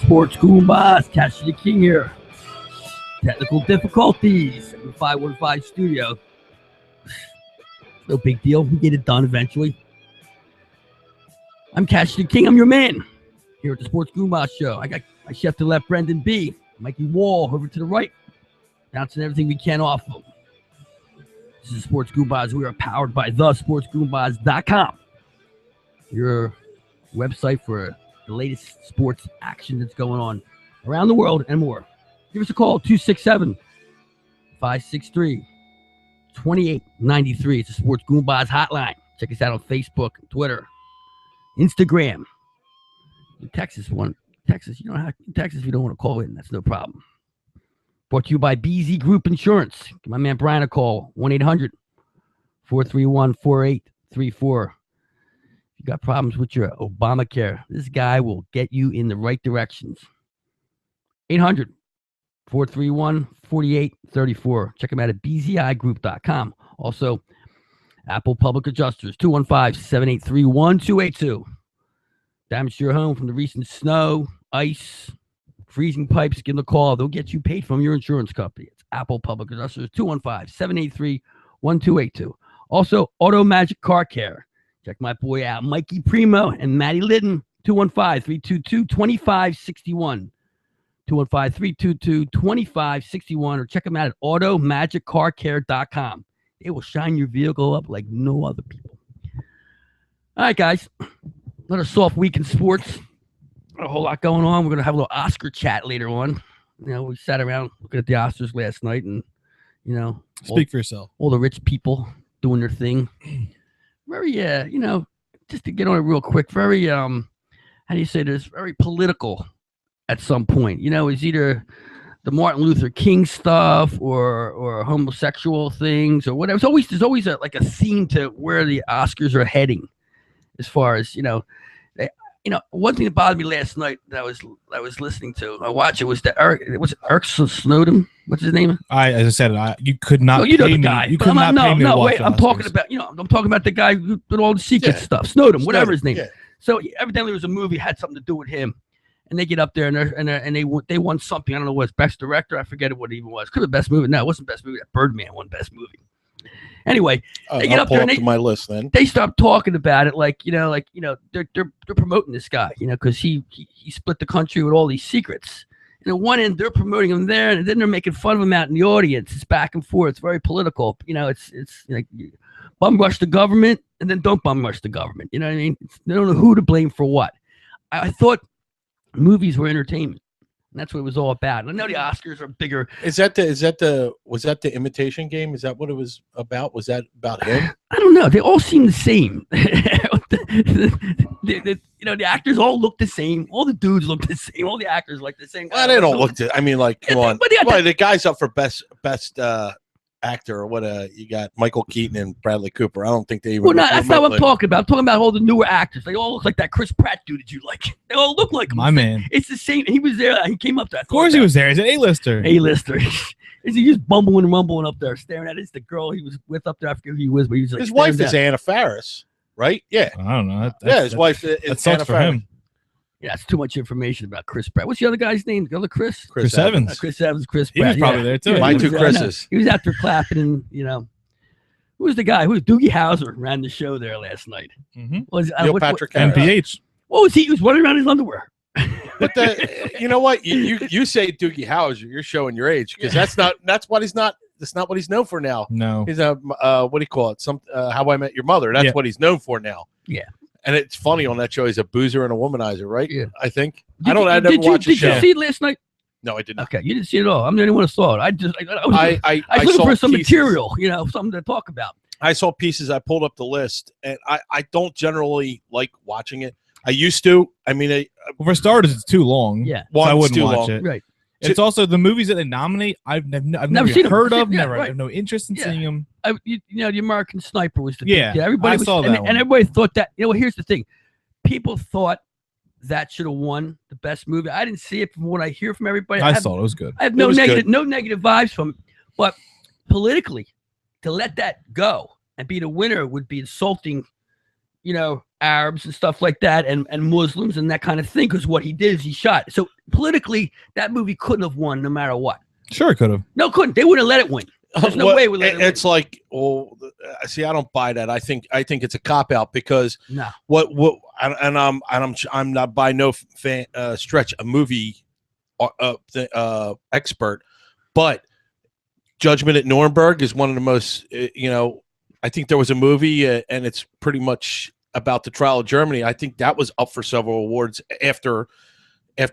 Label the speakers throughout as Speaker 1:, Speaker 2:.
Speaker 1: Sports Goombahs, Catch the King here. Technical difficulties. 515 studio. No big deal. We get it done eventually. I'm Catch the King. I'm your man here at the Sports Goombahs show. I got my chef to the left, Brendan B. Mikey Wall over to the right. Bouncing everything we can off of. This is Sports Goombahs. We are powered by thesportsgoombahs.com. Your website for the latest sports action that's going on around the world and more. Give us a call, 267-563-2893. It's the Sports Goombahs hotline. Check us out on Facebook, Twitter, Instagram. In Texas, you don't have in Texas if you don't want to call in. That's no problem. Brought to you by BZ Group Insurance. Give my man Brian a call, 1-800-431-4834. You got problems with your Obamacare, this guy will get you in the right directions. 800-431-4834. Check him out at bzigroup.com. Also, Apple Public Adjusters, 215-783-1282. Damage to your home from the recent snow, ice, freezing pipes, give them a call. They'll get you paid from your insurance company. It's Apple Public Adjusters, 215-783-1282. Also, Auto Magic Car Care. Check my boy out, Mikey Primo and Maddie Litton, 215-322-2561. 215-322-2561, or check them out at automagiccarcare.com. They will shine your vehicle up like no other people. All right, guys. Another soft week in sports. Not a whole lot going on. We're going to have a little Oscar chat later on. You know, we sat around looking at the Oscars last night and, you know.
Speaker 2: Speak for yourself.
Speaker 1: All the rich people doing their thing. Very, you know, just to get on it real quick, very, how do you say this? Very political at some point. You know, it's either the Martin Luther King stuff or homosexual things or whatever. There's always a theme to where the Oscars are heading as far as, you know, one thing that bothered me last night that I was listening to, I watched it was Eric Snowden. What's his name?
Speaker 2: As I said, you could not.
Speaker 1: No, you know the guy.
Speaker 2: You could not pay me to watch.
Speaker 1: I'm talking about the guy who did all the secret stuff. Snowden, whatever his name. Yeah. So evidently, there was a movie had something to do with him, and they get up there and they won something. I don't know what best director. I forget what it even was. Could have best movie. No, it wasn't best movie. Birdman won best movie. Anyway, they get up there and
Speaker 3: my list. Then
Speaker 1: they start talking about it, like they're promoting this guy, because he split the country with all these secrets. And at one end they're promoting him there, and then they're making fun of him out in the audience. It's back and forth. It's very political. It's like bum rush the government and then don't bum rush the government. You know what I mean? They don't know who to blame for what. I thought movies were entertainment. And that's what it was all about. And I know the Oscars are bigger.
Speaker 3: Was that the Imitation Game? Is that what it was about? Was that about him?
Speaker 1: I don't know. They all seem the same. The actors all look the same. All the dudes look the same. All the actors like the same.
Speaker 3: Well, they don't look. I mean, like, come on. But the guy's up for best actor or what? You got Michael Keaton and Bradley Cooper. I don't think they even.
Speaker 1: Well, no, that's not what I'm talking about. I'm talking about all the newer actors. They all look like that Chris Pratt dude that you like. They all look like him.
Speaker 2: My man.
Speaker 1: It's the same. He was there. He came up there.
Speaker 2: Of course, he was there. He's an A-lister.
Speaker 1: A-lister. Is he just bumbling and rumbling up there, staring at it? It's the girl he was with up there. I forget who he was, but he was like
Speaker 3: his wife is Anna Faris, right? Yeah.
Speaker 2: I don't know.
Speaker 3: His wife is
Speaker 2: Anna Faris.
Speaker 1: Yeah, that's too much information about Chris Pratt. What's the other guy's name? The other Chris?
Speaker 2: Chris Evans.
Speaker 1: Chris Evans, Chris Pratt.
Speaker 2: He was probably there too.
Speaker 1: Yeah,
Speaker 3: my two Chris's.
Speaker 1: He was out there clapping and, Who was the guy? Who was Doogie Howser ran the show there last night?
Speaker 2: Mm-hmm.
Speaker 3: Neil Patrick Harris.
Speaker 2: MPH.
Speaker 1: What was he? He was running around in his underwear.
Speaker 3: But you know what? You say Doogie Howser, you're showing your age because that's not what he's known for now.
Speaker 2: No.
Speaker 3: He's a what do you call it? How I Met Your Mother. That's what he's known for now.
Speaker 1: Yeah.
Speaker 3: And it's funny on that show. He's a boozer and a womanizer, right?
Speaker 1: Yeah.
Speaker 3: I think. I never watched the show.
Speaker 1: Did you see it last night?
Speaker 3: No, I didn't.
Speaker 1: Okay, you didn't see it at all. I'm the only one who saw it. I was looking for some material, something to talk about.
Speaker 3: I saw pieces. I pulled up the list, and I don't generally like watching it. I used to. I mean,
Speaker 2: well, for starters, it's too long.
Speaker 1: Yeah.
Speaker 2: So I wouldn't
Speaker 3: too
Speaker 2: watch
Speaker 3: long.
Speaker 2: it.
Speaker 1: Right.
Speaker 2: It's also the movies that they nominate. I've never
Speaker 1: seen
Speaker 2: heard
Speaker 1: them.
Speaker 2: of.
Speaker 1: Yeah,
Speaker 2: Never. I
Speaker 1: right.
Speaker 2: have no interest in seeing them.
Speaker 1: You know, the American Sniper was the
Speaker 2: Yeah,
Speaker 1: big deal. Everybody
Speaker 2: I saw that
Speaker 1: and
Speaker 2: one.
Speaker 1: everybody thought that. You know, here's the thing: people thought that should have won the best movie. I didn't see it from what I hear from everybody.
Speaker 2: I saw it. It was good.
Speaker 1: I have no negative vibes from it. But politically, to let that go and be the winner would be insulting, you know, Arabs and stuff like that, and Muslims and that kind of thing. Because what he did is he shot. So politically, that movie couldn't have won no matter what.
Speaker 2: Sure, it could have.
Speaker 1: No, couldn't. They wouldn't have let it win. There's no way we let it win.
Speaker 3: It's like, well, see, I don't buy that. I think it's a cop out because
Speaker 1: no.
Speaker 3: I'm not by no stretch a movie expert, but Judgment at Nuremberg is one of the most, you know, I think there was a movie and it's pretty much about the trial of Germany. I think that was up for several awards after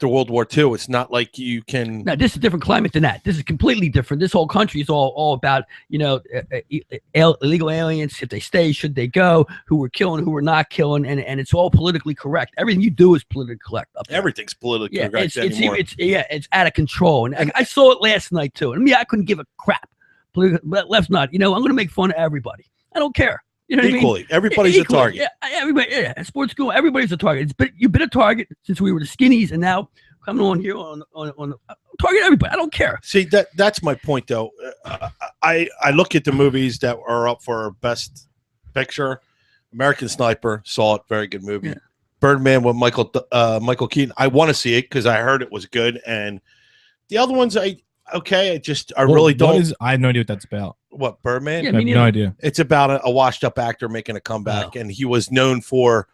Speaker 3: World War II. It's not like you can.
Speaker 1: No, this is a different climate than that. This is completely different. This whole country is all about, you know, illegal aliens. If they stay, should they go? Who we're killing, who we're not killing, and it's all politically correct. Everything you do is politically correct. Up there.
Speaker 3: Everything's politically correct anymore.
Speaker 1: It's out of control. And I saw it last night too. And I couldn't give a crap. Left's not. You know, I'm going to make fun of everybody. I don't care. You know what
Speaker 3: Equally,
Speaker 1: I mean?
Speaker 3: everybody's a target.
Speaker 1: Yeah, everybody. Yeah, at sports school, everybody's a target. You've been a target since we were the skinnies, and now coming on here on target everybody. I don't care.
Speaker 3: See, that's my point, though. I look at the movies that are up for Best Picture. American Sniper, saw it, very good movie.
Speaker 1: Yeah.
Speaker 3: Birdman with Michael Keaton. I want to see it because I heard it was good, and the other ones, I really don't.
Speaker 2: I have no idea what that's about.
Speaker 3: What, Birdman?
Speaker 1: Yeah,
Speaker 2: I have no idea.
Speaker 3: It's about a washed-up actor making a comeback, and he was known for.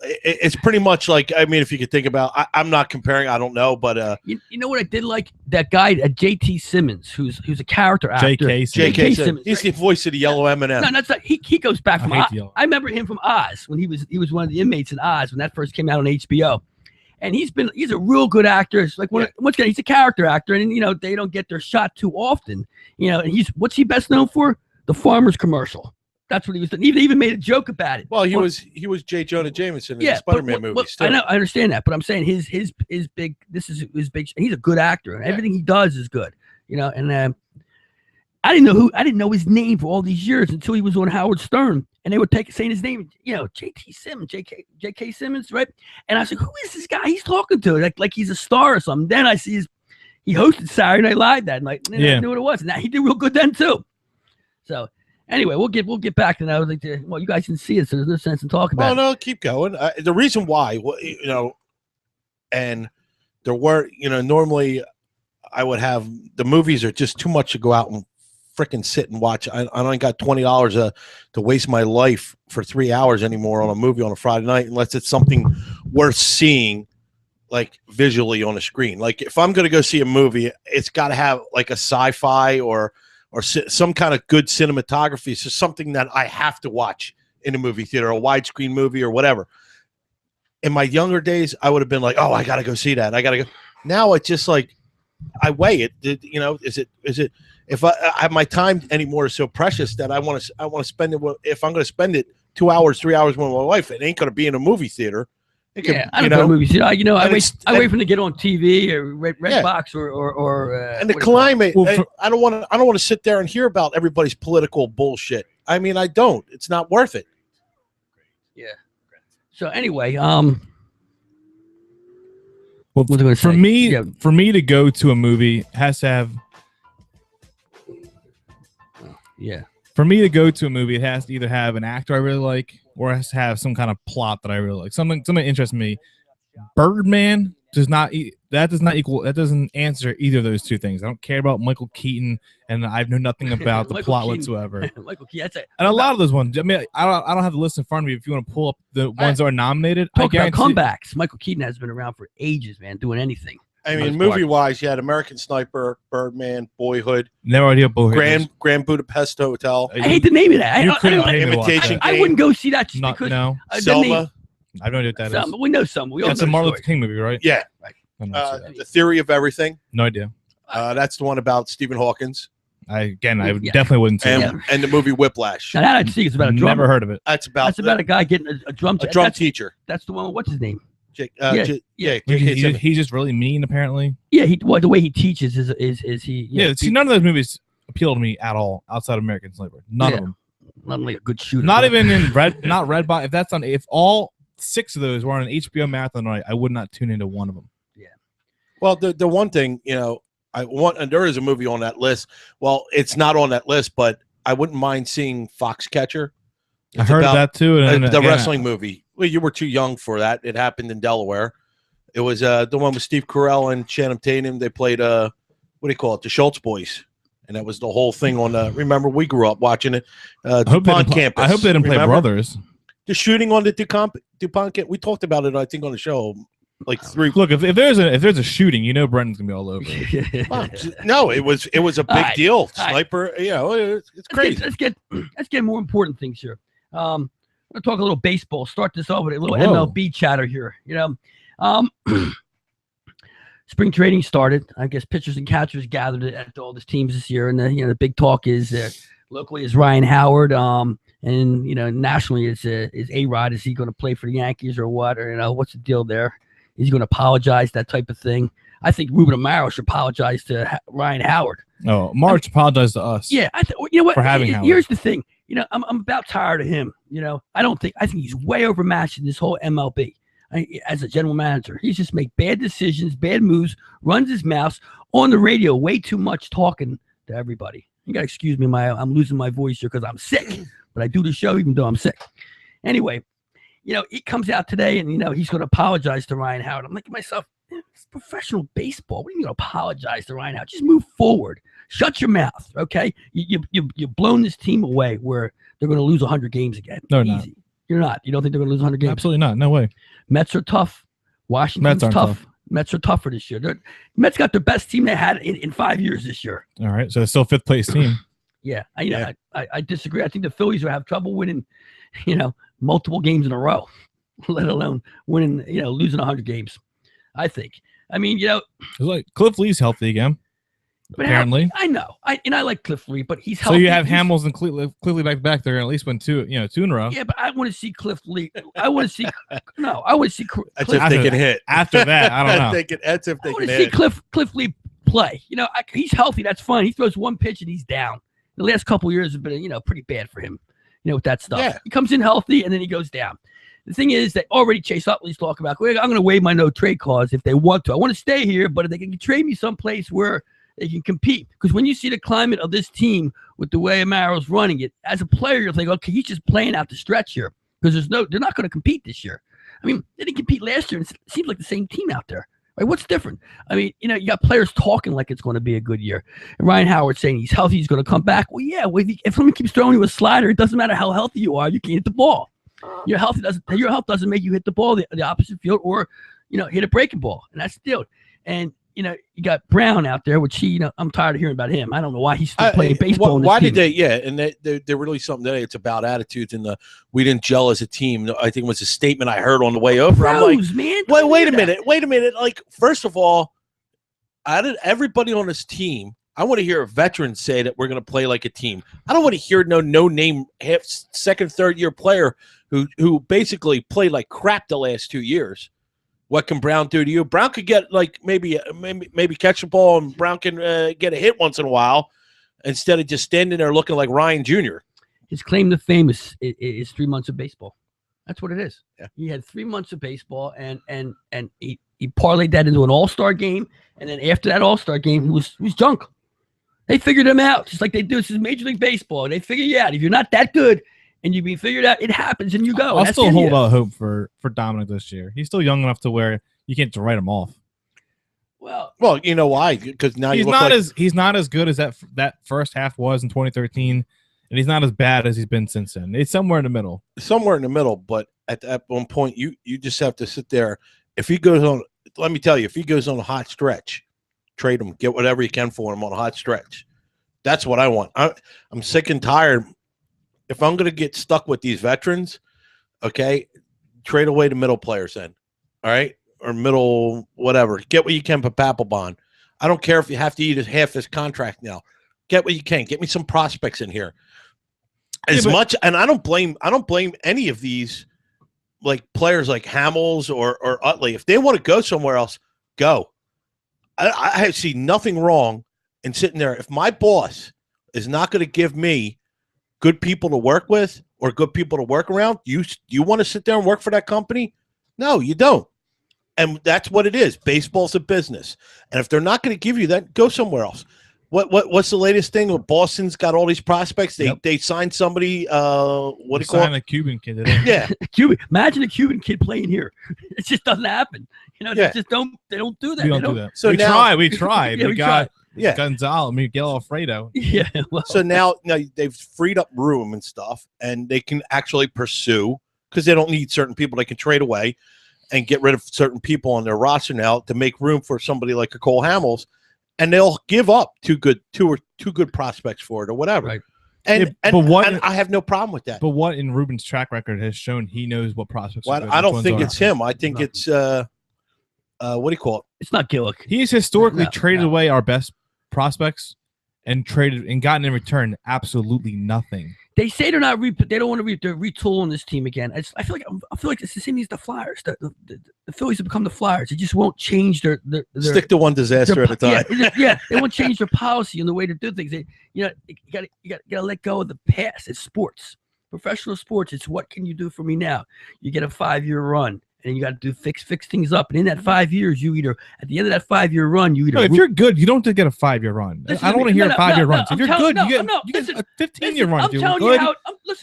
Speaker 3: It's pretty much like, I mean, if you could think about, I'm not comparing, I don't know, but
Speaker 1: you know what I did like? That guy, J.T. Simmons, who's a character actor.
Speaker 3: J.K. Simmons. He's the voice of the yellow M&M.
Speaker 1: No, that's not. He goes back from Oz. I remember him from Oz when he was one of the inmates in Oz when that first came out on HBO. And he's a real good actor. It's like once again, he's a character actor, and you know they don't get their shot too often. You know, and what's he best known for? The Farmers commercial. That's what he was doing. He even made a joke about it.
Speaker 3: Well, he was J. Jonah Jameson in the Spider-Man movies too.
Speaker 1: I know, I understand that, but I'm saying his big. This is his big. He's a good actor, and everything he does is good. You know, and I didn't know his name for all these years until he was on Howard Stern, and they would saying his name, you know, J.T. Simmons, J.K. Simmons, right? And I said, who is this guy he's talking to? Like he's a star or something. Then I see he hosted Saturday Night Live that night, and I knew what it was. And now he did real good then too. So anyway, we'll get back to that. I was like, well, you guys didn't see it, so there's no sense in talking about it.
Speaker 3: No, keep going. The reason why, you know, and there were, you know, normally I would have the movies are just too much to go out and freaking sit and watch. I don't got $20 to waste my life for 3 hours anymore on a movie on a Friday night unless it's something worth seeing, like visually on a screen. Like if I'm going to go see a movie, it's got to have like a sci-fi or some kind of good cinematography. So something that I have to watch in a movie theater, a widescreen movie or whatever. In my younger days, I would have been like, oh, I got to go see that. I got to go. Now it's just like I weigh it. You know, is it? If I have my time anymore is so precious that I want to spend it. If I'm going to spend it 2 hours, 3 hours with my wife, it ain't going to be in a movie theater. I don't go to movies.
Speaker 1: I wait for them to get on TV or Redbox or
Speaker 3: and the climate. I don't want to sit there and hear about everybody's political bullshit. I mean, I don't. It's not worth it.
Speaker 1: Yeah. So anyway,
Speaker 2: well, for me to go to a movie it has to have.
Speaker 1: Yeah.
Speaker 2: For me to go to a movie, it has to either have an actor I really like or it has to have some kind of plot that I really like. Something interests me. Birdman doesn't answer either of those two things. I don't care about Michael Keaton, and I know nothing about the plot whatsoever.
Speaker 1: Michael Keaton,
Speaker 2: and a lot of those ones. I mean, I don't have the list in front of me. If you want to pull up the ones that are nominated,
Speaker 1: talk about comebacks. Michael Keaton has been around for ages, man, doing anything.
Speaker 3: I mean, movie-wise, you had American Sniper, Birdman, Boyhood.
Speaker 2: No idea Boyhood.
Speaker 3: Grand Budapest Hotel.
Speaker 1: I hate the name of that.
Speaker 3: Imitation Game.
Speaker 1: I wouldn't go see that just because.
Speaker 2: No.
Speaker 3: Selma.
Speaker 2: I have no idea what that is.
Speaker 1: We know Selma.
Speaker 2: That's a Martin Luther King movie, right?
Speaker 3: Yeah.
Speaker 1: Right.
Speaker 3: The Theory of Everything.
Speaker 2: No idea.
Speaker 3: That's the one about Stephen Hawkins.
Speaker 2: I
Speaker 1: Yeah.
Speaker 2: definitely wouldn't see
Speaker 3: and,
Speaker 2: it.
Speaker 3: and the movie Whiplash.
Speaker 1: Now that I'd see is about a drummer.
Speaker 2: Never heard of it.
Speaker 3: That's
Speaker 1: That's about a guy getting a drum.
Speaker 3: a drum
Speaker 1: that's,
Speaker 3: teacher.
Speaker 1: That's the one. What's his name?
Speaker 3: Yeah.
Speaker 2: He's just really mean, apparently.
Speaker 1: Yeah, the way he teaches is he.
Speaker 2: Yeah, see, none of those movies appeal to me at all outside of American Sniper. None of them.
Speaker 1: Not like a good shooter.
Speaker 2: Not even in Red Box. If that's on, if all 6 of those were on an HBO marathon night, I would not tune into one of them.
Speaker 1: Yeah.
Speaker 3: Well, the one thing, I want, and there is a movie on that list. Well, it's not on that list, but I wouldn't mind seeing Foxcatcher.
Speaker 2: I heard of that too. And
Speaker 3: the wrestling movie. Well, you were too young for that. It happened in Delaware. It was the one with Steve Carell and Channing Tatum. They played what do you call it? The Schultz Boys. And that was the whole thing on remember, we grew up watching it. DuPont campus.
Speaker 2: I hope they didn't play Brothers.
Speaker 3: The shooting on the DuPont campus. We talked about it, I think, on the show like 3.
Speaker 2: Look, if there's a shooting, Brendan's gonna be all over it.
Speaker 3: Well, no, it was a big deal. Sniper, it's crazy.
Speaker 1: Let's get more important things here. I'm gonna talk a little baseball. Start this off with a little
Speaker 2: Whoa.
Speaker 1: MLB chatter here. Spring training started. I guess pitchers and catchers gathered at all these teams this year, and the big talk is locally is Ryan Howard, and nationally is A-Rod. Is he going to play for the Yankees or what? Or what's the deal there? Is he going to apologize? That type of thing. I think Ruben Amaro should apologize to Ryan Howard.
Speaker 2: Oh, March apologized to us.
Speaker 1: Yeah, you know what?
Speaker 2: For having Howard.
Speaker 1: Here's the thing. I'm about tired of him. I think he's way overmatched in this whole MLB. As a general manager, he's just make bad decisions, bad moves, runs his mouth on the radio, way too much talking to everybody. You gotta excuse me, I'm losing my voice here because I'm sick, but I do the show even though I'm sick. Anyway, he comes out today and he's going to apologize to Ryan Howard. I'm thinking to myself, it's professional baseball. What are you going to apologize to Ryan Howard? Just move forward. Shut your mouth, okay? You've blown this team away where they're going to lose 100 games again.
Speaker 2: No,
Speaker 1: easy.
Speaker 2: not.
Speaker 1: You're not. You don't think they're going to lose 100 games?
Speaker 2: Absolutely not. No way.
Speaker 1: Mets are tough. Washington's tough. Mets are tougher this year. Mets got their best team they had in 5 years this year.
Speaker 2: All right. So it's still 5th place team.
Speaker 1: Yeah. I disagree. I think the Phillies will have trouble winning, multiple games in a row, let alone winning, losing 100 games. I think. I mean,
Speaker 2: it's like Cliff Lee's healthy again. Apparently.
Speaker 1: I know. I like Cliff Lee, but he's healthy.
Speaker 2: So you have Hamels and Cliff Lee back there, and at least win 2 in a row.
Speaker 1: Yeah, but I want to see Cliff Lee. I want to see Cliff.
Speaker 3: That's if they can hit.
Speaker 2: After that, I don't know.
Speaker 3: That's if they
Speaker 1: I
Speaker 3: can
Speaker 1: want to
Speaker 3: hit.
Speaker 1: see Cliff Lee play. He's healthy. That's fine. He throws one pitch and he's down. The last couple of years have been, pretty bad for him. With that stuff.
Speaker 3: Yeah.
Speaker 1: He comes in healthy and then he goes down. The thing is that already Chase Utley's talking about, I'm going to waive my no trade clause if they want to. I want to stay here, but if they can trade me someplace where they can compete. Because when you see the climate of this team with the way Amaro's running it, as a player, you're thinking, okay, he's just playing out the stretch here. Because they're not going to compete this year. I mean, they didn't compete last year, and it seems like the same team out there. Right? What's different? I mean, you got players talking like it's going to be a good year. And Ryan Howard saying he's healthy, he's going to come back. Well, yeah, if someone keeps throwing you a slider, it doesn't matter how healthy you are, you can't hit the ball. Your health doesn't make you hit the ball the opposite field or, hit a breaking ball. And that's the deal. And, you got Brown out there, which I'm tired of hearing about him. I don't know why he's still playing baseball.
Speaker 3: Why did they? Yeah, and they released something today. It's about attitudes and we didn't gel as a team. I think it was a statement I heard on the way over. I'm like,
Speaker 1: man,
Speaker 3: wait a minute. Like, first of all, everybody on this team. I want to hear a veteran say that we're going to play like a team. I don't want to hear no name second, third year player who basically played like crap the last 2 years. What can Brown do to you? Brown could get maybe catch the ball, and Brown can get a hit once in a while instead of just standing there looking like Ryan Jr.
Speaker 1: His claim to fame is 3 months of baseball. That's what it is.
Speaker 3: Yeah.
Speaker 1: He had 3 months of baseball, and he parlayed that into an all-star game, and then after that all-star game, he was junk. They figured him out, just like they do. This is Major League Baseball. They figure you out. If you're not that good, and you be figured out, it happens, and you go.
Speaker 2: I'll still hold out hope for Dominic this year. He's still young enough to where you can't just write him off.
Speaker 1: Well,
Speaker 3: you know why? Because now
Speaker 2: he's not as good as that first half was in 2013, and he's not as bad as he's been since then. It's somewhere in the middle.
Speaker 3: But at that one point, you just have to sit there. If he goes on, let me tell you, if he goes on a hot stretch, trade him, get whatever you can for him on a hot stretch. That's what I want. I'm sick and tired. If I'm going to get stuck with these veterans, okay, trade away the middle players then, all right, or middle whatever. Get what you can for Papelbon. I don't care if you have to eat half his contract now. get what you can. Get me some prospects in here. As
Speaker 2: but-
Speaker 3: much, and I don't blame any of these like players like Hamels or Utley. If they want to go somewhere else, go. I see nothing wrong in sitting there. If my boss is not going to give me good people to work with or good people to work around, you want to sit there and work for that company? No, you don't. And that's what it is. Baseball's a business. And if they're not going to give you that, go somewhere else. What's the latest thing? Boston's got all these prospects. They signed somebody. What do you call it?
Speaker 2: A Cuban kid. Today.
Speaker 3: Yeah,
Speaker 1: Cuban. Imagine a Cuban kid playing here. It just doesn't happen. You know, they just don't. They don't do that.
Speaker 2: We don't do that.
Speaker 3: So
Speaker 2: we tried.
Speaker 1: Yeah,
Speaker 2: we got
Speaker 3: yeah.
Speaker 2: Gonzalo, Miguel Alfredo.
Speaker 1: Yeah. Well,
Speaker 3: So now they've freed up room and stuff, and they can actually pursue because they don't need certain people. They can trade away and get rid of certain people on their roster now to make room for somebody like a Cole Hamels. And they'll give up two good prospects for it or whatever.
Speaker 1: Right.
Speaker 3: And I have no problem with that.
Speaker 2: But what in Ruben's track record has shown he knows what prospects.
Speaker 3: Well, I don't think it's him. I think it's what do you call it?
Speaker 1: it's not Gillick.
Speaker 2: He's historically traded
Speaker 1: no.
Speaker 2: away our best prospects and traded and gotten in return absolutely nothing.
Speaker 1: They say they're not they don't want to they're retooling this team again. I feel like it's the same as the Flyers. The Phillies have become the Flyers. They just won't change their
Speaker 3: stick to one disaster at a time.
Speaker 1: Yeah, they won't change their policy and the way to do things. You gotta let go of the past. It's sports, professional sports. It's what can you do for me now? You get a 5-year run. And you got to do fix things up. And in that 5 years, you either at the end of that 5-year run, you either.
Speaker 2: No, if you're good, you don't get a 5-year run. I don't want to hear a 5-year run. If you're good, you get a 15-year run.
Speaker 1: I'm telling you how.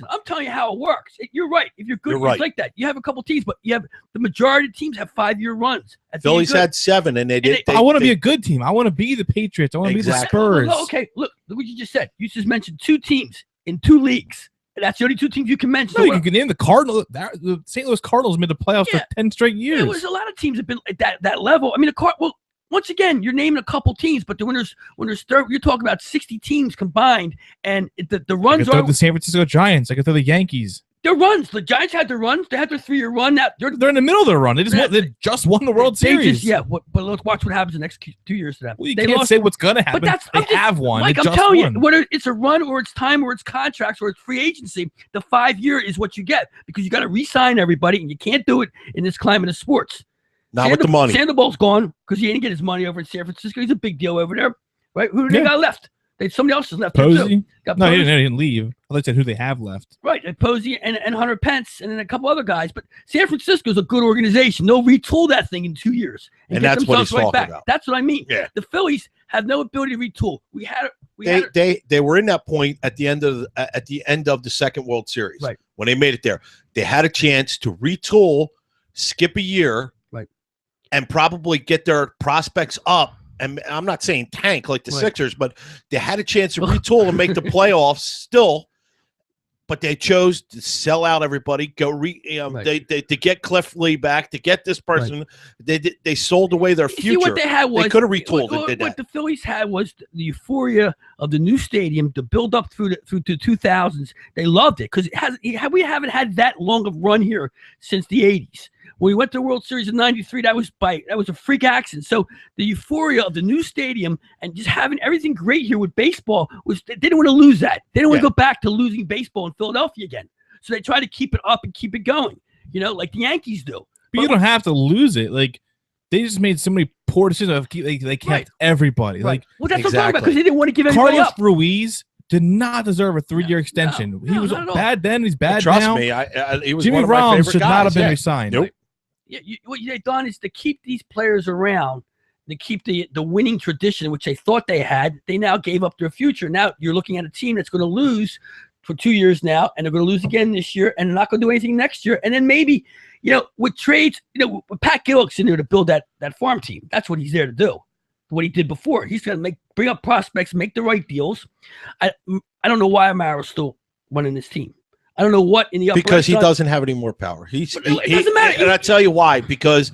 Speaker 1: I'm telling you how it works. You're right. If you're good, it's like that. You have a couple teams, but you have the majority of teams have 5-year runs.
Speaker 3: Phillies had 7, and they did.
Speaker 2: I want to be a good team. I want to be the Patriots. I want to be the Spurs.
Speaker 1: Okay, look what you just said. You just mentioned 2 teams in 2 leagues. That's the only 2 teams you can mention.
Speaker 2: No, you can name the Cardinals. The St. Louis Cardinals made the playoffs for 10 straight years.
Speaker 1: There was a lot of teams have been at that level. I mean, once again, you're naming a couple teams, but when there's you're talking about 60 teams combined, and the runs are
Speaker 2: the San Francisco Giants. I could throw the Yankees.
Speaker 1: Their runs. The Giants had their runs. They had their 3-year run. Now
Speaker 2: they're in the middle of their run. They just won the World Series.
Speaker 1: But let's watch what happens the next 2 years to them.
Speaker 2: Well, you can't say what's going to happen. But they have won.
Speaker 1: Like I'm telling you, whether it's a run or it's time or it's contracts or it's free agency, the 5-year is what you get because you got to re-sign everybody, and you can't do it in this climate of sports.
Speaker 3: Not with the money.
Speaker 1: Sandoval's gone because he didn't get his money over in San Francisco. He's a big deal over there, right? Who they got left? Somebody else is left.
Speaker 2: Posey? No, he didn't leave. I thought you said who they have left.
Speaker 1: Right, and Posey and Hunter Pence and then a couple other guys. But San Francisco's a good organization. They'll retool that thing in 2 years.
Speaker 3: And that's what he's talking about.
Speaker 1: That's what I mean.
Speaker 3: Yeah.
Speaker 1: The Phillies have no ability to retool.
Speaker 3: They were in that point at the end of the second World Series.
Speaker 1: Right.
Speaker 3: When they made it there. They had a chance to retool, skip a year,
Speaker 1: right,
Speaker 3: and probably get their prospects up. And I'm not saying tank like the Sixers, but they had a chance to retool and make the playoffs still. But they chose to sell out everybody, they to get Cliff Lee back, to get this person. Right. They sold away their future.
Speaker 1: See, what they had was
Speaker 3: they could have retooled and did
Speaker 1: what
Speaker 3: that.
Speaker 1: the Phillies had was the euphoria of the new stadium, the build up through the 2000s. They loved it because we haven't had that long of run here since the 80s. When we went to the World Series in '93, that was a freak accident. So the euphoria of the new stadium and just having everything great here with baseball they didn't want to lose that. They didn't want to go back to losing baseball in Philadelphia again. So they tried to keep it up and keep it going, like the Yankees do.
Speaker 2: But you don't have to lose it. Like they just made so many poor decisions. They kept everybody.
Speaker 1: Right.
Speaker 2: Like
Speaker 1: well, that's what I'm talking about because they didn't want to give anybody
Speaker 2: Carlos
Speaker 1: up.
Speaker 2: Ruiz did not deserve a 3-year extension. He was bad then. He's bad now.
Speaker 3: Trust me, he was
Speaker 2: Jimmy
Speaker 3: one of my
Speaker 2: Rollins
Speaker 3: favorite
Speaker 2: should
Speaker 3: guys.
Speaker 2: not have been re-signed.
Speaker 3: Nope.
Speaker 1: What they've done is to keep these players around, to keep the winning tradition, which they thought they had. They now gave up their future. Now you're looking at a team that's going to lose for 2 years now, and they're going to lose again this year, and they're not going to do anything next year. And then maybe, with trades, with Pat Gillick's in there to build that farm team. That's what he's there to do. What he did before. He's going to bring up prospects, make the right deals. I don't know why Amaro's still running this team. I don't know what in the upper
Speaker 3: because he doesn't have any more power.
Speaker 1: It doesn't matter.
Speaker 3: And I tell you why. Because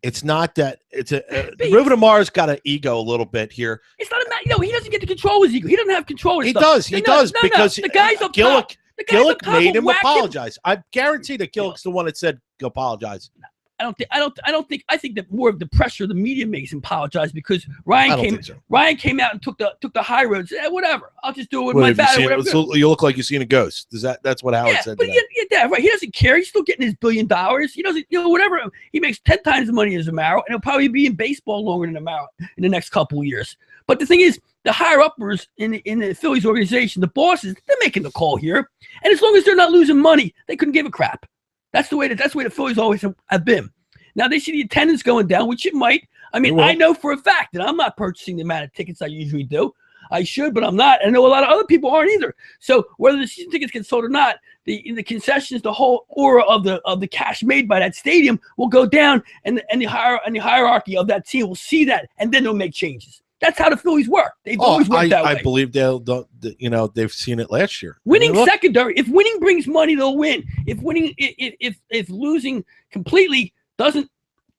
Speaker 3: it's not that it's Ruben Amar's got an ego a little bit here.
Speaker 1: It's not a matter. He doesn't get to control his ego. He doesn't have control of
Speaker 3: He
Speaker 1: stuff.
Speaker 3: does. He does because
Speaker 1: the guys up top.
Speaker 3: Gillick made him apologize. I guarantee that Gillick's the one that said go apologize.
Speaker 1: I think that more of the pressure the media makes him apologize because Ryan came out and took the high road. Said, whatever, I'll just do it with my bat.
Speaker 3: You look like you've seen a ghost. That's what Howard said.
Speaker 1: But yeah, right. He doesn't care. He's still getting his $1 billion. He doesn't, whatever. He makes 10 times the money as Amaro, and he'll probably be in baseball longer than Amaro in the next couple of years. But the thing is, the higher uppers in the Phillies organization, the bosses, they're making the call here, and as long as they're not losing money, they couldn't give a crap. That's the way the Phillies always have been. Now they see the attendance going down, which it might. I mean, I know for a fact that I'm not purchasing the amount of tickets I usually do. I should, but I'm not. I know a lot of other people aren't either. So whether the season tickets get sold or not, the concessions, the whole aura of the cash made by that stadium will go down, and the hierarchy of that team will see that, and then they'll make changes. That's how the Phillies work. They've always worked that way.
Speaker 3: I believe they've seen it last year.
Speaker 1: Winning secondary. If winning brings money, they'll win. If losing completely doesn't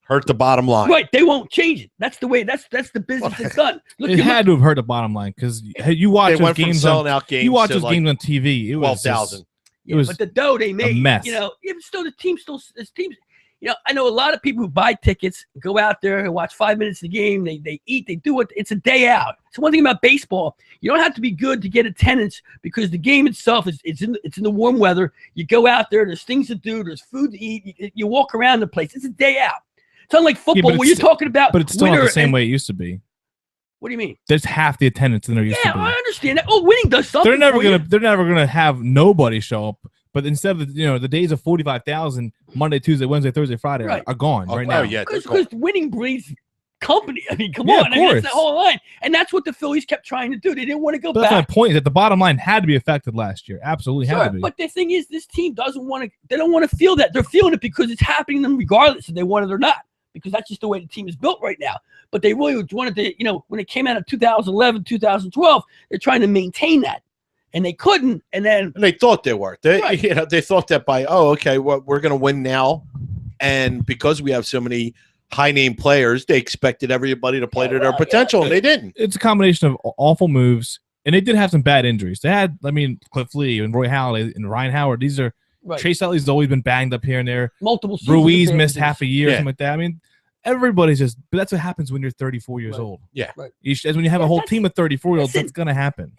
Speaker 3: hurt the bottom line,
Speaker 1: right? They won't change it. That's the way. That's the business it's done.
Speaker 2: It had to have hurt the bottom line because you watch those games on games. You watch those games on TV. It was
Speaker 3: 12,000.
Speaker 1: But the dough they made,
Speaker 2: a mess.
Speaker 1: Still the team this team. I know a lot of people who buy tickets, go out there and watch 5 minutes of the game. They eat, they do it. It's a day out. So one thing about baseball, you don't have to be good to get attendance because the game itself it's in the warm weather. You go out there, there's things to do, there's food to eat. You walk around the place. It's a day out. It's unlike football where you're talking about.
Speaker 2: But it's still not the same way it used to be.
Speaker 1: What do you mean?
Speaker 2: There's half the attendance than there used to be.
Speaker 1: Yeah, I understand that. Oh, winning does something.
Speaker 2: They're never gonna have nobody show up. But instead of the days of 45,000 Monday, Tuesday, Wednesday, Thursday, Friday are gone right now.
Speaker 3: Yeah,
Speaker 1: because winning breeds company. I mean, come on, that's the whole line, and that's what the Phillies kept trying to do. They didn't want to go back.
Speaker 2: That's my point. Is that the bottom line had to be affected last year. Absolutely had to be.
Speaker 1: But the thing is, this team doesn't want to. They don't want to feel that. They're feeling it because it's happening to them, regardless if they want it or not. Because that's just the way the team is built right now. But they really wanted to. When it came out of 2011, 2012, they're trying to maintain that. And they couldn't, and they
Speaker 3: thought they were. They thought that by we're going to win now, and because we have so many high name players, they expected everybody to play to their potential, and they didn't.
Speaker 2: It's a combination of awful moves, and they did have some bad injuries. They had, Cliff Lee and Roy Halladay and Ryan Howard. These are Chase Utley's always been banged up here and there.
Speaker 1: Multiple.
Speaker 2: Ruiz missed half a year, something like that. I mean, everybody's but that's what happens when you're 34 years old.
Speaker 3: Yeah,
Speaker 2: as when you have a whole team of 34-year-olds, that's going to happen.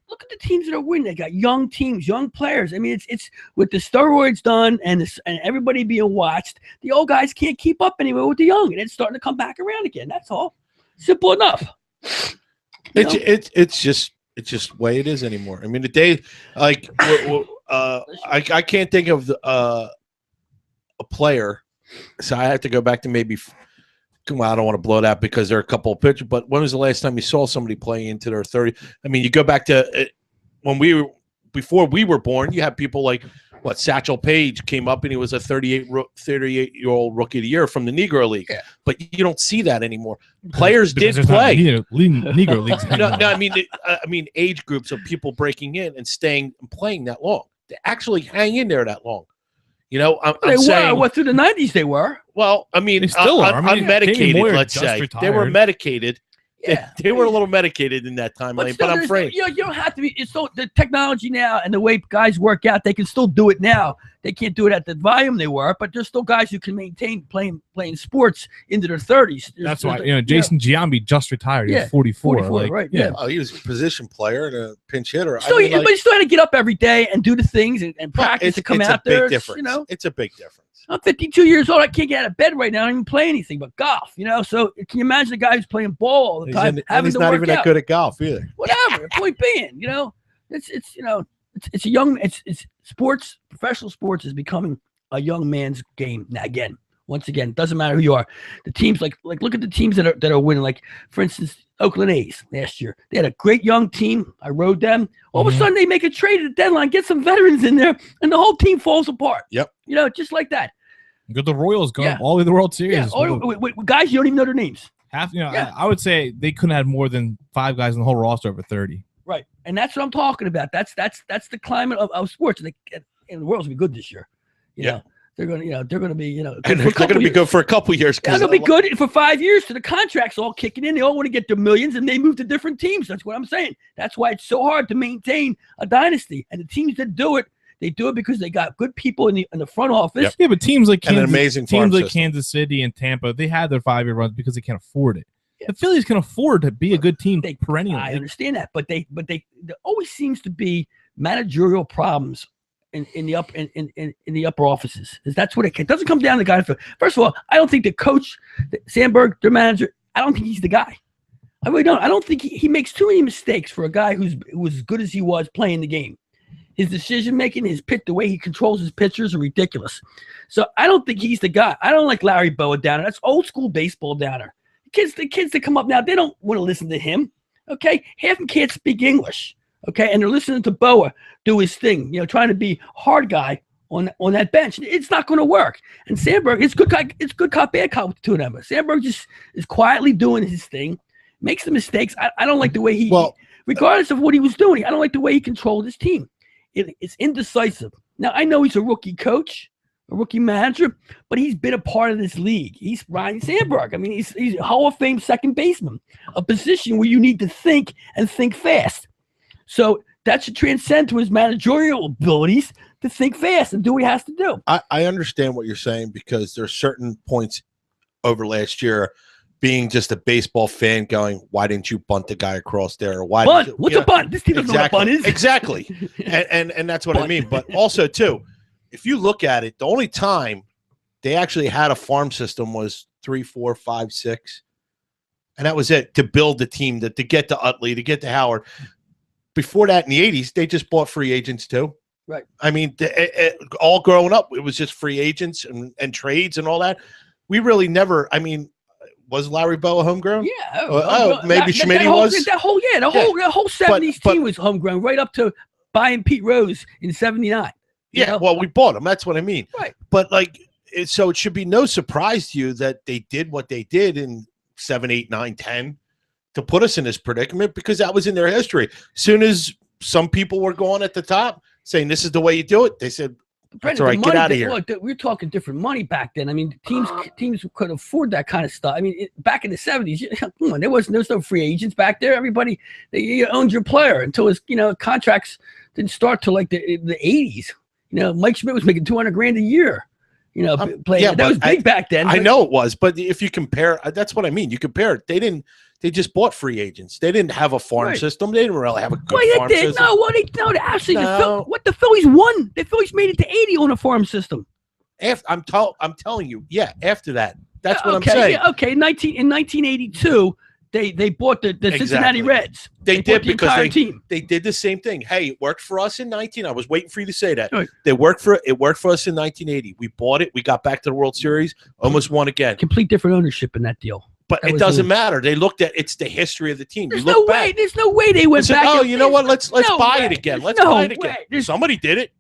Speaker 1: Look at the teams that are winning. They got young teams, young players. I mean, it's with the steroids done and everybody being watched. The old guys can't keep up anymore with the young, and it's starting to come back around again. That's all. Simple enough.
Speaker 3: It's just the way it is anymore. I mean, the day I can't think of a player, so I have to go back to maybe. Well, I don't want to blow it out because there are a couple of pitchers, but when was the last time you saw somebody play into their 30? I mean, you go back to before we were born, you had people like Satchel Paige came up and he was a 38-year-old rookie of the year from the Negro League. Yeah. But you don't see that anymore. Players did play.
Speaker 2: Negro Leagues.
Speaker 3: I mean age groups of people breaking in and staying and playing that long. They actually hang in there that long. I'm saying
Speaker 1: through the 90s they were.
Speaker 3: Well, I mean,
Speaker 2: they still are.
Speaker 3: Unmedicated, let's say.
Speaker 2: Retired.
Speaker 3: They were medicated.
Speaker 1: Yeah.
Speaker 3: They were a little medicated in that time lane, but I'm afraid.
Speaker 1: You don't have to be. It's so the technology now and the way guys work out, they can still do it now. They can't do it at the volume they were, but there's still guys who can maintain playing sports into their 30s.
Speaker 2: That's why Jason Giambi just retired. He was 44.
Speaker 1: Right? Yeah.
Speaker 3: Oh, he was a position player and a pinch hitter.
Speaker 1: But he still had to get up every day and do the things and practice to come out there.
Speaker 3: It's a big difference.
Speaker 1: I'm 52 years old. I can't get out of bed right now. I don't even play anything but golf. So can you imagine a guy who's playing ball all the time
Speaker 3: he's not even that good at golf either.
Speaker 1: Whatever. Point being, it's a young. It's sports. Professional sports is becoming a young man's game now. Once again, it doesn't matter who you are. The teams like look at the teams that are winning. Like for instance, Oakland A's last year. They had a great young team. I rode them. All of a sudden, they make a trade at the deadline, get some veterans in there, and the whole team falls apart.
Speaker 3: Yep.
Speaker 1: Just like that.
Speaker 2: Got the Royals going all the way to the World Series.
Speaker 1: Yeah. Guys, you don't even know their names.
Speaker 2: I would say they couldn't have more than 5 guys in the whole roster over 30.
Speaker 1: Right, and that's what I'm talking about. That's the climate of sports, and the world's gonna be good this year. They're gonna, they're gonna be,
Speaker 3: and they're gonna be good for a couple years.
Speaker 1: They're gonna be good for 5 years. So the contracts all kicking in. They all want to get their millions, and they move to different teams. That's what I'm saying. That's why it's so hard to maintain a dynasty. And the teams that do it, They do it because they got good people in the front office.
Speaker 3: Yep.
Speaker 2: Yeah, but teams like
Speaker 3: And an
Speaker 2: Kansas,
Speaker 3: amazing farm
Speaker 2: teams like
Speaker 3: system.
Speaker 2: Kansas City and Tampa, they had their 5-year runs because they can't afford it.
Speaker 1: Yeah.
Speaker 2: The Phillies can afford to be a good team
Speaker 1: They
Speaker 2: perennially.
Speaker 1: I understand that, but there always seems to be managerial problems in the upper offices. That's what it doesn't come down to the guy. First of all, I don't think the coach, Sandberg, their manager, I don't think he's the guy. I really don't. I don't think he makes too many mistakes for a guy who was as good as he was playing the game. His decision making, his pitch, the way he controls his pitchers are ridiculous. So I don't think he's the guy. I don't like Larry Boa down there. That's old school baseball down there. The kids that come up now, they don't want to listen to him. Okay, half them can't speak English. Okay, and they're listening to Boa do his thing. Trying to be hard guy on that bench. It's not going to work. And Sandberg, it's good cop, bad cop with the two of them. But Sandberg just is quietly doing his thing, makes the mistakes. I don't like the way regardless of what he was doing, I don't like the way he controlled his team. It's indecisive. Now I know he's a rookie coach, a rookie manager, but he's been a part of this league. He's Ryan Sandberg. I mean, he's a Hall of Fame second baseman, a position where you need to think and think fast. So that should transcend to his managerial abilities to think fast and do what he has to do.
Speaker 3: I understand what you're saying because there's certain points over last year being just a baseball fan going, why didn't you bunt the guy across there? Or why
Speaker 1: bunt? What's a bunt? This team doesn't know what a bunt is.
Speaker 3: Exactly. and that's what I mean. But also, too, if you look at it, the only time they actually had a farm system was 3, 4, 5, 6. And that was it, to build the team, to get to Utley, to get to Howard. Before that, in the 80s, they just bought free agents, too.
Speaker 1: Right.
Speaker 3: I mean, all growing up, it was just free agents and trades and all that. We really never, I mean, was Larry Boa homegrown?
Speaker 1: Yeah.
Speaker 3: Maybe Schmitty was.
Speaker 1: The whole 70s team was homegrown, right up to buying Pete Rose in '79.
Speaker 3: Yeah, well, we bought him. That's what I mean.
Speaker 1: Right.
Speaker 3: But so it should be no surprise to you that they did what they did in 7, 8, 9, 10 to put us in this predicament, because that was in their history. As soon as some people were going at the top saying this is the way you do it, they said, that's all right, get out of here.
Speaker 1: Look, we're talking different money back then. I mean, teams could afford that kind of stuff. I mean, back in the 70s, come on, there was no free agents back there. Everybody, you owned your player until his contracts didn't start till like the 80s. Mike Schmidt was making $200,000 a year. Playing.
Speaker 3: Yeah,
Speaker 1: that was big back then.
Speaker 3: I know it was, but if you compare, that's what I mean. You compare it. They just bought free agents. They didn't have a farm system. They didn't really have a good farm system.
Speaker 1: They actually what the Phillies won. The Phillies made it to 80 on a farm system.
Speaker 3: I'm telling you, after that. That's what I'm saying.
Speaker 1: Yeah, okay. In 1982, they bought the Cincinnati Reds.
Speaker 3: They did, because
Speaker 1: team.
Speaker 3: They did the same thing. Hey, it worked for us in 19. I was waiting for you to say that.
Speaker 1: Right.
Speaker 3: It worked for us in 1980. We bought it. We got back to the World Series. Almost won again.
Speaker 1: Complete different ownership in that deal.
Speaker 3: But it doesn't matter. They looked at it's the history of the team.
Speaker 1: There's no way they went back.
Speaker 3: Oh, you know what? Let's buy it again. Let's buy it again. Somebody did it.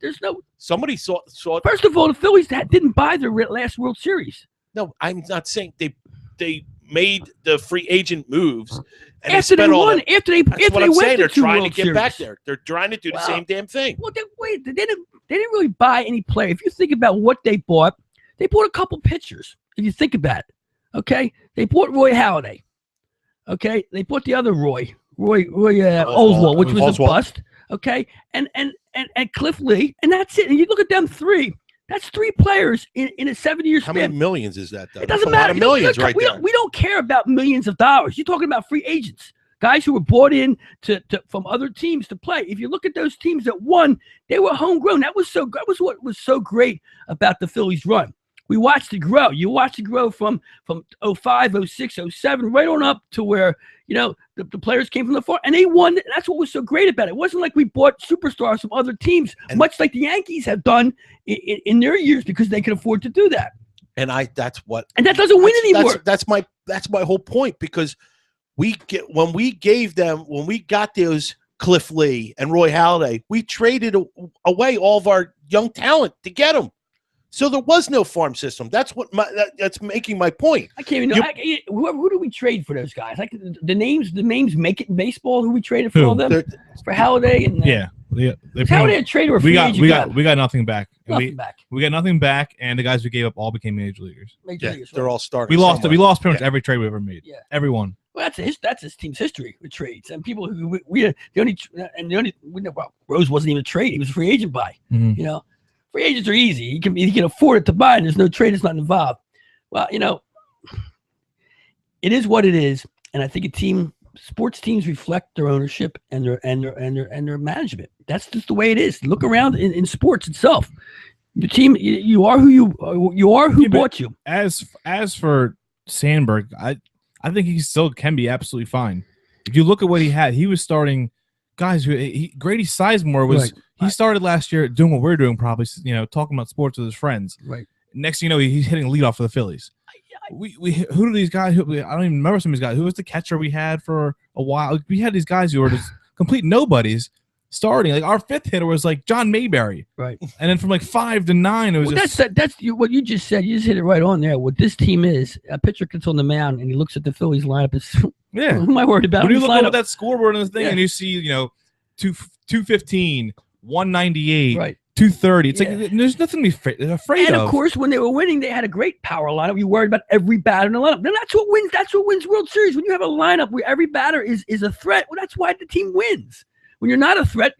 Speaker 3: Somebody saw it.
Speaker 1: First of all, the Phillies didn't buy their last World Series.
Speaker 3: No, I'm not saying they made the free agent moves and
Speaker 1: after they won. After they went
Speaker 3: they're trying
Speaker 1: World
Speaker 3: to get
Speaker 1: Series.
Speaker 3: Back there. They're trying to do the same damn thing.
Speaker 1: Well, they didn't really buy any player. If you think about what they bought a couple pitchers. If you think about it. Okay, they bought Roy Halladay. Okay, they bought the other Roy Oswald, which was a bust. Okay, and Cliff Lee, and that's it. And you look at them three. That's 3 players in a 7-year span.
Speaker 3: How many millions is that, though?
Speaker 1: It doesn't matter.
Speaker 3: Millions, right
Speaker 1: there. We don't care about millions of dollars. You're talking about free agents, guys who were brought in from other teams to play. If you look at those teams that won, they were homegrown. That was what was so great about the Phillies' run. We watched it grow. You watched it grow from 05, 06, 07, right on up to where, the players came from the farm and they won. That's what was so great about it. It wasn't like we bought superstars from other teams, much like the Yankees have done in their years, because they could afford to do that.
Speaker 3: And that
Speaker 1: doesn't win anymore.
Speaker 3: That's my whole point, because when we got those Cliff Lee and Roy Halladay, we traded away all of our young talent to get them. So there was no farm system. That's that's making my point. I can't even know.
Speaker 1: Who do we trade for those guys? Like the names make it in baseball. Who we traded for all them? For Halladay and Halladay a trade or a free agent?
Speaker 2: We got nothing back.
Speaker 1: Nothing back.
Speaker 2: We got nothing back, and the guys we gave up all became major leaguers.
Speaker 3: They're all starting.
Speaker 2: We lost pretty much every trade we ever made.
Speaker 1: Yeah.
Speaker 2: Everyone.
Speaker 1: Well, that's his team's history with trades and people who well, Rose wasn't even a trade; he was a free agent buy.
Speaker 2: Mhm.
Speaker 1: You know, free agents are easy. He can afford it to buy, and there's no trade that's not involved. Well, it is what it is, and I think sports teams reflect their ownership and their management. That's just the way it is. Look around in sports itself. Your team, you are who bought you.
Speaker 2: As for Sandberg, I think he still can be absolutely fine. If you look at what he had, he was starting guys. Grady Sizemore was
Speaker 1: Right.
Speaker 2: he started last year doing what we're doing, probably talking about sports with his friends.
Speaker 1: Right.
Speaker 2: Next thing you know, he's hitting leadoff for the Phillies. Who do these guys? I don't even remember some of these guys. Who was the catcher we had for a while? We had these guys who were just complete nobodies starting. Like our fifth hitter was like John Mayberry,
Speaker 1: Right.
Speaker 2: and then from like 5 to 9, it was
Speaker 1: that's what you just said. You just hit it right on there. What this team is, a pitcher gets on the mound and he looks at the Phillies lineup. It's
Speaker 2: yeah.
Speaker 1: Who am I worried about?
Speaker 2: When you look
Speaker 1: lineup?
Speaker 2: at that scoreboard and the thing,
Speaker 1: Yeah.
Speaker 2: and you see 215, 198,
Speaker 1: Right.
Speaker 2: 230. It's
Speaker 1: Yeah.
Speaker 2: like there's nothing to be afraid
Speaker 1: And
Speaker 2: of.
Speaker 1: of course, when they were winning, they had a great power lineup. You worried about every batter in the lineup. Then that's what wins. That's what wins World Series. When you have a lineup where every batter is a threat, well, that's why the team wins. When you're not a threat,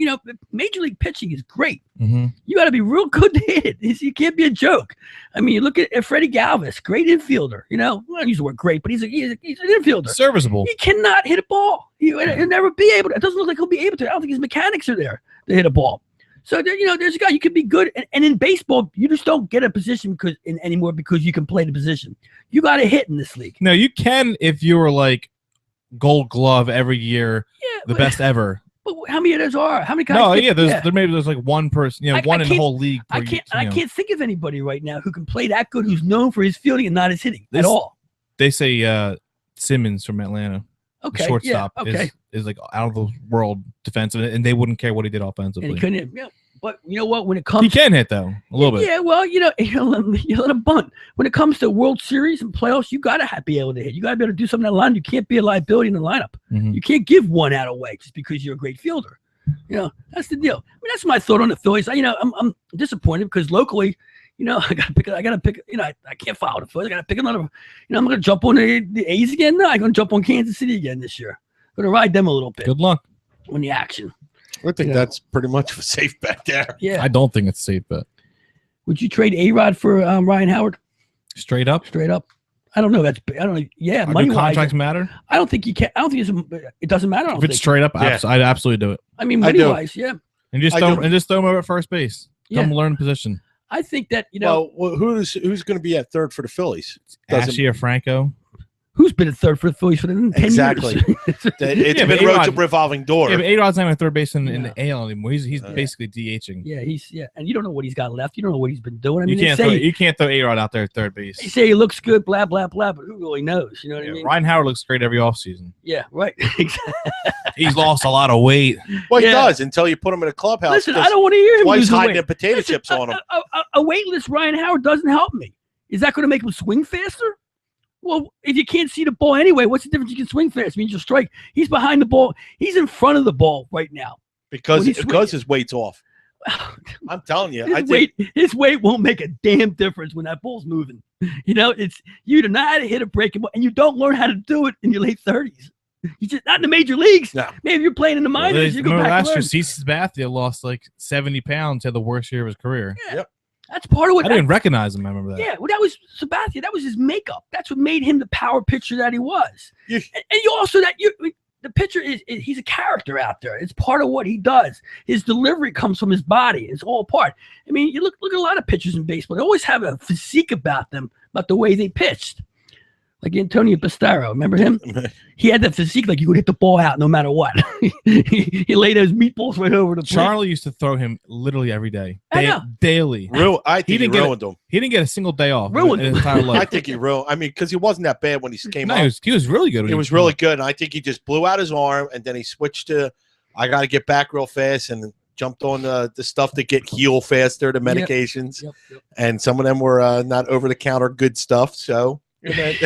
Speaker 1: Major League pitching is great.
Speaker 2: Mm-hmm.
Speaker 1: You got to be real good to hit it. You can't be a joke. I mean, you look at Freddie Galvis, great infielder. I don't use the word great, but he's an infielder.
Speaker 2: Serviceable.
Speaker 1: He cannot hit a ball. He'll never be able to. It doesn't look like he'll be able to. I don't think his mechanics are there to hit a ball. So there's a guy you can be good, and in baseball, you just don't get a position anymore because you can play the position. You got to hit in this league.
Speaker 2: No, you can if you were like Gold Glove every year,
Speaker 1: Yeah,
Speaker 2: the best ever.
Speaker 1: But how many of those are? How many guys?
Speaker 2: No, yeah, there's like one person, one in the
Speaker 1: can't-
Speaker 2: whole league.
Speaker 1: I can't think of anybody right now who can play that good, who's known for his fielding and not his hitting at all.
Speaker 2: They say Simmons from Atlanta,
Speaker 1: Okay,
Speaker 2: shortstop,
Speaker 1: yeah, okay.
Speaker 2: is like out of the world defensive, and they wouldn't care what he did
Speaker 1: And
Speaker 2: offensively.
Speaker 1: he couldn't hit. Yeah, but you know what? When it comes,
Speaker 2: He can hit though a little bit.
Speaker 1: Yeah, well, you let him bunt. When it comes to World Series and playoffs, you got to be able to hit. You got to be able to do something in the line. You can't be a liability in the lineup.
Speaker 2: Mhm.
Speaker 1: You can't give one out away just because you're a great fielder. That's the deal. I mean, that's my thought on the Phillies. I'm disappointed because locally, I gotta pick. I can't follow the Phillies. I gotta pick another. I'm gonna jump on the A's again. No, I'm gonna jump on Kansas City again this year. I'm gonna ride them a little bit
Speaker 2: Good luck.
Speaker 1: on the action.
Speaker 3: I think
Speaker 1: Yeah.
Speaker 3: that's pretty much a safe bet there.
Speaker 1: Yeah.
Speaker 2: I don't think it's safe, but
Speaker 1: Would you trade A-Rod for Ryan Howard?
Speaker 2: straight up,
Speaker 1: Straight up. I don't know. I don't know. Yeah,
Speaker 2: do
Speaker 1: money wise.
Speaker 2: contracts matter?
Speaker 1: I don't think you can. I don't think it doesn't matter. I don't
Speaker 2: If it's
Speaker 1: think.
Speaker 2: straight up,
Speaker 3: Yeah.
Speaker 2: I'd absolutely do it.
Speaker 1: I mean,
Speaker 3: I
Speaker 1: money
Speaker 3: do.
Speaker 1: wise, yeah.
Speaker 2: And just
Speaker 3: I
Speaker 2: throw
Speaker 3: do.
Speaker 2: him over at first base.
Speaker 1: Yeah.
Speaker 2: Come learn position.
Speaker 1: I think that
Speaker 3: Well, who's going to be at third for the Phillies? Doesn't-
Speaker 2: Ashley or Franco.
Speaker 1: who's been at third for the Phillies for 10
Speaker 3: Exactly.
Speaker 1: years.
Speaker 3: It's
Speaker 2: Yeah, but
Speaker 3: been
Speaker 2: A-Rod-
Speaker 3: a revolving door.
Speaker 2: Yeah, but A-Rod's not even third base in
Speaker 1: Yeah.
Speaker 2: the AL anymore. He's
Speaker 3: Yeah.
Speaker 2: basically DHing.
Speaker 1: Yeah, and you don't know what he's got left. You don't know what he's been doing. I
Speaker 2: You
Speaker 1: mean,
Speaker 2: can't throw A-Rod out there at third
Speaker 1: they
Speaker 2: base.
Speaker 1: say he looks good, blah blah blah, but who really knows? You know what I mean?
Speaker 2: Ryan Howard looks great every offseason.
Speaker 1: Yeah, right.
Speaker 2: He's lost a lot of weight.
Speaker 3: Well, he
Speaker 1: Yeah.
Speaker 3: does until you put him in a clubhouse.
Speaker 1: Listen, I
Speaker 3: 'cause
Speaker 1: don't want to hear him
Speaker 3: Why he's
Speaker 1: losing
Speaker 3: hiding
Speaker 1: weight.
Speaker 3: the potato
Speaker 1: Listen,
Speaker 3: chips on him?
Speaker 1: A weightless Ryan Howard doesn't help me. Is that going to make him swing faster? Well, if you can't see the ball anyway, what's the difference? You can swing fast. It means you'll strike. He's behind the ball. He's in front of the ball right now.
Speaker 3: Because
Speaker 1: when he's
Speaker 3: his weight's off. I'm telling you.
Speaker 1: His weight won't make a damn difference when that ball's moving. It's you do not how to hit a breaking ball, and you don't learn how to do it in your late 30s. You just not in the major leagues.
Speaker 3: No.
Speaker 1: Maybe you're playing in the minors. You go
Speaker 2: Remember
Speaker 1: back
Speaker 2: last
Speaker 1: to
Speaker 2: year,
Speaker 1: learn.
Speaker 2: CeCe Sabathia lost like 70 pounds, had the worst year of his career.
Speaker 1: That's part of what.
Speaker 2: I didn't recognize him. I remember that.
Speaker 1: Yeah, well, that was Sabathia. That was his makeup. That's what made him the power pitcher that he was.
Speaker 3: You-
Speaker 1: And you also the pitcher he's a character out there. It's part of what he does. His delivery comes from his body. It's all part. I mean, you look at a lot of pitchers in baseball. They always have a physique about them, about the way they pitched. Like Antonio Pistaro, remember him? He had that physique like you could hit the ball out no matter what. he laid those meatballs right over the plate.
Speaker 2: Charlie used to throw him literally every day,
Speaker 1: I know.
Speaker 2: daily.
Speaker 3: I think he
Speaker 2: didn't get
Speaker 3: ruined him.
Speaker 2: He didn't get a single day off
Speaker 1: Ruined
Speaker 2: in
Speaker 1: him.
Speaker 2: his entire
Speaker 3: I
Speaker 2: life.
Speaker 3: think he ruined. I mean, because he wasn't that bad when he came
Speaker 2: No,
Speaker 3: up.
Speaker 2: he was really good. when
Speaker 3: He was really good, and I think he just blew out his arm, and then he switched to, I got to get back real fast, and jumped on the stuff to get heal faster, the medications,
Speaker 1: Yep.
Speaker 3: and some of them were not over the counter good stuff. So hey,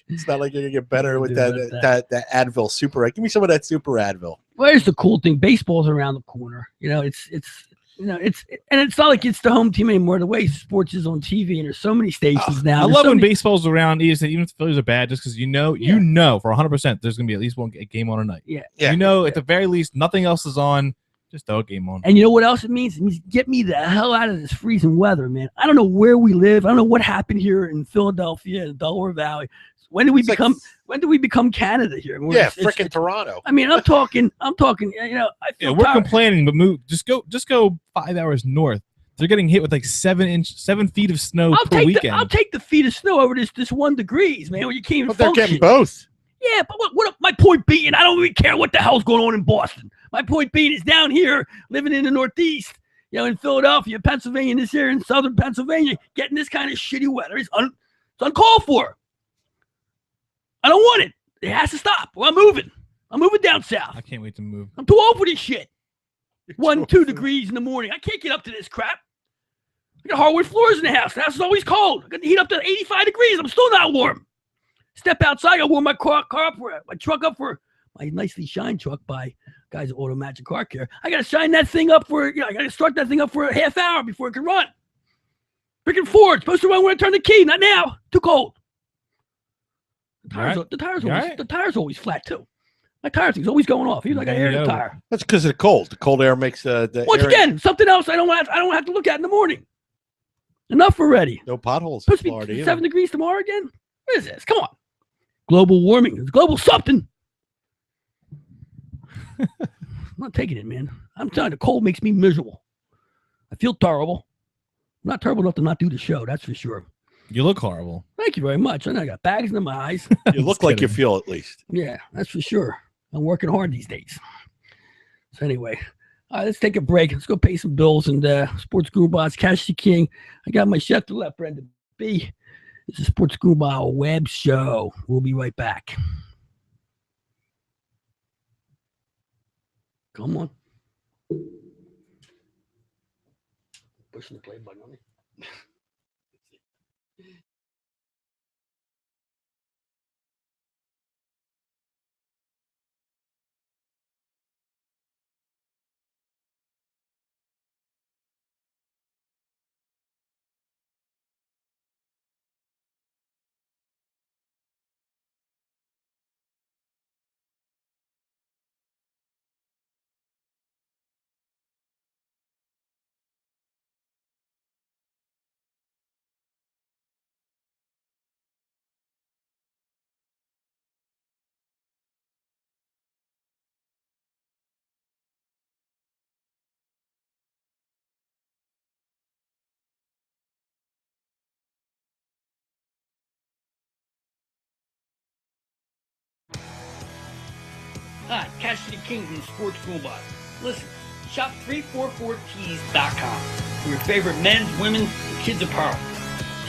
Speaker 3: it's not like you're gonna get better with that Advil Super. Give me some of that Super Advil.
Speaker 1: Well, here's the cool thing: baseball's around the corner. It's it's not like it's the home team anymore. The way sports is on TV, and there's so many stations now.
Speaker 2: I love when baseball's around. Even if the Phillies are bad, just because you know for 100% there's gonna be at least one game on a night.
Speaker 1: Yeah.
Speaker 2: At the very least, nothing else is on. Just throw a game on.
Speaker 1: And you know what else it means? It means get me the hell out of this freezing weather, man. I don't know where we live. I don't know what happened here in Philadelphia and Delaware Valley. When did we become Canada here?
Speaker 3: Freaking Toronto.
Speaker 1: I mean, I'm talking. I feel
Speaker 2: we're
Speaker 1: tired.
Speaker 2: complaining, but just go 5 hours north. They're getting hit with like 7 feet of snow per weekend.
Speaker 1: I'll take the feet of snow over this 1 degrees, man. Where you can't even function.
Speaker 3: They're getting both.
Speaker 1: Yeah, but what my point being, I don't really care what the hell's going on in Boston. My point being is down here, living in the Northeast, in Philadelphia, Pennsylvania, this area in southern Pennsylvania, getting this kind of shitty weather is it's uncalled for. I don't want it. It has to stop. Well, I'm moving. I'm moving down south.
Speaker 2: I can't wait to move.
Speaker 1: I'm too old for this shit. 1-2 degrees in the morning. I can't get up to this crap. I got hardwood floors in the house. The house is always cold. I got the heat up to 85 degrees. I'm still not warm. Step outside. I warm my car up for my truck up for my nicely shined truck by guys at Auto Magic Car Care. I got to shine that thing up I got to start that thing up for a half hour before it can run. Freaking Ford. Supposed to run when I turn the key. Not now. Too cold. The tire's always flat too. My tire thing's always going off. Even like I air the tire.
Speaker 3: That's because of the cold. The cold air makes the
Speaker 1: once again something else I don't have to look at in the morning. Enough already.
Speaker 3: No potholes.
Speaker 1: Supposed to be 7 degrees tomorrow again. What is this? Come on. Global warming. It's global something. I'm not taking it, man. I'm telling you, the cold makes me miserable. I feel terrible. I'm not terrible enough to not do the show. That's for sure.
Speaker 2: You look horrible.
Speaker 1: Thank you very much. I know I got bags in my eyes.
Speaker 3: You look like you feel at least.
Speaker 1: Yeah, that's for sure. I'm working hard these days. So anyway, all right, let's take a break. Let's go pay some bills and Sports Goombahs, Cash the King. I got my chef to left, Brendan B. This is Sports Goombah Web Show. We'll be right back. Come on. Pushing the play button on me. Hi, Cash the King from Sports Goombahs. Listen, shop 344tees.com for your favorite men's, women's, and kids apparel.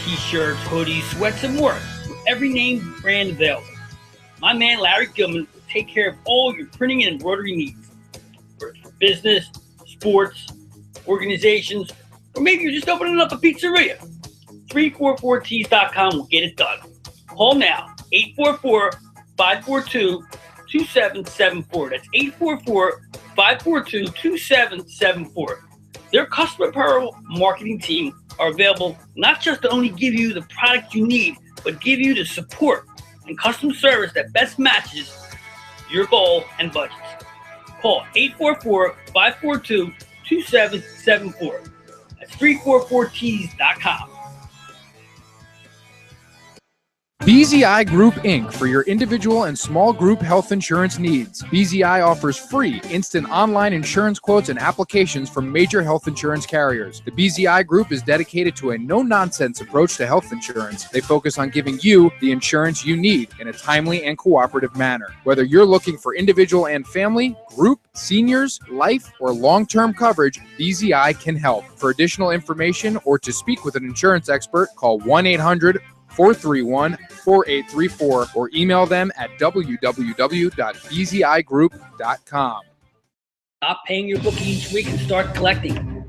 Speaker 1: T-shirts, hoodies, sweats, and more from every name brand available. My man Larry Gilman will take care of all your printing and embroidery needs. Whether it's for business, sports, organizations, or maybe you're just opening up a pizzeria. 344tees.com will get it done. Call now, 844-542-2774. That's 844-542-2774. Their customer apparel marketing team are available not just to only give you the product you need, but give you the support and custom service that best matches your goal and budgets. Call 844-542-2774. That's 344tees.com.
Speaker 4: BZI Group Inc. for your individual and small group health insurance needs. BZI offers free instant online insurance quotes and applications from major health insurance carriers. The BZI Group is dedicated to a no-nonsense approach to health insurance. They focus on giving you the insurance you need in a timely and cooperative manner. Whether you're looking for individual and family, group, seniors, life, or long-term coverage, BZI can help. For additional information or to speak with an insurance expert, call 1-800-431-4834 or email them at www.bzigroup.com.
Speaker 1: Stop paying your bookie each week and start collecting.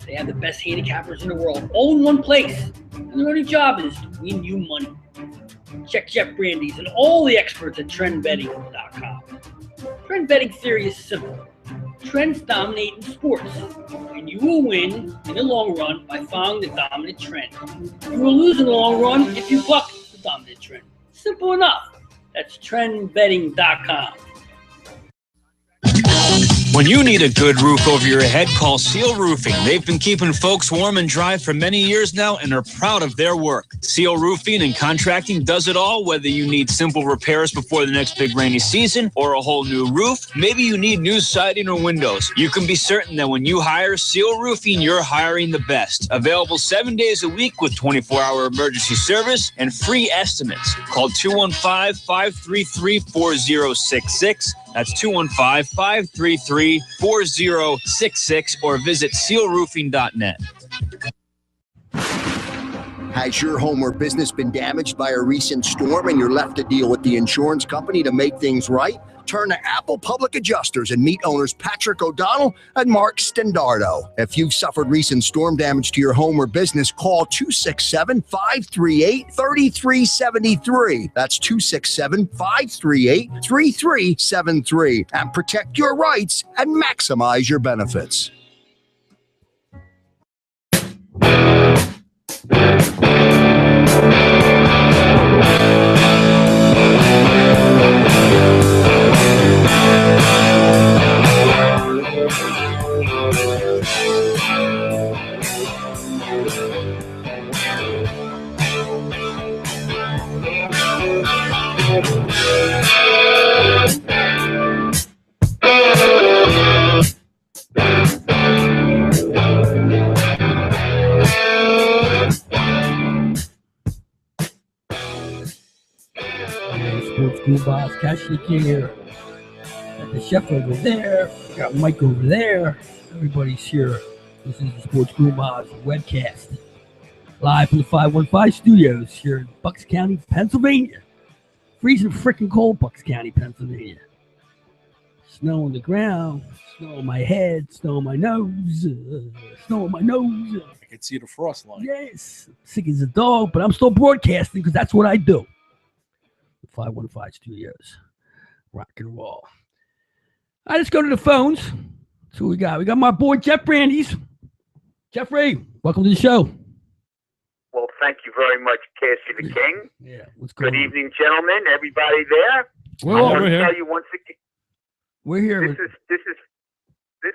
Speaker 1: They have the best handicappers in the world, all in one place. And their only job is to win you money. Check Jeff Brandy's and all the experts at trendbetting.com. Trend betting theory is simple.
Speaker 5: Trends dominate in sports, and you will win in the long run by following the dominant trend. You will lose in the long run if you buck the dominant trend. Simple enough. That's trendbetting.com.
Speaker 6: When you need a good roof over your head, call Seal Roofing. They've been keeping folks warm and dry for many years now and are proud of their work. Seal Roofing and Contracting does it all, whether you need simple repairs before the next big rainy season or a whole new roof. Maybe you need new siding or windows. You can be certain that when you hire Seal Roofing, you're hiring the best. Available 7 days a week with 24-hour emergency service and free estimates. Call 215-533-4066. That's 215-533-4066 or visit sealroofing.net.
Speaker 7: Has your home or business been damaged by a recent storm and you're left to deal with the insurance company to make things right? Turn to Apple Public Adjusters and meet owners Patrick O'Donnell and Mark Stendardo. If you've suffered recent storm damage to your home or business, call 267-538-3373. That's 267-538-3373 and protect your rights and maximize your benefits.
Speaker 1: Goombahs, Cashley here. Got the chef over there. Got Mike over there. Everybody's here. This is the Sports Goombahs webcast. Live from the 515 studios here in Bucks County, Pennsylvania. Freezing freaking cold, Bucks County, Pennsylvania. Snow on the ground, snow on my head, snow on my nose, snow on my nose.
Speaker 3: I can see the frost line.
Speaker 1: Yes, sick as a dog, but I'm still broadcasting because that's what I do. 515 Studios. Rock and roll. I just go to the phones. That's what we got. We got my boy Jeff Brandes. Jeffrey, welcome to the show.
Speaker 8: Well, thank you very much, Cassie the King.
Speaker 1: Yeah, what's going
Speaker 8: Good
Speaker 1: on?
Speaker 8: evening, gentlemen. Everybody there. I want to tell you once again.
Speaker 1: We're here.
Speaker 8: This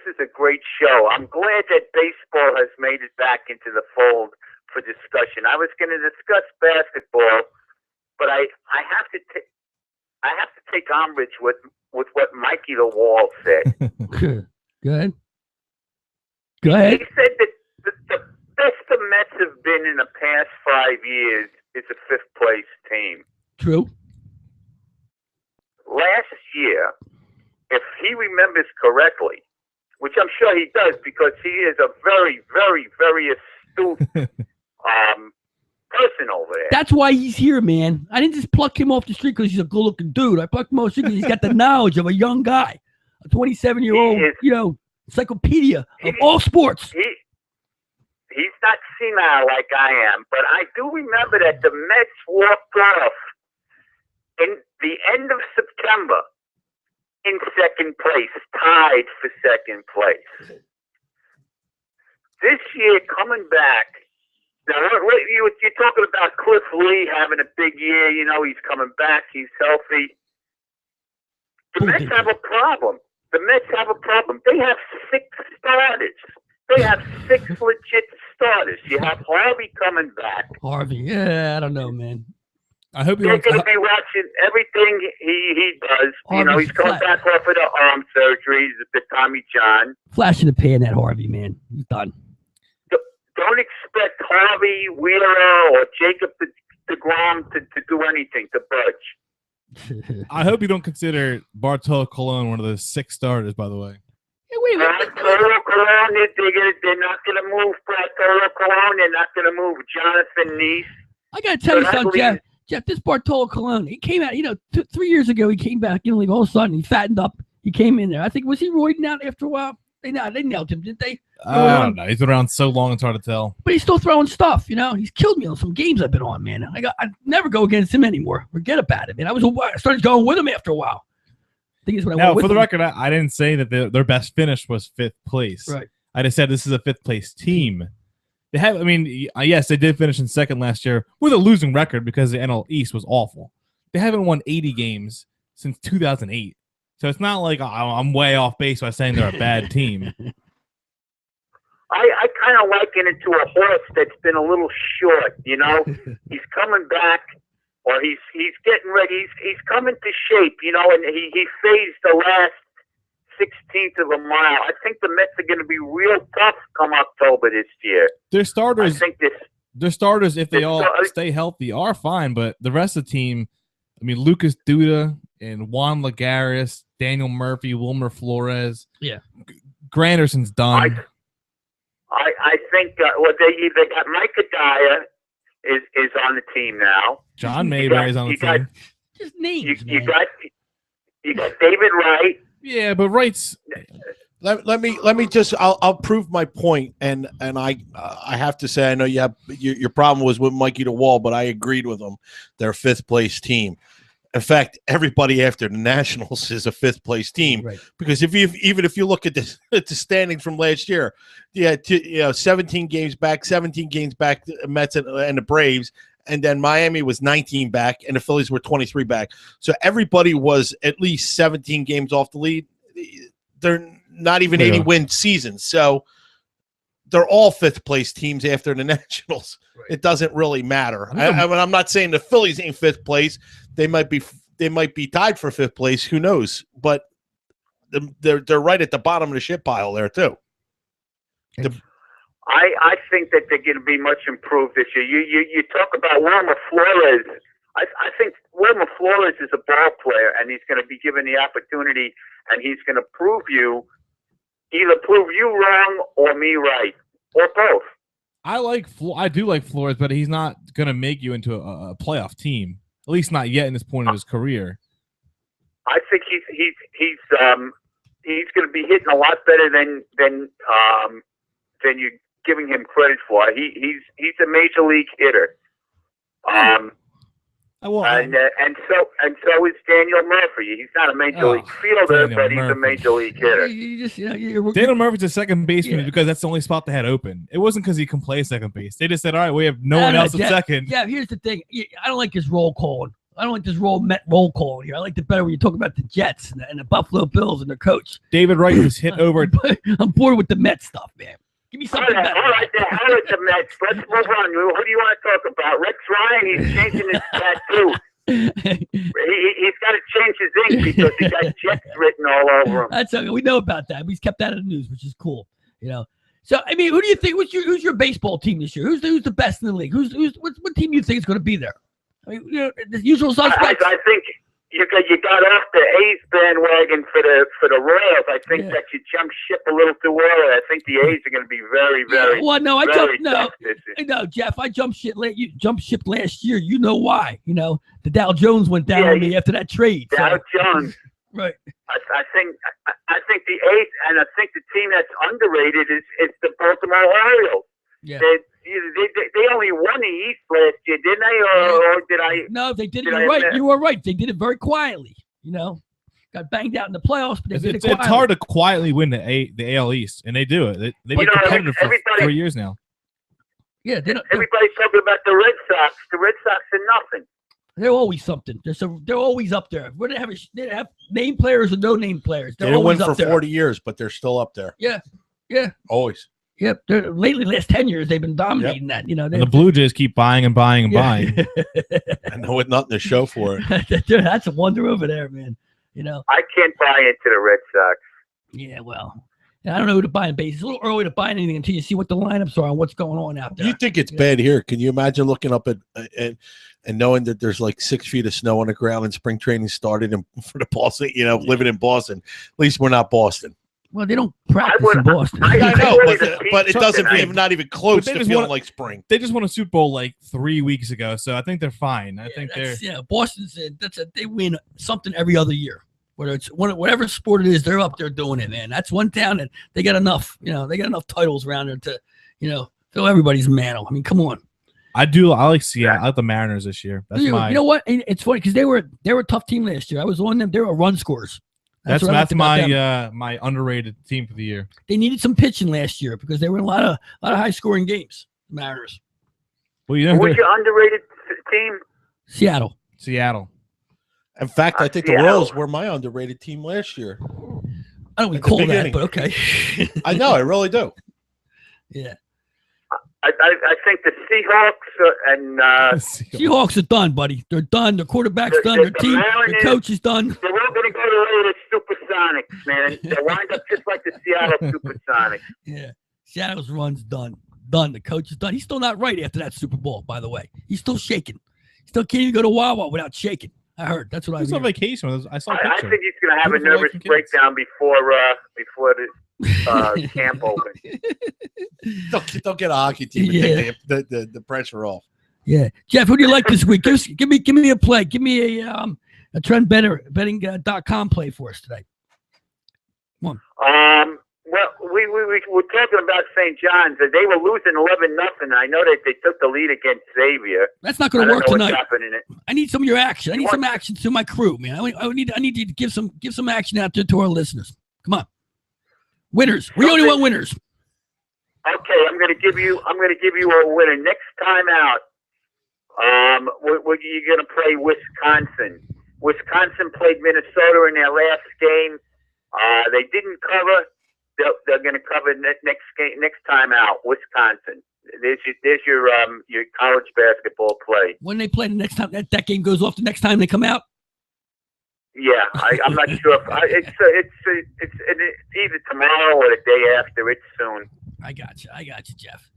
Speaker 8: is a great show. I'm glad that baseball has made it back into the fold for discussion. I was going to discuss basketball, but I have to take umbrage with what Mikey the Wall said.
Speaker 1: Go ahead. Go ahead.
Speaker 8: He said that the best the Mets have been in the past 5 years is a fifth place team.
Speaker 1: True.
Speaker 8: Last year, if he remembers correctly, which I'm sure he does because he is a very, very, very astute person over there.
Speaker 1: That's why he's here, man. I didn't just pluck him off the street because he's a good-looking dude. I plucked him off the street because he's got the knowledge of a young guy, a 27-year-old, encyclopedia of all sports.
Speaker 8: He's not senile like I am, but I do remember that the Mets walked off in the end of September in second place, tied for second place. This year, coming back, now you're talking about Cliff Lee having a big year. You know, he's coming back. He's healthy. The Mets have a problem. They have 6 starters. They have 6 legit starters. You have Harvey coming back.
Speaker 1: Harvey, yeah, I don't know, man.
Speaker 2: I hope
Speaker 8: you're going to be watching everything he does.
Speaker 1: Harvey's,
Speaker 8: you know, he's coming back off of the arm surgery, the Tommy John.
Speaker 1: Flash in the pan, that Harvey, man. He's done.
Speaker 8: Don't expect Harvey, Wheeler, or Jacob DeGrom to do anything, to budge.
Speaker 2: I hope you don't consider Bartolo Colon one of the 6 starters, by the way.
Speaker 1: Hey, wait.
Speaker 8: Bartolo Colon, they're not going to move Bartolo Colon. They're not going to move Jonathan Neese.
Speaker 1: I got to tell you something, Jeff, this Bartolo Colon, he came out, 3 years ago, he came back, all of a sudden, he fattened up. He came in there. I think, was he roiding out after a while? They nailed him, didn't they?
Speaker 2: I don't know. He's been around so long, it's hard to tell.
Speaker 1: But he's still throwing stuff, He's killed me on some games I've been on, man. I never go against him anymore. Forget about it, man. I started going with him after a while. thing is when I
Speaker 2: Now,
Speaker 1: went with
Speaker 2: for the
Speaker 1: them-
Speaker 2: record, I didn't say that their best finish was 5th place.
Speaker 1: Right.
Speaker 2: I just said this is a 5th place team. They have, I mean, yes, they did finish in 2nd last year with a losing record because the NL East was awful. They haven't won 80 games since 2008. So it's not like I'm way off base by saying they're a bad team.
Speaker 8: I kind of liken it to a horse that's been a little short. You know, he's coming back, or he's getting ready. He's coming to shape. You know, and he phased the last 16th of a mile. I think the Mets are going to be real tough come October this year.
Speaker 2: Their starters,
Speaker 8: I think
Speaker 2: their starters, if they all stay healthy, are fine. But the rest of the team, I mean, Lucas Duda and Juan Lagares, Daniel Murphy, Wilmer Flores.
Speaker 1: Yeah.
Speaker 2: Granderson's done.
Speaker 8: I think they got Mike Adaya is on the team now.
Speaker 2: John Mayberry's on the team.
Speaker 1: Just names.
Speaker 8: You got David Wright.
Speaker 2: Yeah, but Wright's.
Speaker 3: Let me just I'll prove my point, and I have to say I know you have your problem was with Mikey DeWall, but I agreed with him. They're a 5th place team. In fact, everybody after the Nationals is a 5th place team,
Speaker 1: Right.
Speaker 3: because if you look at the standings from last year, 17 games back, the Mets and the Braves, and then Miami was 19 back, and the Phillies were 23 back. So everybody was at least 17 games off the lead. They're not even 80-win seasons, so they're all 5th place teams after the Nationals. Right. It doesn't really matter. I'm not saying the Phillies ain't 5th place. They might be tied for 5th place. Who knows? But they're right at the bottom of the shit pile there too.
Speaker 8: I think that they're going to be much improved this year. You talk about Wilmer Flores. I think Wilmer Flores is a ball player, and he's going to be given the opportunity, and he's going to either prove you wrong or me right, or both.
Speaker 2: I do like Flores, but he's not going to make you into a playoff team. At least not yet in this point of his career. I
Speaker 8: think he's going to be hitting a lot better than you're giving him credit for. He's a major league hitter. And so is Daniel Murphy. He's not a major league fielder, but he's a major league hitter.
Speaker 2: Daniel Murphy's a second baseman because that's the only spot they had open. It wasn't because he can play second base. They just said, all right, we have no one else at second.
Speaker 1: Yeah, here's the thing. I don't like this roll calling. I don't like this Met roll calling here. I like it better when you talk about the Jets and the Buffalo Bills and their coach.
Speaker 2: David Wright was hit over.
Speaker 1: I'm bored with the Met stuff, man. Give me something better.
Speaker 8: All right, the hell with the Mets. Let's move on. Who do you want to talk about? Rex Ryan, he's changing his tattoo. He's got to change his ink because he got Jets written all over him.
Speaker 1: That's okay. We know about that. He's kept that in the news, which is cool. You know. So I mean, who do you think? Who's your baseball team this year? Who's the best in the league? What team do you think is going to be there? I mean, the usual suspects.
Speaker 8: I think you got off the A's bandwagon for the Royals. I think that you jumped ship a little too early. I think the A's are going to be very, very.
Speaker 1: Well, no, No, Jeff, I jumped ship. You jumped ship last year. You know why? You know the Dow Jones went down on me after that trade.
Speaker 8: Dow Jones.
Speaker 1: Right.
Speaker 8: I think the A's, and I think the team that's underrated is the Baltimore Orioles.
Speaker 1: Yeah.
Speaker 8: They only won the East last year, didn't they? Or did I?
Speaker 1: No, they did it. You're right. You were right. They did it very quietly. You know, got banged out in the playoffs, but they did it quietly.
Speaker 2: It's hard to quietly win the AL East, and they do it. They've been competitive for 3 years now.
Speaker 1: Yeah,
Speaker 8: everybody's talking about the Red Sox. The Red Sox are nothing.
Speaker 1: They're always something. They're always up there. They have name players or no name players.
Speaker 3: They didn't win for 40 years, but they're still up there.
Speaker 1: Yeah.
Speaker 3: Always.
Speaker 1: Yep. Lately, last 10 years, they've been dominating that. You know,
Speaker 2: and the Blue Jays keep buying and buying and buying.
Speaker 3: I know it's nothing to show for it.
Speaker 1: Dude, that's a wonder over there, man. You know,
Speaker 8: I can't buy into the Red Sox.
Speaker 1: Yeah, well, I don't know who to buy in base. It's a little early to buy anything until you see what the lineups are and what's going on out there.
Speaker 3: You think it's bad here? Can you imagine looking up at and knowing that there's like 6 feet of snow on the ground and spring training started for the Boston? You know, living in Boston. At least we're not Boston.
Speaker 1: Well, they don't practice in Boston.
Speaker 3: I know, but it doesn't even not even close to feeling like spring.
Speaker 2: They just won a Super Bowl like 3 weeks ago, so I think they're fine. I think they're
Speaker 1: Boston's they win something every other year. Whether it's whatever sport it is, they're up there doing it, man. That's one town that they got enough. You know, they got enough titles around there to, you know, fill everybody's mantle. I mean, come on.
Speaker 2: I like Seattle. I like the Mariners this year. That's
Speaker 1: you know what? It's funny because they were a tough team last year. I was on them. They were run scorers.
Speaker 2: That's
Speaker 1: what I liked about them.
Speaker 2: my underrated team for the year.
Speaker 1: They needed some pitching last year because they were in a lot of high scoring games. The Mariners.
Speaker 2: Well, you know,
Speaker 8: Who's your underrated team?
Speaker 1: Seattle.
Speaker 3: In fact, I think the Royals were my underrated team last year.
Speaker 1: I don't recall that, but okay.
Speaker 3: I know, I really do.
Speaker 1: Yeah.
Speaker 8: I think the Seahawks and
Speaker 1: Seahawks are done, buddy. They're done. Their quarterback's done. Their team, their coach is done.
Speaker 8: They're all going to go the way of the Supersonics, man. They wind up just like the Seattle Supersonics.
Speaker 1: Yeah. Seattle's run's done. Done. The coach is done. He's still not right after that Super Bowl, by the way. He's still shaking. Still can't even go to Wawa without shaking. I heard. That's what I
Speaker 2: was on vacation. I saw a picture.
Speaker 8: I think he's going to have a nervous breakdown before the camp opens.
Speaker 3: Don't get a hockey team and take the pressure off.
Speaker 1: Yeah, Jeff, who do you like this week? Give me a play. Give me a trendbetting.com play for us today. Come on.
Speaker 8: Well, we were talking about St. John's. They were losing 11-0. I know that they took the lead against Xavier.
Speaker 1: That's not going to work tonight.
Speaker 8: Happening.
Speaker 1: I need some of your action. I need some action to my crew, man. I need you to give some action out there to our listeners. Come on, winners. We only want winners.
Speaker 8: Okay, I'm going to give you a winner next time out. You're going to play Wisconsin. Wisconsin played Minnesota in their last game. They didn't cover. They're going to cover next time out. Wisconsin. There's your college basketball play.
Speaker 1: When they play the next time, that game goes off the next time they come out.
Speaker 8: Yeah, I'm not sure. It's either tomorrow or the day after. It's soon.
Speaker 1: I got you, Jeff.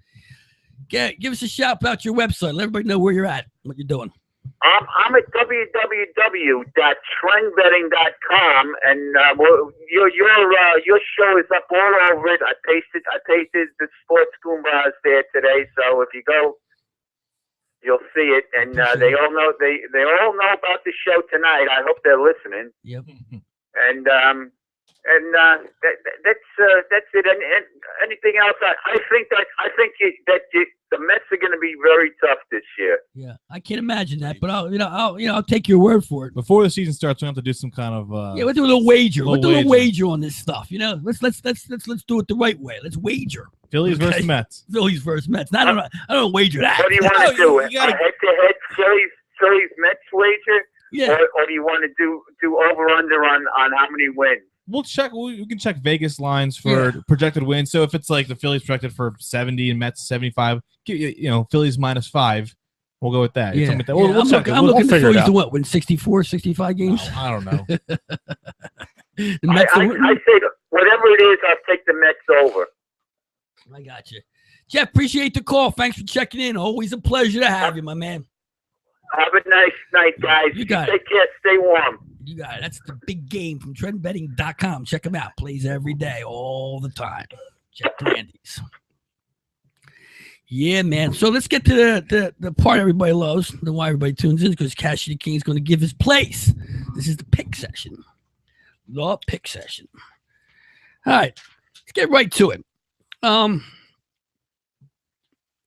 Speaker 1: Give us a shout about your website. Let everybody know where you're at, what you're doing.
Speaker 8: I'm at www.trendbetting.com, and your show is up all over it. I pasted the sports Goombahs there today, so if you go, you'll see it. And they all know about the show tonight. I hope they're listening.
Speaker 1: Yep.
Speaker 8: And that's it. And anything else? I think the Mets are going to be very tough this year.
Speaker 1: Yeah, I can't imagine that, but I'll take your word for it.
Speaker 2: Before the season starts, we have to do some kind of
Speaker 1: we'll do a little wager. We'll do a wager on this stuff. Let's do it the right way. Let's wager.
Speaker 2: Phillies versus Mets.
Speaker 1: Phillies versus Mets. I don't wager that.
Speaker 8: What do you want to do? A head-to-head Phillies Mets wager?
Speaker 1: Yeah.
Speaker 8: Or do you want to do over/under on how many wins?
Speaker 2: We'll check. We can check Vegas lines for projected wins. So if it's like the Phillies projected for 70 and Mets 75, Phillies -5, we'll go with that.
Speaker 1: Yeah.
Speaker 2: We'll check it.
Speaker 1: I'm looking at the Phillies to win 64, 65 games.
Speaker 2: Oh, I don't know.
Speaker 8: The Mets I say whatever it is, I'll take the Mets over.
Speaker 1: I got you, Jeff. Appreciate the call. Thanks for checking in. Always a pleasure to have you, my man.
Speaker 8: Have a nice night, guys.
Speaker 1: You got it.
Speaker 8: Take care. Stay warm.
Speaker 1: You got it. That's the big game from trendbetting.com. Check him out. Plays every day, all the time. Jeff Brandes. Yeah, man. So let's get to the part everybody loves, the why everybody tunes in, because Cashy the King is going to give his place. This is the pick session. The pick session. All right. Let's get right to it.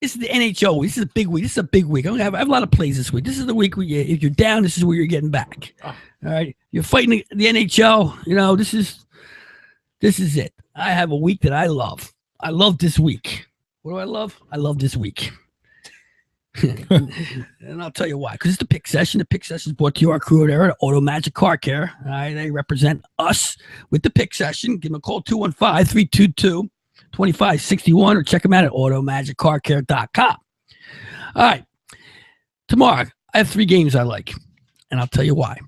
Speaker 1: This is the NHL. This is a big week. This is a big week. I have a lot of plays this week. This is the week where if you're down, this is where you're getting back. All right. You're fighting the NHL. This is it. I have a week that I love. I love this week. What do I love? I love this week. And I'll tell you why. Because it's the pick session. The pick session is brought to you, our crew there at Auto Magic Car Care. All right. They represent us with the pick session. Give them a call, 215-322-2561, or check them out at automagiccarcare.com. All right. Tomorrow, I have 3 games I like, and I'll tell you why.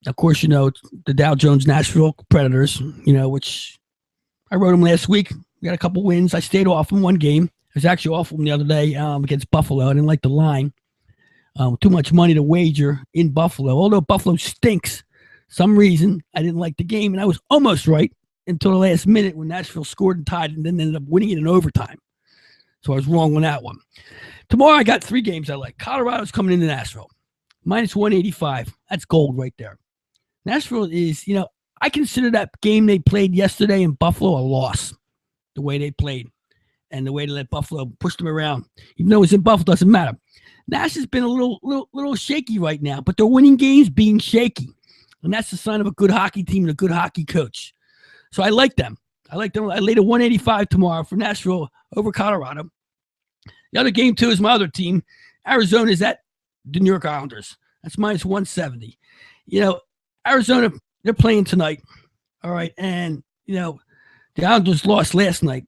Speaker 1: Of course, the Dow Jones Nashville Predators, which I wrote them last week. We got a couple wins. I stayed off in one game. I was actually off them the other day against Buffalo. I didn't like the line. Too much money to wager in Buffalo. Although Buffalo stinks, some reason I didn't like the game, and I was almost right until the last minute when Nashville scored and tied and then ended up winning it in overtime. So I was wrong on that one. Tomorrow I got 3 games I like. Colorado's coming into Nashville. -185. That's gold right there. Nashville is, I consider that game they played yesterday in Buffalo a loss. The way they played and the way they let Buffalo push them around. Even though it's in Buffalo, doesn't matter. Nash has been a little shaky right now, but they're winning games being shaky. and that's the sign of a good hockey team and a good hockey coach. So I like them. I laid a 185 tomorrow for Nashville over Colorado. The other game, too, is my other team. Arizona is at the New York Islanders. That's minus 170. Arizona, they're playing tonight. All right. And, the Islanders lost last night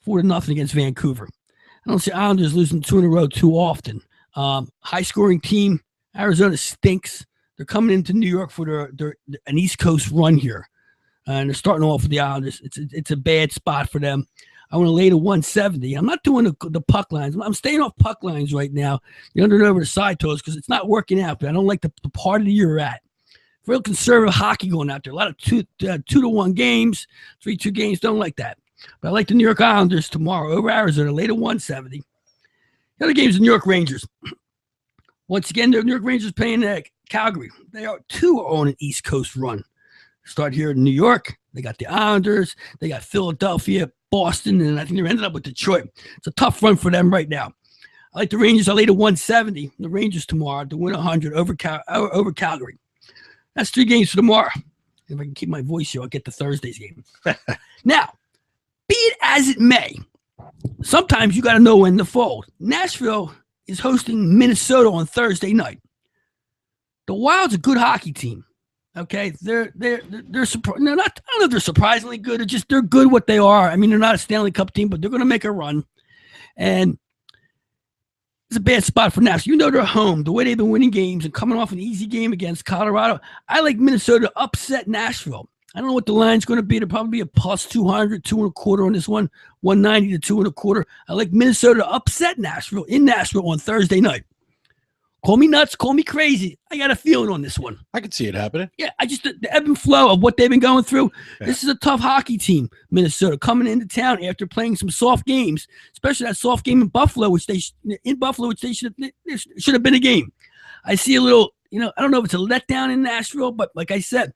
Speaker 1: 4-0 against Vancouver. I don't see Islanders losing 2 in a row too often. High-scoring team. Arizona stinks. They're coming into New York for an East Coast run here. And they're starting off with the Islanders. It's a bad spot for them. I want to lay to 170. I'm not doing the puck lines. I'm staying off puck lines right now. The under and over the side toes because it's not working out. But I don't like the part of the year we're at. Real conservative hockey going out there. A lot of 2-1 games, 3-2 games. Don't like that. But I like the New York Islanders tomorrow over Arizona. Lay to 170. The other game is the New York Rangers. Once again, the New York Rangers playing Calgary. They are on an East Coast run. Start here in New York. They got the Islanders. They got Philadelphia, Boston, and I think they're ending up with Detroit. It's a tough run for them right now. I like the Rangers. I lay to 170. The Rangers tomorrow to win 100 over Calgary. That's 3 games for tomorrow. If I can keep my voice here, I'll get to Thursday's game. Now, be it as it may, sometimes you got to know when to fold. Nashville is hosting Minnesota on Thursday night. The Wild's a good hockey team. Okay, they're not. I don't know if they're surprisingly good. They're good what they are. I mean, they're not a Stanley Cup team, but they're going to make a run. And it's a bad spot for Nashville. You know they're home. The way they've been winning games and coming off an easy game against Colorado, I like Minnesota to upset Nashville. I don't know what the line's going to be. It'll probably be a plus 200, 2.25 on this one, 190 to 2.25. I like Minnesota to upset Nashville in Nashville on Thursday night. Call me nuts, call me crazy. I got a feeling on this one.
Speaker 3: I can see it happening.
Speaker 1: Yeah, the ebb and flow of what they've been going through. Yeah. This is a tough hockey team, Minnesota, coming into town after playing some soft games, especially that soft game in Buffalo, which they should have been a game. I see a little, I don't know if it's a letdown in Nashville, but like I said,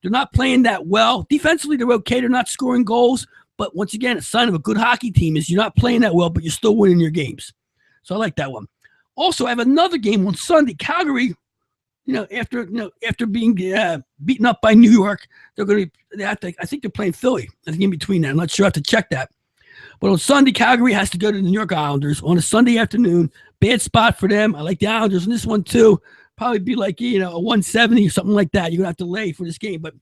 Speaker 1: they're not playing that well. Defensively, they're okay. They're not scoring goals. But once again, a sign of a good hockey team is you're not playing that well, but you're still winning your games. So I like that one. Also, I have another game on Sunday. Calgary, after being beaten up by New York, I think they're playing Philly. I think in between that. I'm not sure. I have to check that. But on Sunday, Calgary has to go to the New York Islanders on a Sunday afternoon. Bad spot for them. I like the Islanders in this one too. Probably be like, a 170 or something like that. You're going to have to lay for this game. But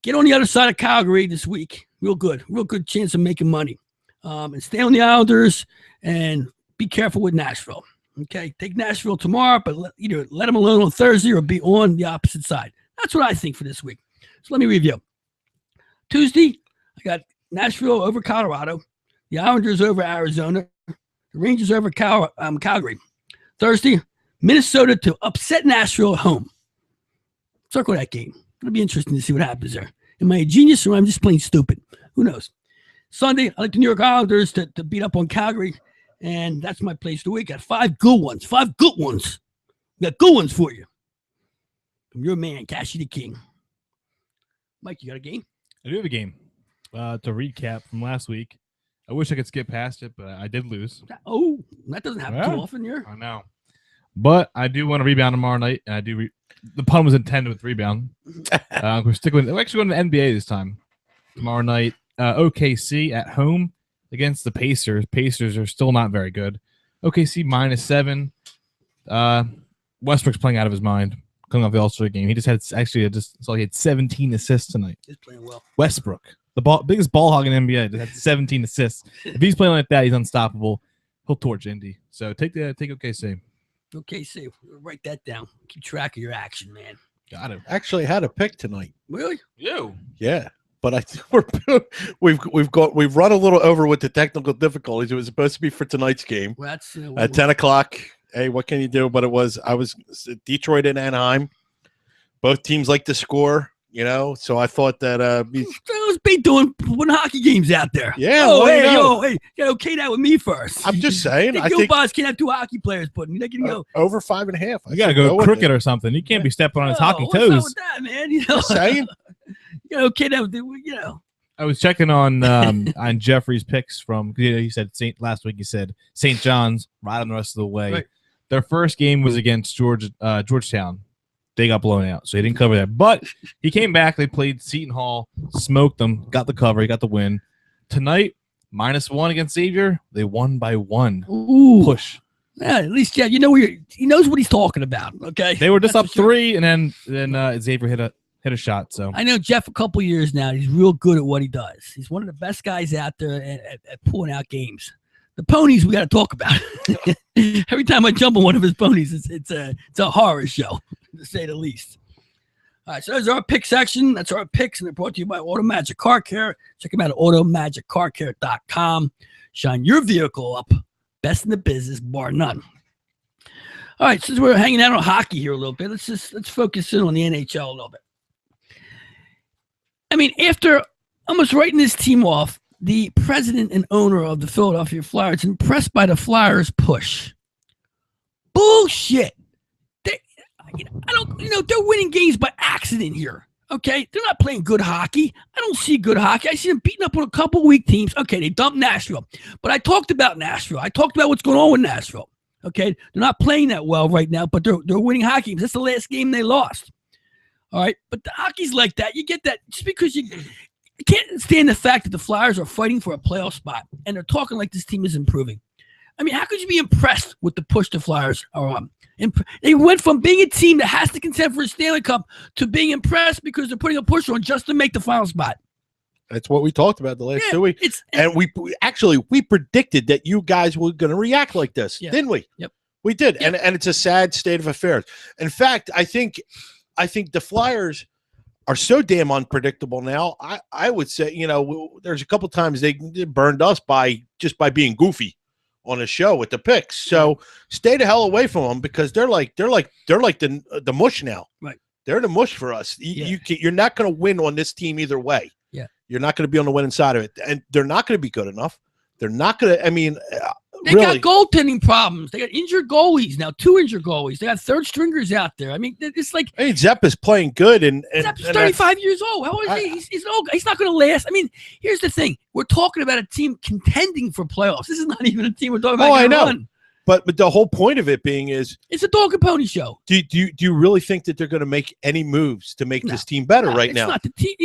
Speaker 1: get on the other side of Calgary this week. Real good chance of making money. And stay on the Islanders and be careful with Nashville. Okay, take Nashville tomorrow, but either let them alone on Thursday or be on the opposite side. That's what I think for this week. So let me review. Tuesday, I got Nashville over Colorado, the Islanders over Arizona, the Rangers over Calgary. Thursday, Minnesota to upset Nashville at home. Circle that game. It'll be interesting to see what happens there. Am I a genius or I'm just plain stupid? Who knows? Sunday, I like the New York Islanders to beat up on Calgary. And that's my place of the week. Got 5 good ones. 5 good ones. Got good ones for you. I'm your man, Cashy the King. Mike, you got a game?
Speaker 2: I do have a game. To recap from last week. I wish I could skip past it, but I did lose.
Speaker 1: Oh, that doesn't happen too often here.
Speaker 2: I know. But I do want to rebound tomorrow night. And I do. The pun was intended with rebound. We're actually going to the NBA this time. Tomorrow night, OKC at home against the Pacers. Pacers are still not very good. OKC -7. Westbrook's playing out of his mind coming off the All-Star game. He just had he had 17 assists tonight.
Speaker 1: He's playing well.
Speaker 2: Westbrook, the biggest ball hog in the NBA, just had 17 assists. If he's playing like that, he's unstoppable. He'll torch Indy. So take OKC.
Speaker 1: OKC. Write that down. Keep track of your action, man.
Speaker 2: Got it.
Speaker 3: Actually, had a pick tonight.
Speaker 1: Really?
Speaker 2: You?
Speaker 3: Yeah. But I think we've run a little over with the technical difficulties. It was supposed to be for tonight's game.
Speaker 1: Well, that's
Speaker 3: at 10 o'clock. Hey, what can you do? But I was Detroit and Anaheim. Both teams like to score, So I thought that
Speaker 1: let's be doing hockey games out there.
Speaker 3: Yeah.
Speaker 1: Oh, hey, you okay that with me first.
Speaker 3: I'm just saying.
Speaker 1: I think Goombahs can't have 2 hockey players, but they can go
Speaker 3: over 5.5.
Speaker 2: You gotta go cricket or something. You can't be stepping on his hockey toes.
Speaker 1: What's up with that, man?
Speaker 3: Just saying.
Speaker 1: Okay,
Speaker 2: I was checking on Jeffrey's picks from. He said last week. He said St. John's riding the rest of the way.
Speaker 1: Right.
Speaker 2: Their first game was against Georgetown. they got blown out, so he didn't cover that. But he came back. They played Seton Hall, smoked them, got the cover, he got the win. Tonight, -1 against Xavier. They won by 1.
Speaker 1: Ooh.
Speaker 2: Push.
Speaker 1: Yeah, at least he knows what he's talking about. Okay,
Speaker 2: They were just
Speaker 1: That's
Speaker 2: up
Speaker 1: for sure.
Speaker 2: 3, and then Xavier hit a shot. So
Speaker 1: I know Jeff a couple years now. He's real good at what he does. He's one of the best guys out there at pulling out games. The ponies we got to talk about. Every time I jump on one of his ponies, it's a horror show, to say the least. All right, so there's our pick section. That's our picks, and they're brought to you by Auto Magic Car Care. Check them out at automagiccarcare.com. Shine your vehicle up. Best in the business, bar none. All right, since we're hanging out on hockey here a little bit, let's focus in on the NHL a little bit. I mean, after almost writing this team off, the president and owner of the Philadelphia Flyers is impressed by the Flyers' push. Bullshit. They're winning games by accident here. Okay, they're not playing good hockey. I don't see good hockey. I see them beating up on a couple weak teams. Okay, they dumped Nashville, but I talked about Nashville. I talked about what's going on with Nashville. Okay, they're not playing that well right now, but they're winning hockey games. That's the last game they lost. All right, but the hockey's like that. You get that just because you can't stand the fact that the Flyers are fighting for a playoff spot and they're talking like this team is improving. I mean, how could you be impressed with the push the Flyers are on? They went from being a team that has to contend for a Stanley Cup to being impressed because they're putting a push on just to make the final spot.
Speaker 3: That's what we talked about the last 2 weeks. And we predicted that you guys were going to react like this, didn't we?
Speaker 1: Yep.
Speaker 3: We did. Yep. And it's a sad state of affairs. In fact, I think the Flyers are so damn unpredictable now. I would say, there's a couple times they burned us by being goofy on a show with the picks. So stay the hell away from them because they're like the mush now.
Speaker 1: Right.
Speaker 3: They're the mush for us. You're not going to win on this team either way.
Speaker 1: Yeah.
Speaker 3: You're not going to be on the winning side of it. And they're not going to be good enough. They're not going to,
Speaker 1: they
Speaker 3: really
Speaker 1: got goaltending problems. They got injured goalies now, 2 injured goalies. They got third stringers out there. I mean, it's like
Speaker 3: Zepp is playing good, and
Speaker 1: Zepp's 35 years old. How old is he? He's old. He's not going to last. I mean, here's the thing: we're talking about a team contending for playoffs. This is not even a team we're talking about.
Speaker 3: I know.
Speaker 1: Run.
Speaker 3: But the whole point of it being is
Speaker 1: it's a dog and pony show.
Speaker 3: Do you really think that they're going to make any moves to make this team better right now?
Speaker 1: It's not the team.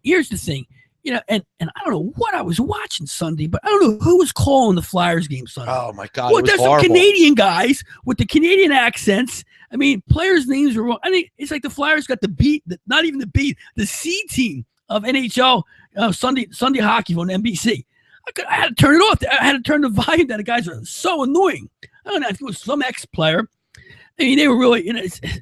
Speaker 1: Here's the thing. And I don't know what I was watching Sunday, but I don't know who was calling the Flyers game Sunday.
Speaker 3: Oh my God!
Speaker 1: Well, there's some Canadian guys with the Canadian accents. I mean, players' names are wrong. I mean, it's like the Flyers got not even the B, the C team of NHL Sunday hockey on NBC. I had to turn it off. I had to turn the volume down. The guys are so annoying. I don't know. I think it was some ex-player. I mean, they were really,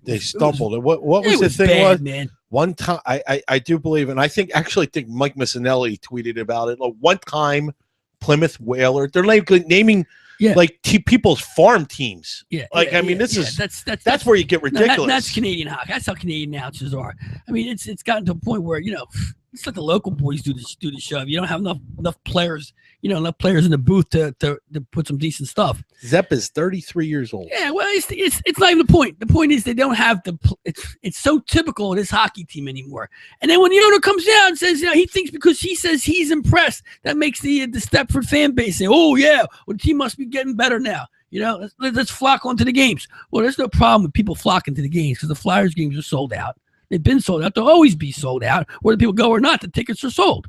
Speaker 3: they stumbled. What was the thing?
Speaker 1: Bad, man.
Speaker 3: One time, I do believe, and I think Mike Missinelli tweeted about it. One time, Plymouth Whaler. They're naming people's farm teams. Yeah, that's where you get ridiculous.
Speaker 1: That's Canadian hockey. That's how Canadian announcers are. I mean, it's gotten to a point where it's like the local boys do the show. You don't have enough players. Enough players in the booth to put some decent stuff.
Speaker 3: Zepp is 33 years old.
Speaker 1: Yeah, well, it's not even the point. The point is they don't have it's so typical of this hockey team anymore. And then when the owner comes down and says, he thinks because he says he's impressed, that makes the Stepford fan base say, oh yeah, well the team must be getting better now. Let's flock onto the games. Well, there's no problem with people flocking to the games because the Flyers games are sold out. They've been sold out. They'll always be sold out. Whether people go or not, the tickets are sold.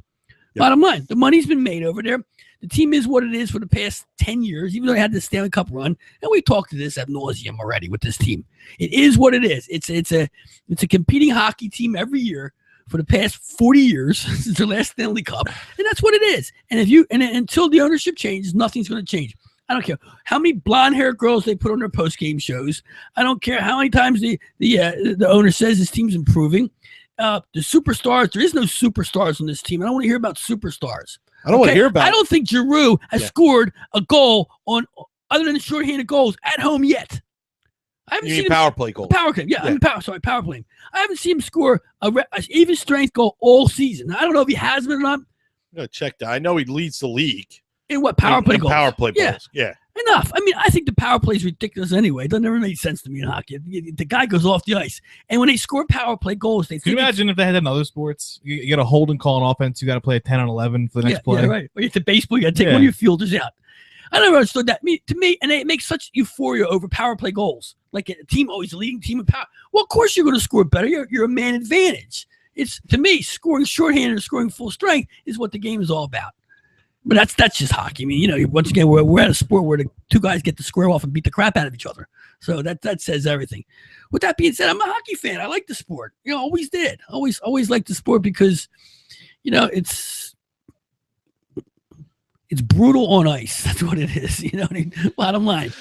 Speaker 1: Yep. Bottom line, the money's been made over there. The team is what it is for the past 10 years, even though they had the Stanley Cup run. And we talked to this ad nauseum already with this team. It is what it is. It's a competing hockey team every year for the past 40 years since their last Stanley Cup. And that's what it is. And until the ownership changes, nothing's going to change. I don't care how many blonde-haired girls they put on their post-game shows. I don't care how many times the owner says this team's improving. The superstars, there is no superstars on this team. I don't want to hear about superstars.
Speaker 3: I don't want to hear about it.
Speaker 1: I don't think Giroux has scored a goal other than shorthanded goals at home yet. I haven't seen
Speaker 3: power play goal.
Speaker 1: Power play. Yeah, power play. I haven't seen him score a even strength goal all season. I don't know if he has been or not.
Speaker 3: I'm going to check that. I know he leads the league.
Speaker 1: In what, power play goals?
Speaker 3: Power play goals. Yeah.
Speaker 1: Enough. I mean, I think the power play is ridiculous anyway. It doesn't ever make sense to me in hockey. The guy goes off the ice. And when they score power play goals, they
Speaker 2: Can you imagine if they had that in other sports? You get a holding call on offense, you got to play a 10 on 11 for the next play.
Speaker 1: Yeah, right. Or you get to baseball, you got to take one of your fielders out. I never understood that. To me, and it makes such euphoria over power play goals. like a team always leading team in power. Well, of course you're going to score better. You're a man advantage. It's, to me, scoring shorthanded or scoring full strength is what the game is all about. But that's just hockey. I mean, once again, we're at a sport where the two guys get to square off and beat the crap out of each other. So that says everything. With that being said, I'm a hockey fan. I like the sport. Always did. Always liked the sport because, it's brutal on ice. That's what it is. Bottom line.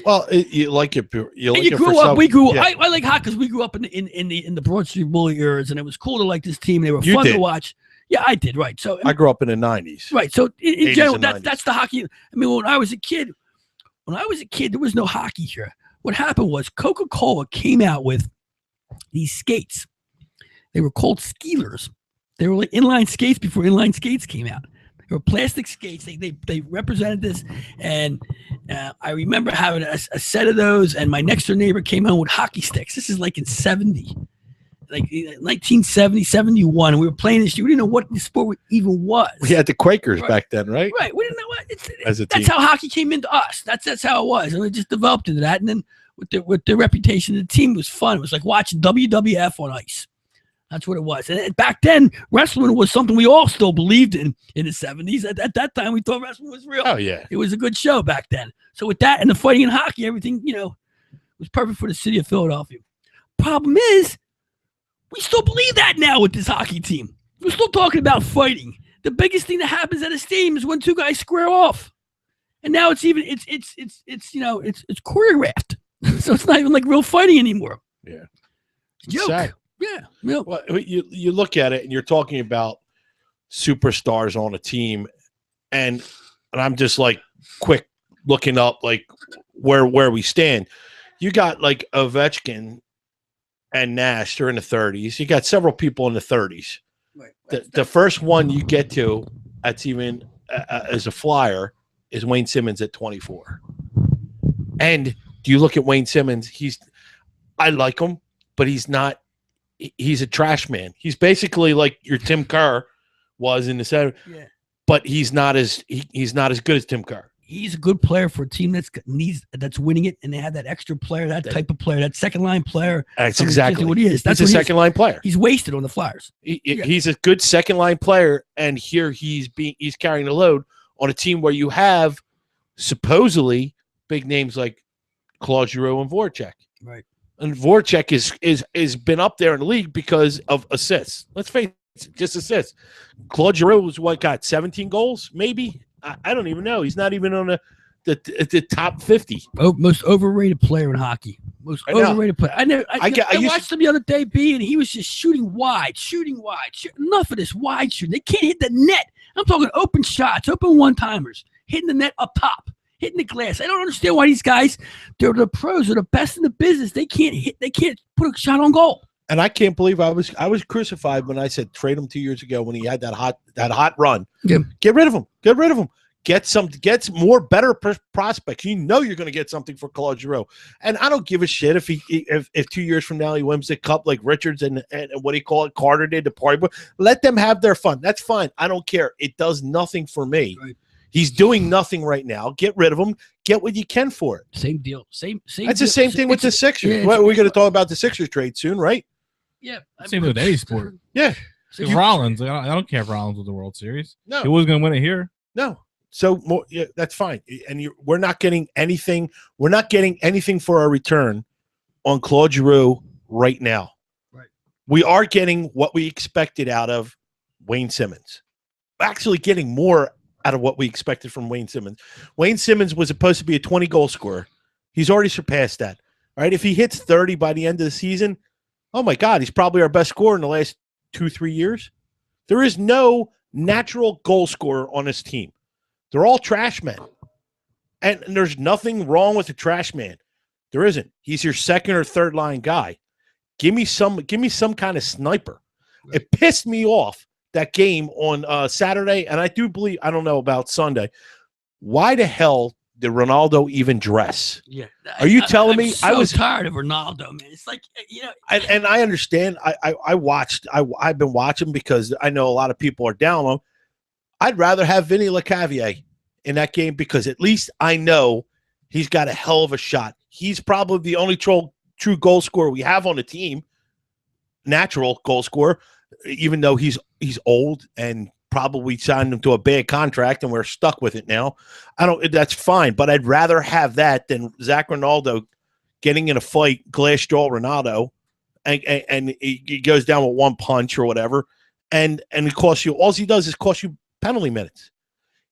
Speaker 3: Well, you like it. You like
Speaker 1: and you
Speaker 3: it
Speaker 1: grew
Speaker 3: for
Speaker 1: up.
Speaker 3: some,
Speaker 1: We grew.
Speaker 3: yeah.
Speaker 1: I like hockey because we grew up in the Broad Street Bully eras, and it was cool to like this team. They were
Speaker 3: You
Speaker 1: fun
Speaker 3: did.
Speaker 1: to watch. Yeah, I did. Right. So
Speaker 3: I grew up in the 90s.
Speaker 1: right. So in
Speaker 3: 80s
Speaker 1: general,
Speaker 3: and 90s.
Speaker 1: that's the hockey. I mean, when I was a kid, there was no hockey here. What happened was Coca-Cola came out with these skates. They were called Skeelers. They were like inline skates before inline skates came out. They were plastic skates. They represented this, and I remember having a set of those. And my next door neighbor came home with hockey sticks. This is like in 1970, 71. And we were playing this. We didn't know what the sport even was.
Speaker 3: We had the Quakers back then, right?
Speaker 1: Right. We didn't know what.
Speaker 3: As a
Speaker 1: that's
Speaker 3: team.
Speaker 1: how hockey came into us. That's how it was, and it just developed into that. And then with the reputation of the team, it was fun. It was like watching WWF on ice. That's what it was. And back then, wrestling was something we all still believed in the 70s. At that time, we thought wrestling was real.
Speaker 3: Oh, yeah.
Speaker 1: It was a good show back then. So with that and the fighting and hockey, everything, was perfect for the city of Philadelphia. Problem is, we still believe that now with this hockey team. We're still talking about fighting. The biggest thing that happens at a stadium is when two guys square off. And now it's choreographed. So it's not even like real fighting anymore.
Speaker 3: Yeah.
Speaker 1: It's a joke.
Speaker 3: Sad.
Speaker 1: Yeah. No.
Speaker 3: Well, you look at it and you're talking about superstars on a team, and I'm just like quick looking up like where we stand. You got like Ovechkin and Nash, they're in the 30s. You got several people in the 30s.
Speaker 1: Right.
Speaker 3: The first one you get to that's even as a flyer is Wayne Simmons at 24. And do you look at Wayne Simmons? I like him, but he's a trash man. He's basically like your Tim Kerr was in the 70s.
Speaker 1: Yeah.
Speaker 3: But he's not as good as Tim Kerr.
Speaker 1: He's a good player for a team that's winning it, and they have that extra player, that type of player, that second line player.
Speaker 3: That's exactly
Speaker 1: what he is.
Speaker 3: That's a second line player.
Speaker 1: He's wasted on the Flyers.
Speaker 3: He's a good second line player, and here he's carrying the load on a team where you have supposedly big names like Claude Giroux and Voracek.
Speaker 1: Right.
Speaker 3: And Voracek is been up there in the league because of assists. Let's face it, just assists. Claude Giroux was got 17 goals, maybe. I don't even know. He's not even on the top 50.
Speaker 1: Most overrated player in hockey. Most overrated player. I watched him the other day, and he was just shooting wide. Enough of this wide shooting. They can't hit the net. I'm talking open shots, open one-timers, hitting the net up top, hitting the glass. I don't understand why these guys, they're the pros, they're the best in the business. They can't put a shot on goal.
Speaker 3: And I can't believe I was crucified when I said trade him 2 years ago when he had that hot run.
Speaker 1: Yeah.
Speaker 3: Get rid of him. Get more better prospects. You're going to get something for Claude Giroux. And I don't give a shit if 2 years from now he wins the cup like Richards and what do you call it, Carter did the party. But let them have their fun. That's fine. I don't care. It does nothing for me.
Speaker 1: Right.
Speaker 3: He's doing nothing right now. Get rid of him. Get what you can for it.
Speaker 1: Same deal. Same.
Speaker 3: That's the same thing with the Sixers. We're going to talk about the Sixers trade soon, right?
Speaker 1: Yeah.
Speaker 2: Same with any sport.
Speaker 3: Yeah.
Speaker 2: If Rollins, I don't care if Rollins with the World Series.
Speaker 3: No.
Speaker 2: He was going to win it here.
Speaker 3: No. So that's fine. And we're not getting anything. We're not getting anything for our return on Claude Giroux right now.
Speaker 1: Right.
Speaker 3: We are getting what we expected out of Wayne Simmons. We're actually getting more out of what we expected from Wayne Simmons. Wayne Simmons was supposed to be a 20-goal scorer. He's already surpassed that. All right. If he hits 30 by the end of the season, oh my God, he's probably our best scorer in the last 2-3 years. There is no natural goal scorer on this team. They're all trash men. And there's nothing wrong with a trash man. There isn't. He's your second or third line guy. Give me some kind of sniper. Right. It pissed me off that game on Saturday, and I don't know about Sunday. Why the hell did Ronaldo even dress?
Speaker 1: Yeah.
Speaker 3: Are you telling me?
Speaker 1: I was tired of Ronaldo, man. It's like,
Speaker 3: and I understand. I've been watching because I know a lot of people are down on him. I'd rather have Vinny LeCavier in that game because at least I know he's got a hell of a shot. he's probably the only true goal scorer we have on the team, natural goal scorer, even though he's old and probably signed him to a bad contract and we're stuck with it now. That's fine, but I'd rather have that than Zach Ronaldo getting in a fight, glass jaw Ronaldo, and he goes down with one punch or whatever, and it costs you. All he does is cost you penalty minutes.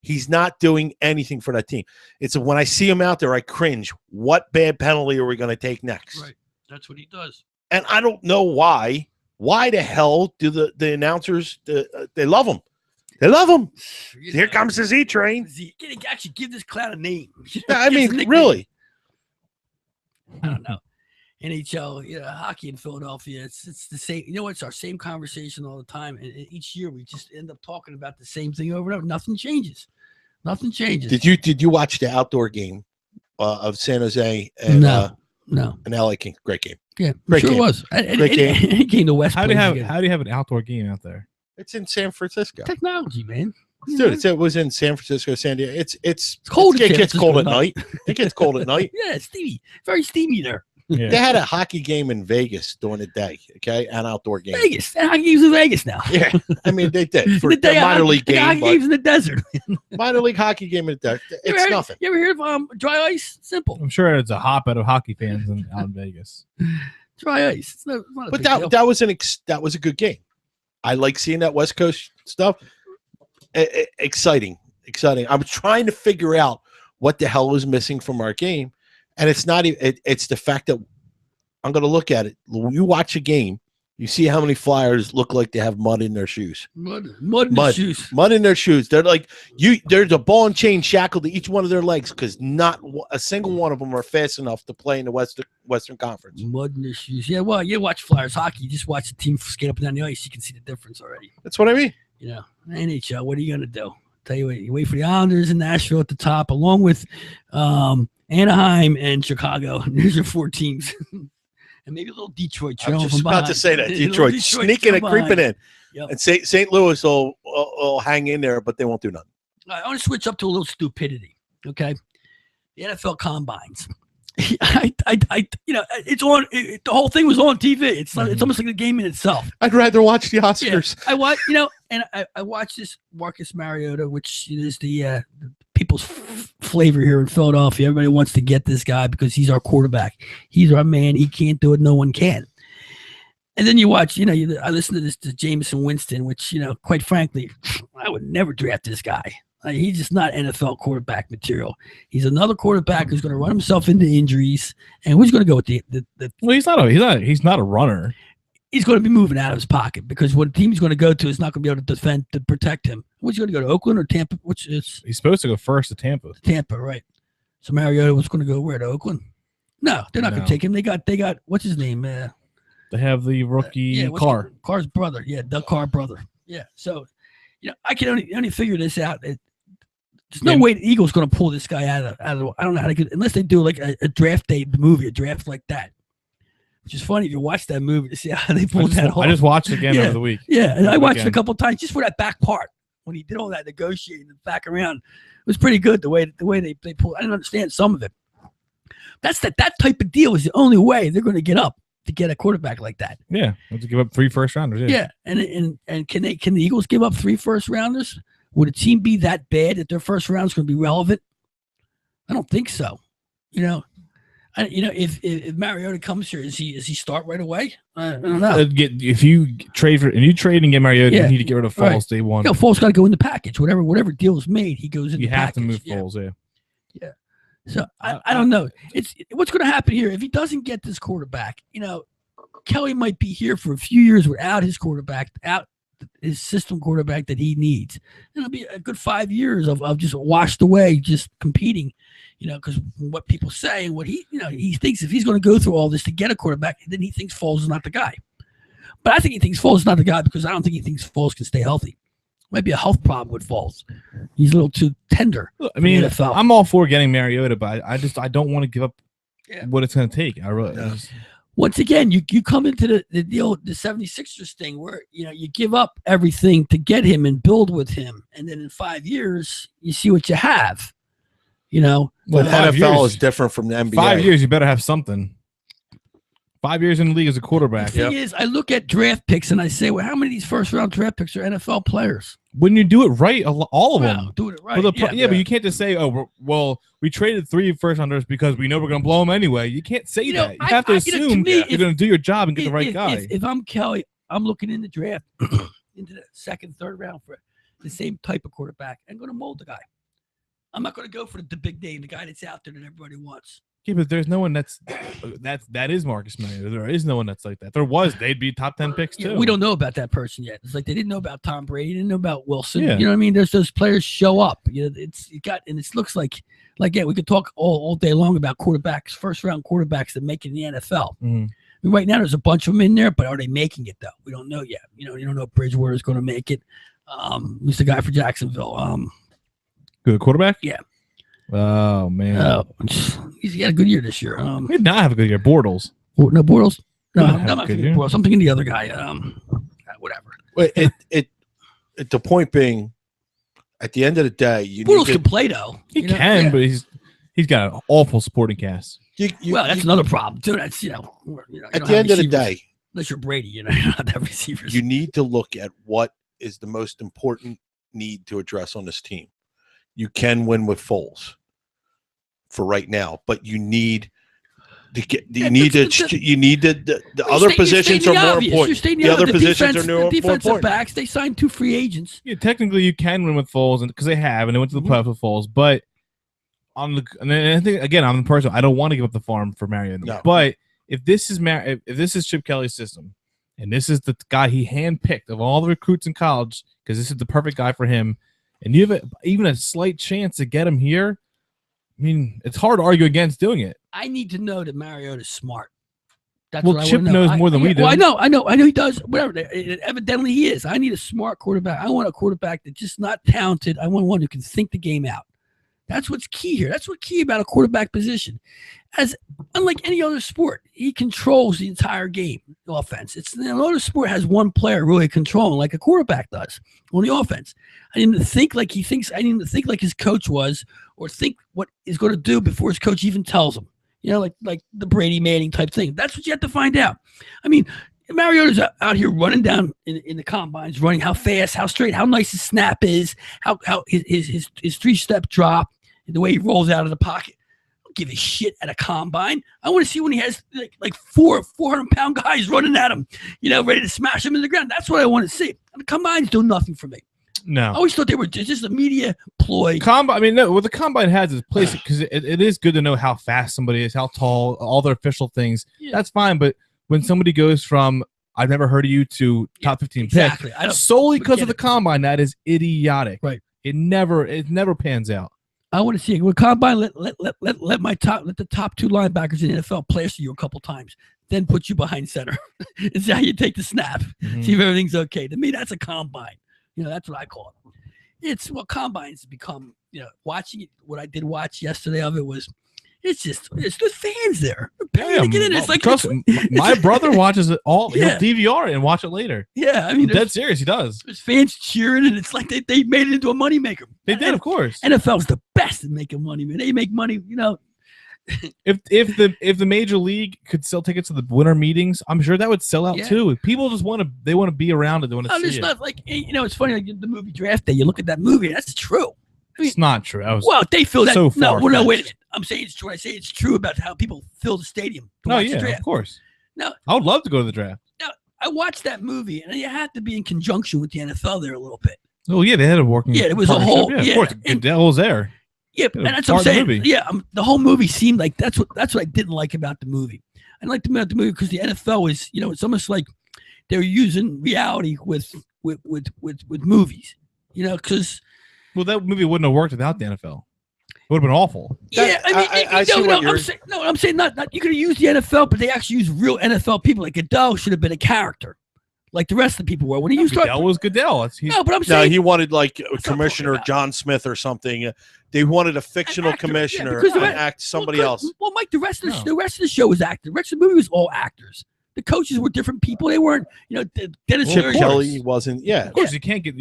Speaker 3: He's not doing anything for that team. It's when I see him out there, I cringe. What bad penalty are we going to take next?
Speaker 1: Right, that's what he does.
Speaker 3: And I don't know why. Why the hell do the announcers? They love him. They love him. Here comes the Z train.
Speaker 1: You can actually give this clown a name.
Speaker 3: I mean, really.
Speaker 1: I don't know. NHL, hockey in Philadelphia, it's the same. It's our same conversation all the time. And each year we just end up talking about the same thing over and over. Nothing changes. Nothing changes.
Speaker 3: Did you watch the outdoor game of San Jose and
Speaker 1: no.
Speaker 3: and LA Kings? Great game.
Speaker 1: Yeah,
Speaker 3: great
Speaker 1: sure
Speaker 3: game.
Speaker 1: Was.
Speaker 3: Great game.
Speaker 1: It came to West.
Speaker 2: How do you have an outdoor game out there?
Speaker 3: It's in San Francisco.
Speaker 1: Technology, man.
Speaker 3: Dude, it was in San Francisco, San Diego. It's
Speaker 1: cold.
Speaker 3: It gets cold at night. It gets cold at night.
Speaker 1: Yeah, it's steamy. Very steamy there.
Speaker 2: Yeah.
Speaker 3: They had a hockey game in Vegas during the day, okay, an outdoor game.
Speaker 1: Vegas. Hockey games in Vegas now.
Speaker 3: Yeah, I mean they did for
Speaker 1: the
Speaker 3: minor league game.
Speaker 1: Hockey games in the desert.
Speaker 3: Minor league hockey game in the desert. It's nothing.
Speaker 1: You ever heard of dry ice? Simple.
Speaker 2: I'm sure it's a hotbed of hockey fans out in Vegas.
Speaker 1: Dry ice. It's not
Speaker 3: but that was a good game. I like seeing that West Coast stuff. Exciting. I'm trying to figure out what the hell was missing from our game, and it's not even. It's the fact that I'm going to look at it. You watch a game, you see how many Flyers look like they have mud in their shoes.
Speaker 1: Mud in their shoes.
Speaker 3: Mud in their shoes. They're like there's a ball and chain shackled to each one of their legs because not a single one of them are fast enough to play in the Western Conference.
Speaker 1: Mud in their shoes. Yeah, well, you watch Flyers hockey. You just watch the team skate up and down the ice. You can see the difference already.
Speaker 3: That's what I mean.
Speaker 1: NHL. What are you going to do? Tell you what, you wait for the Islanders in Nashville at the top, along with Anaheim and Chicago. There's your 4 teams. And maybe a little Detroit.
Speaker 3: I was just about to say that. Detroit sneaking and creeping in. Yep. And St. Louis will hang in there, but they won't do nothing.
Speaker 1: I want to switch up to a little stupidity. Okay. The NFL combines. It's on. The whole thing was on TV. It's almost like a game in itself.
Speaker 3: I'd rather watch the Oscars.
Speaker 1: Yeah, I watched this Marcus Mariota, which is the people's flavor here in Philadelphia. Everybody wants to get this guy because he's our quarterback. He's our man. He can't do it. No one can. And then you watch. I listen to this to Jameson Winston, which quite frankly, I would never draft this guy. He's just not NFL quarterback material. He's another quarterback who's going to run himself into injuries, and who's going to go with the
Speaker 2: Well, he's not a runner.
Speaker 1: He's going to be moving out of his pocket because what team he's going to go to is not going to be able to protect him. What's he going to go to, Oakland or Tampa? He's
Speaker 2: supposed to go first to Tampa.
Speaker 1: Tampa, right? So Mariota was going to go where, to Oakland? No, they're not going to take him. They got what's his name?
Speaker 2: They have the rookie Carr.
Speaker 1: Carr's brother. Yeah, Doug Carr brother. Yeah. So I can only figure this out. There's no way the Eagles going to pull this guy out of. I don't know how to get, unless they do like a draft day movie, a draft like that. Which is funny if you watch that movie to see how they pulled that off.
Speaker 2: I just watched it again over the week.
Speaker 1: Yeah, and I watched it a couple of times just for that back part when he did all that negotiating and back around. It was pretty good the way they pulled. I didn't understand some of it. That type of deal is the only way they're going to get up to get a quarterback like that.
Speaker 2: Yeah, have to give up 3 first rounders.
Speaker 1: Yeah, and can the Eagles give up 3 first rounders? Would a team be that bad that their first round is going to be relevant? I don't think so. If Mariota comes here, is he start right away? I don't know.
Speaker 2: If you trade and get Mariota, you need to get rid of Foles day one.
Speaker 1: Foles got to go in the package. Whatever deal is made, he goes in.
Speaker 2: You
Speaker 1: the
Speaker 2: have
Speaker 1: package.
Speaker 2: to move Foles.
Speaker 1: Yeah. So I don't know. It's what's going to happen here if he doesn't get this quarterback. Kelly might be here for a few years without his quarterback, out his system quarterback that he needs. And it'll be a good 5 years of just washed away, just competing. Because what people say and what he thinks if he's going to go through all this to get a quarterback, then he thinks Foles is not the guy. But I think he thinks Foles is not the guy because I don't think he thinks Foles can stay healthy. Might be a health problem with Foles. He's a little too tender.
Speaker 2: I mean, I'm all for getting Mariota, but I don't want to give up what it's going to take. I really.
Speaker 1: Once again, you come into the deal, the 76ers thing where, you give up everything to get him and build with him. And then in 5 years, you see what you have. You know,
Speaker 2: Well,
Speaker 3: The
Speaker 2: 5
Speaker 3: NFL
Speaker 2: years
Speaker 3: is different from the NBA.
Speaker 2: 5 years, you better have something. 5 years in the league as a quarterback.
Speaker 1: the thing is, I look at draft picks and I say, well, how many of these first round draft picks are NFL players?
Speaker 2: When you do it right, all of them.
Speaker 1: Wow, doing it right.
Speaker 2: Well, but you can't just say, "Oh, well, we traded 3 first rounders because we know we're going to blow them anyway." You can't say that. You have to assume you're going to do your job and get the right guy.
Speaker 1: If I'm Kelly, I'm looking in the draft into the second, third round for the same type of quarterback. I'm going to mold the guy. I'm not going to go for the big name, the guy that's out there that everybody wants.
Speaker 2: Yeah, but there's no one that is Marcus Mariota. There is no one that's like that. There was, they'd be top 10 picks too.
Speaker 1: We don't know about that person yet. It's like they didn't know about Tom Brady, didn't know about Wilson.
Speaker 2: Yeah.
Speaker 1: You know what I mean? There's those players show up. You know, it looks like yeah, we could talk all day long about quarterbacks, first round quarterbacks that make it in the NFL.
Speaker 2: Mm-hmm.
Speaker 1: I mean, right now there's a bunch of them in there, but are they making it though? We don't know yet. You don't know if Bridgewater is going to make it. Who's the guy for Jacksonville?
Speaker 2: Good quarterback?
Speaker 1: Yeah.
Speaker 2: Oh man,
Speaker 1: he's got a good year this year.
Speaker 2: He did not have a good year. Bortles.
Speaker 1: No, Bortles. No,
Speaker 2: He didn't
Speaker 1: I'm
Speaker 2: have a
Speaker 1: not
Speaker 2: good
Speaker 1: thinking
Speaker 2: year.
Speaker 1: Bortles. I'm thinking the other guy. Whatever.
Speaker 3: The point being, at the end of the day, you
Speaker 1: Bortles
Speaker 3: need
Speaker 1: can play though.
Speaker 2: He can, but he's got an awful sporting cast.
Speaker 1: That's another problem too. That's you
Speaker 3: at
Speaker 1: don't
Speaker 3: the
Speaker 1: have
Speaker 3: end of the
Speaker 1: receivers.
Speaker 3: day,
Speaker 1: Unless you're Brady, you don't have receivers.
Speaker 3: you need to look at what is the most important need to address on this team. You can win with Foles for right now, but you need to get. You need the other positions are more important. The other positions are more
Speaker 1: defensive
Speaker 3: important.
Speaker 1: backs. They signed 2 free agents.
Speaker 2: Yeah, technically you can win with Foles, and because they have, and they went to the playoffs with Foles. But and I think again, I'm the person. I don't want to give up the farm for Mariota.
Speaker 3: No.
Speaker 2: But if this is Chip Kelly's system, and this is the guy he handpicked of all the recruits in college, because this is the perfect guy for him, and you have even a slight chance to get him here, I mean, it's hard to argue against doing it.
Speaker 1: I need to know that Mariota's smart. That's
Speaker 2: Well,
Speaker 1: what I
Speaker 2: Chip
Speaker 1: wanna know.
Speaker 2: knows more than we do.
Speaker 1: Well, I know he does. Whatever. Evidently, he is. I need a smart quarterback. I want a quarterback that's just not talented. I want one who can think the game out. That's what's key here. That's what's key about a quarterback position. As unlike any other sport, he controls the entire game, the offense. Another sport has one player really controlling, like a quarterback does on the offense. I didn't think like he thinks. I didn't think like his coach was, or think what he's going to do before his coach even tells him. You know, like the Brady Manning type thing. That's what you have to find out. I mean, Mariota's out here running down in the combines, running how fast, how straight, how nice his snap is, how his 3-step drop, and the way he rolls out of the pocket. I don't give a shit at a combine. I want to see when he has like 400-pound guys running at him, ready to smash him in the ground. That's what I want to see. And the combines do nothing for me.
Speaker 2: No.
Speaker 1: I always thought they were just a media ploy.
Speaker 2: Combine. I mean, no. What the combine has is place because it is good to know how fast somebody is, how tall, all their official things. Yeah. That's fine. But when somebody goes from I've never heard of you to top 15 pick solely because of the combine, that is idiotic.
Speaker 1: Right.
Speaker 2: It never pans out.
Speaker 1: I want to see it. With combine, let the top 2 linebackers in the NFL plaster you a couple times, then put you behind center and see how you take the snap. Mm-hmm. See if everything's okay. To me, that's a combine. That's what I call it. It's what combines become. Watching it. What I did watch yesterday of it was, it's the fans there. They're paying to get in. It's like
Speaker 2: my brother watches it all. He'll DVR it and watch it later.
Speaker 1: Yeah, I mean,
Speaker 2: dead serious. He does.
Speaker 1: There's fans cheering, and it's like they made it into a moneymaker.
Speaker 2: They did, of course.
Speaker 1: NFL's the best at making money, man. They make money.
Speaker 2: If the major league could sell tickets to the winter meetings, I'm sure that would sell out too. People just want to be around it. They want to see it.
Speaker 1: Not like it's funny. Like the movie Draft Day. You look at that movie. That's true. I mean,
Speaker 2: it's not true.
Speaker 1: They feel that.
Speaker 2: So
Speaker 1: no, wait a minute. I'm saying it's true. I say it's true about how people fill the stadium.
Speaker 2: Oh yeah, of course.
Speaker 1: Now
Speaker 2: I would love to go to the draft.
Speaker 1: Now I watched that movie, and you have to be in conjunction with the NFL there a little bit.
Speaker 2: Oh yeah, they had a working.
Speaker 1: Yeah, it was a whole.
Speaker 2: Yeah, of course. Goodell was there.
Speaker 1: Yeah, and that's what I'm saying. Yeah, the whole movie seemed like that's what I didn't like about the movie. I didn't like about the movie because the NFL was, it's almost like they're using reality with movies, because.
Speaker 2: Well, that movie wouldn't have worked without the NFL. It would have been awful.
Speaker 1: Yeah, I'm saying not you could have used the NFL, but they actually used real NFL people. Like Goodell should have been a character, like the rest of the people were. When he used
Speaker 2: Goodell was Goodell.
Speaker 1: But I'm saying
Speaker 3: he wanted like Commissioner John Smith or something. They wanted a fictional commissioner to act somebody else.
Speaker 1: Well, Mike, the rest of the show was actors. The rest of the movie was all actors. The coaches were different people. They weren't, Dennis
Speaker 3: Chip
Speaker 1: Leary-
Speaker 3: Kelly wasn't. Yeah,
Speaker 2: Of course, they can't get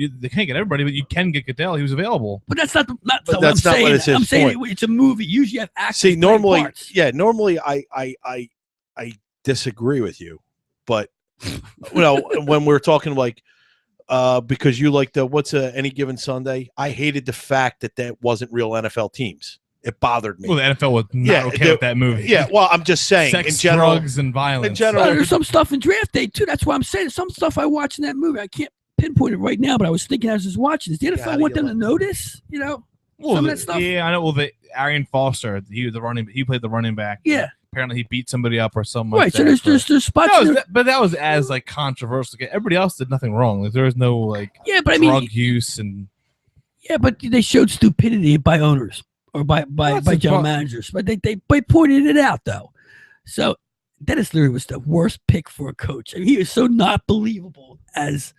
Speaker 2: everybody, but you can get Goodell. He was available.
Speaker 1: But that's not what I'm
Speaker 3: that's not
Speaker 1: saying.
Speaker 3: what it's his
Speaker 1: I'm saying
Speaker 3: point.
Speaker 1: it's a movie. You usually have actors.
Speaker 3: See,
Speaker 1: playing
Speaker 3: normally,
Speaker 1: parts.
Speaker 3: normally I disagree with you, but when we're talking like because you like what's any given Sunday, I hated the fact that wasn't real NFL teams. It bothered me.
Speaker 2: Well, the NFL was not okay with that movie.
Speaker 3: Yeah, well, I'm just saying
Speaker 2: Sex,
Speaker 3: in general,
Speaker 2: drugs, and violence.
Speaker 3: in general,
Speaker 1: Well, there's some stuff in Draft Day too. That's why I'm saying some stuff I watched in that movie. I can't pinpoint it right now, but I was thinking as I was watching this. The NFL want them to notice,
Speaker 2: Well,
Speaker 1: some of that stuff.
Speaker 2: Yeah, I know. Well, Arian Foster, he was the running. He played the running back.
Speaker 1: Yeah.
Speaker 2: Apparently, he beat somebody up or something.
Speaker 1: Right.
Speaker 2: Like
Speaker 1: So
Speaker 2: that
Speaker 1: there's spots.
Speaker 2: That was,
Speaker 1: in there-
Speaker 2: but that was as like controversial. Everybody else did nothing wrong. Like there was no like
Speaker 1: yeah, but I
Speaker 2: drug
Speaker 1: mean,
Speaker 2: use and
Speaker 1: yeah, but they showed stupidity by owners or by general managers. But they pointed it out though. So Dennis Leary was the worst pick for a coach. I mean, he was so not believable as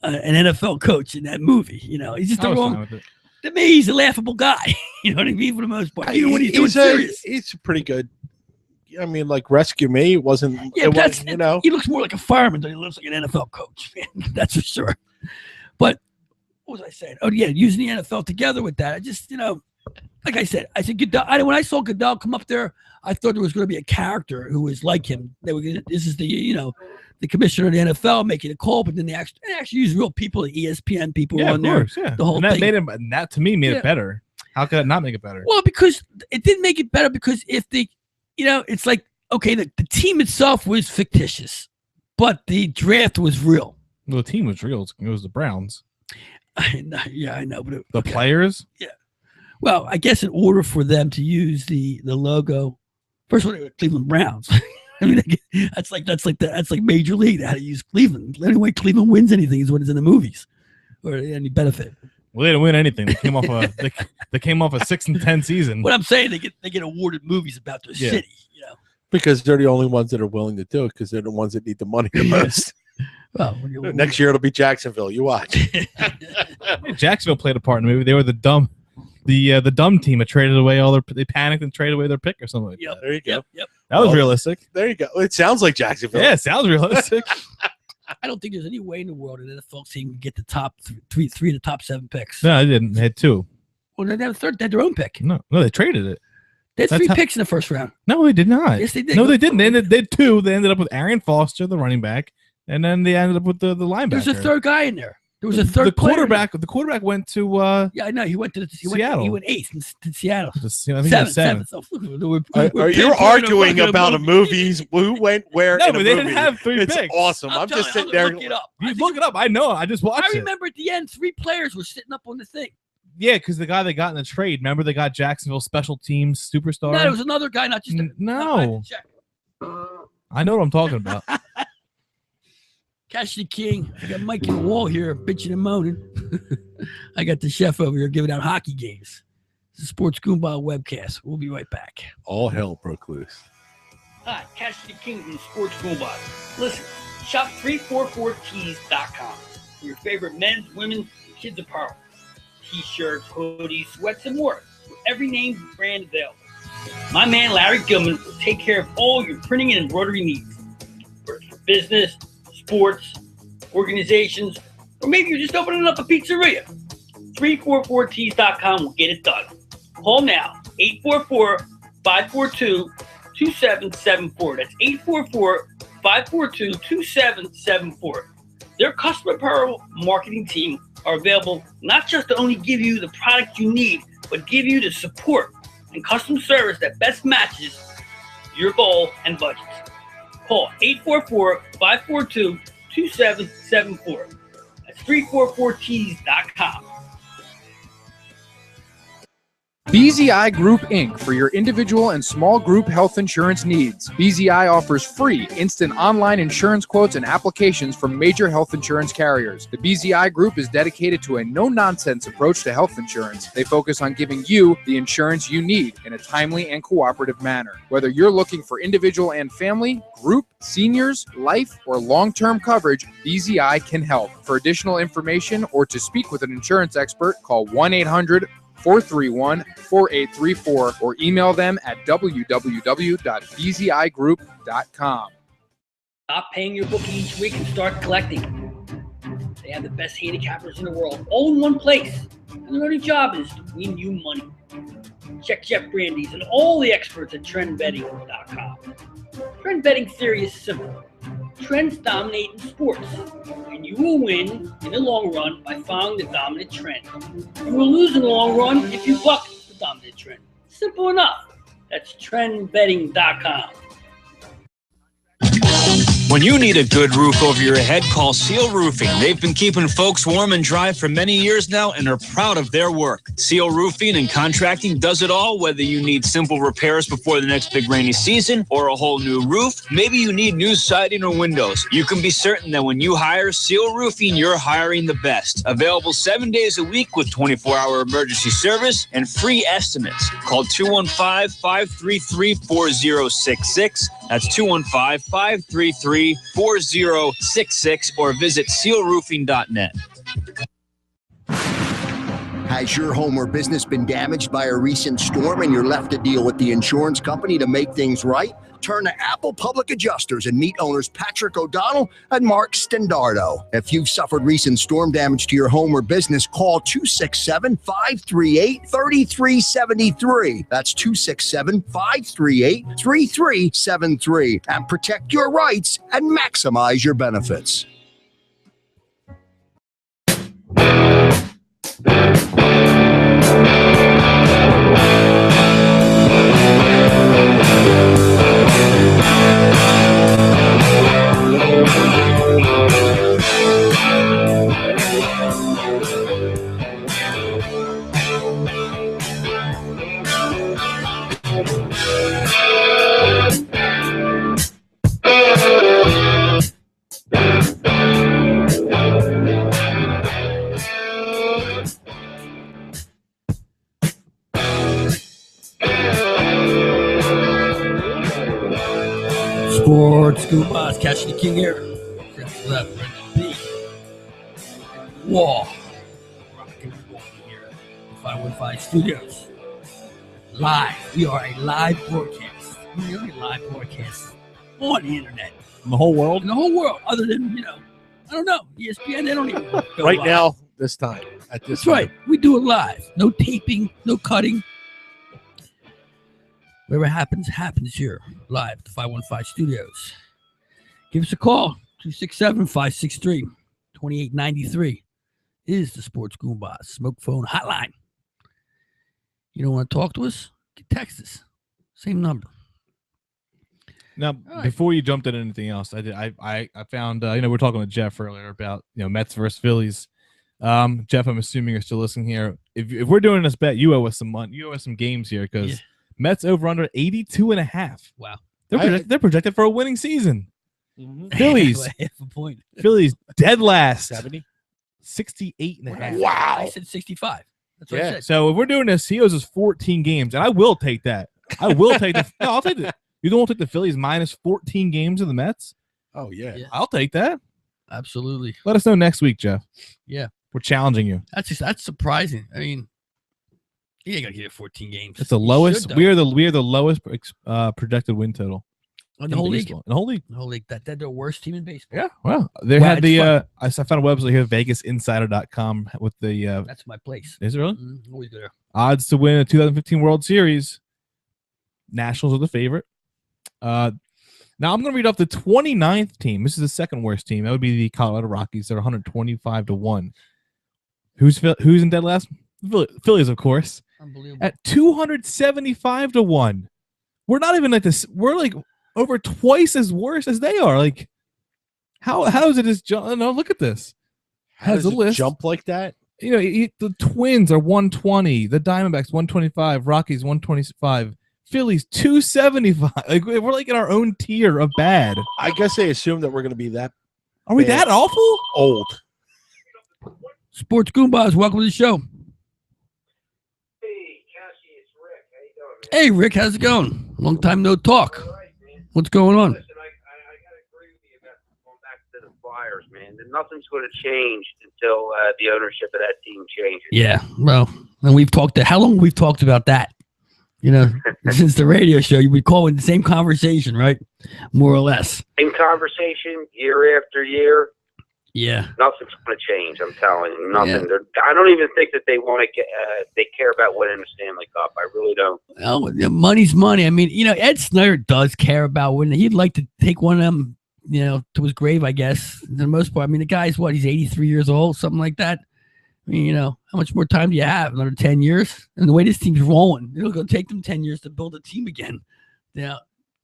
Speaker 1: an NFL coach in that movie. He's just
Speaker 2: I
Speaker 1: the
Speaker 2: was fine
Speaker 1: wrong.
Speaker 2: with it.
Speaker 1: To me, he's a laughable guy. You know what I mean? For the most part, even when he's doing serious.
Speaker 3: He's pretty good. I mean, like Rescue Me wasn't.
Speaker 1: Yeah,
Speaker 3: it
Speaker 1: but
Speaker 3: was,
Speaker 1: he looks more like a fireman than he looks like an NFL coach. That's for sure. But what was I saying? Oh yeah, using the NFL together with that. I just, like I said Goodell. When I saw Goodell come up there, I thought there was going to be a character who was like him. This is the commissioner of the NFL making a call, but then they actually use real people, the ESPN people
Speaker 2: Yeah,
Speaker 1: on
Speaker 2: of
Speaker 1: there.
Speaker 2: course, yeah.
Speaker 1: The whole
Speaker 2: and that
Speaker 1: thing.
Speaker 2: made him. That to me made
Speaker 1: Yeah.
Speaker 2: it better. How could that not make it better?
Speaker 1: Well, because it didn't make it better because if it's like, okay, the team itself was fictitious, but the draft was real.
Speaker 2: Well, the team was real. It was the Browns.
Speaker 1: I know. But
Speaker 2: The players.
Speaker 1: Well, I guess in order for them to use the logo, first of all, they were Cleveland Browns. I mean, that's like Major League. They had to use Cleveland. The only way Cleveland wins anything is when it's in the movies or any benefit.
Speaker 2: Well, they didn't win anything. They came off they came off a 6-10 season.
Speaker 1: What I'm saying, they get awarded movies about their city.
Speaker 3: because they're the only ones that are willing to do it because they're the ones that need the money the most.
Speaker 1: Well,
Speaker 3: Next year it'll be Jacksonville. You watch.
Speaker 2: Jacksonville played a part in the movie. They were the dumb team that traded away they panicked and traded away their pick or something like that.
Speaker 3: There you go.
Speaker 1: Yep.
Speaker 2: That was
Speaker 3: Well,
Speaker 2: realistic.
Speaker 3: There you go. It sounds like Jacksonville.
Speaker 2: Yeah, it sounds realistic.
Speaker 1: I don't think there's any way in the world an NFL team can get the top three of the top 7 picks.
Speaker 2: No, I didn't. They had 2.
Speaker 1: Well, they had a third. They had their own pick.
Speaker 2: No, they traded it.
Speaker 1: They had
Speaker 2: That's
Speaker 1: 3
Speaker 2: how-
Speaker 1: picks in the first round.
Speaker 2: No, they did not.
Speaker 1: Yes, they did.
Speaker 2: No, they didn't. They had 2. They ended up with Arian Foster, the running back, and then they ended up with the linebacker.
Speaker 1: There's a third guy in there. There was a third
Speaker 2: The
Speaker 1: player in there.
Speaker 2: quarterback. The quarterback went to
Speaker 1: Yeah, I know. He went to
Speaker 2: Seattle.
Speaker 1: He went 8th in Seattle.
Speaker 2: I think it was 7th.
Speaker 1: Oh,
Speaker 3: You're arguing about a movies. Who went where?
Speaker 2: No,
Speaker 3: in a
Speaker 2: but they didn't
Speaker 3: movie.
Speaker 2: have 3
Speaker 3: It's
Speaker 2: picks.
Speaker 3: awesome. I'm just sitting there.
Speaker 1: Look it up.
Speaker 2: You look it up. I know. I just watched
Speaker 1: I
Speaker 2: it.
Speaker 1: remember at the end, 3 players were sitting up on the thing.
Speaker 2: Yeah, because the guy they got in the trade. Remember, they got Jacksonville special teams superstar.
Speaker 1: No, there was another guy, not just
Speaker 2: No.
Speaker 1: I had to check.
Speaker 2: I know what I'm talking about.
Speaker 1: Cash the King. I got Mike in the wall here, bitching and moaning. I got the chef over here giving out hockey games. It's a Sports Goombah webcast. We'll be right back.
Speaker 3: All hell broke loose.
Speaker 5: Hi, Cash the King from Sports Goombahs. Listen, shop 344tees.com for your favorite men's, women's, and kids apparel. T-shirts, hoodies, sweats, and more with every name brand available. My man Larry Gilman will take care of all your printing and embroidery needs. Whether it's for business, sports, organizations, or maybe you're just opening up a pizzeria. 344tees.com will get it done. Call now, 844-542-2774. That's 844-542-2774. Their customer apparel marketing team are available not just to only give you the product you need, but give you the support and custom service that best matches your goal and budgets. Call 844-542-2774. That's 344tees.com.
Speaker 4: BZI Group Inc. for your individual and small group health insurance needs. BZI offers free instant online insurance quotes and applications from major health insurance carriers. The BZI Group is dedicated to a no-nonsense approach to health insurance. They focus on giving you the insurance you need in a timely and cooperative manner. Whether you're looking for individual and family, group, seniors, life, or long-term coverage, BZI can help. For additional information or to speak with an insurance expert, call 1-800-431-4834 or email them at www.bzigroup.com.
Speaker 5: Stop paying your bookie each week and start collecting. They have the best handicappers in the world, all in one place. And their only job is to win you money. Check Jeff Brandes and all the experts at trendbetting.com. Trend betting theory is simple. Trends dominate in sports, and you will win in the long run by following the dominant trend. You will lose in the long run if you buck the dominant trend. Simple enough. That's trendbetting.com.
Speaker 6: When you need a good roof over your head, call Seal Roofing. They've been keeping folks warm and dry for many years now and are proud of their work. Seal Roofing and Contracting does it all, whether you need simple repairs before the next big rainy season or a whole new roof. Maybe you need new siding or windows. You can be certain that when you hire Seal Roofing, you're hiring the best. Available 7 days a week with 24-hour emergency service and free estimates. Call 215-533-4066. That's 215-533-4066 or visit sealroofing.net.
Speaker 7: Has your home or business been damaged by a recent storm and you're left to deal with the insurance company to make things right? Turn to Apple Public Adjusters and meet owners Patrick O'Donnell and Mark Stendardo. If you've suffered recent storm damage to your home or business, call 267-538-3373. That's 267-538-3373 and protect your rights and maximize your benefits.
Speaker 1: Sports Goombahs, catching the king here. Chris left, Brendan B. Wall. Rocking and rolling here at 515 Studios. Live. We are a live broadcast. We're the only live broadcast on the internet.
Speaker 2: In the whole world?
Speaker 1: In the whole world, other than, I don't know. ESPN, they don't even go
Speaker 3: Right
Speaker 1: live.
Speaker 3: now, this time. At this
Speaker 1: That's right. We do it live. No taping, no cutting. Whatever happens, happens here, live at the 515 Studios. Give us a call, 267-563-2893 is the Sports Goombahs Smoke Phone Hotline. You don't want to talk to us? Text us. Same number.
Speaker 2: Now, before you jumped into anything else, I found, we're talking to Jeff earlier about, Mets versus Phillies. Jeff, I'm assuming you're still listening here. If we're doing this bet, you owe us some money. You owe us some games here because Mets over under 82.5.
Speaker 1: Wow.
Speaker 2: They're projected for a winning season.
Speaker 3: Mm-hmm.
Speaker 2: Phillies.
Speaker 1: Half a point.
Speaker 2: Phillies dead last.
Speaker 3: 70?
Speaker 2: 68.5.
Speaker 3: Wow.
Speaker 1: I said 65. That's what I said.
Speaker 2: So if we're doing this, he owes us 14 games, and I will take that. I will take the. No, I'll take it. You don't want to take the Phillies minus 14 games of the Mets?
Speaker 3: Oh, yeah.
Speaker 2: I'll take that.
Speaker 1: Absolutely.
Speaker 2: Let us know next week, Jeff.
Speaker 1: Yeah.
Speaker 2: We're challenging you.
Speaker 1: That's surprising. I mean, he ain't gonna get 14 games.
Speaker 2: It's the lowest. We are the lowest projected win total
Speaker 1: in the whole league.
Speaker 2: In the whole league.
Speaker 1: The whole league. They're the worst team in baseball.
Speaker 2: Yeah. Well, they had the. I found a website here, VegasInsider.com, with the.
Speaker 1: That's my place.
Speaker 2: Is it really?
Speaker 1: Always go there.
Speaker 2: Odds to win a 2015 World Series. Nationals are the favorite. Now I'm going to read off the 29th team. This is the second worst team. That would be the Colorado Rockies. They're 125-1. Who's in dead last? Phillies, of course.
Speaker 1: Unbelievable.
Speaker 2: At 275-1. We're not even like this. We're like over twice as worse as they are. Like, how is it just jump? No, look at this.
Speaker 3: How does
Speaker 2: a
Speaker 3: it
Speaker 2: list.
Speaker 3: jump like that?
Speaker 2: The Twins are 120. The Diamondbacks 125. Rockies 125. Phillies 275. Like, we're like in our own tier of bad.
Speaker 3: I guess they assume that we're going to be that.
Speaker 2: Are we that awful?
Speaker 3: Old.
Speaker 1: Sports Goombahs, welcome to the show.
Speaker 9: Hey, Cassie, it's Rick. How you doing, man?
Speaker 1: Hey, Rick, how's it going? Long time no talk.
Speaker 9: All right, man.
Speaker 1: What's going on?
Speaker 9: Listen, I got to agree with you about going back to the Flyers, man. Nothing's going to change until the ownership of that team changes.
Speaker 1: Yeah, well, and we've talked to how long we've talked about that You know, since the radio show, you would call it the same conversation, right? More or less.
Speaker 9: Same conversation year after year.
Speaker 1: Yeah.
Speaker 9: Nothing's going to change. I'm telling you, nothing. I don't even think that they want to get. They care about winning the Stanley Cup. I really don't.
Speaker 1: Oh, money's money. I mean, you know, Ed Snyder does care about winning. He'd like to take one of them, you know, to his grave, I guess. For the most part, I mean, the guy's what? He's 83 years old, something like that. I mean, you know, how much more time do you have? Another 10 years? And the way this team's rolling, it'll go take them 10 years to build a team again. You know,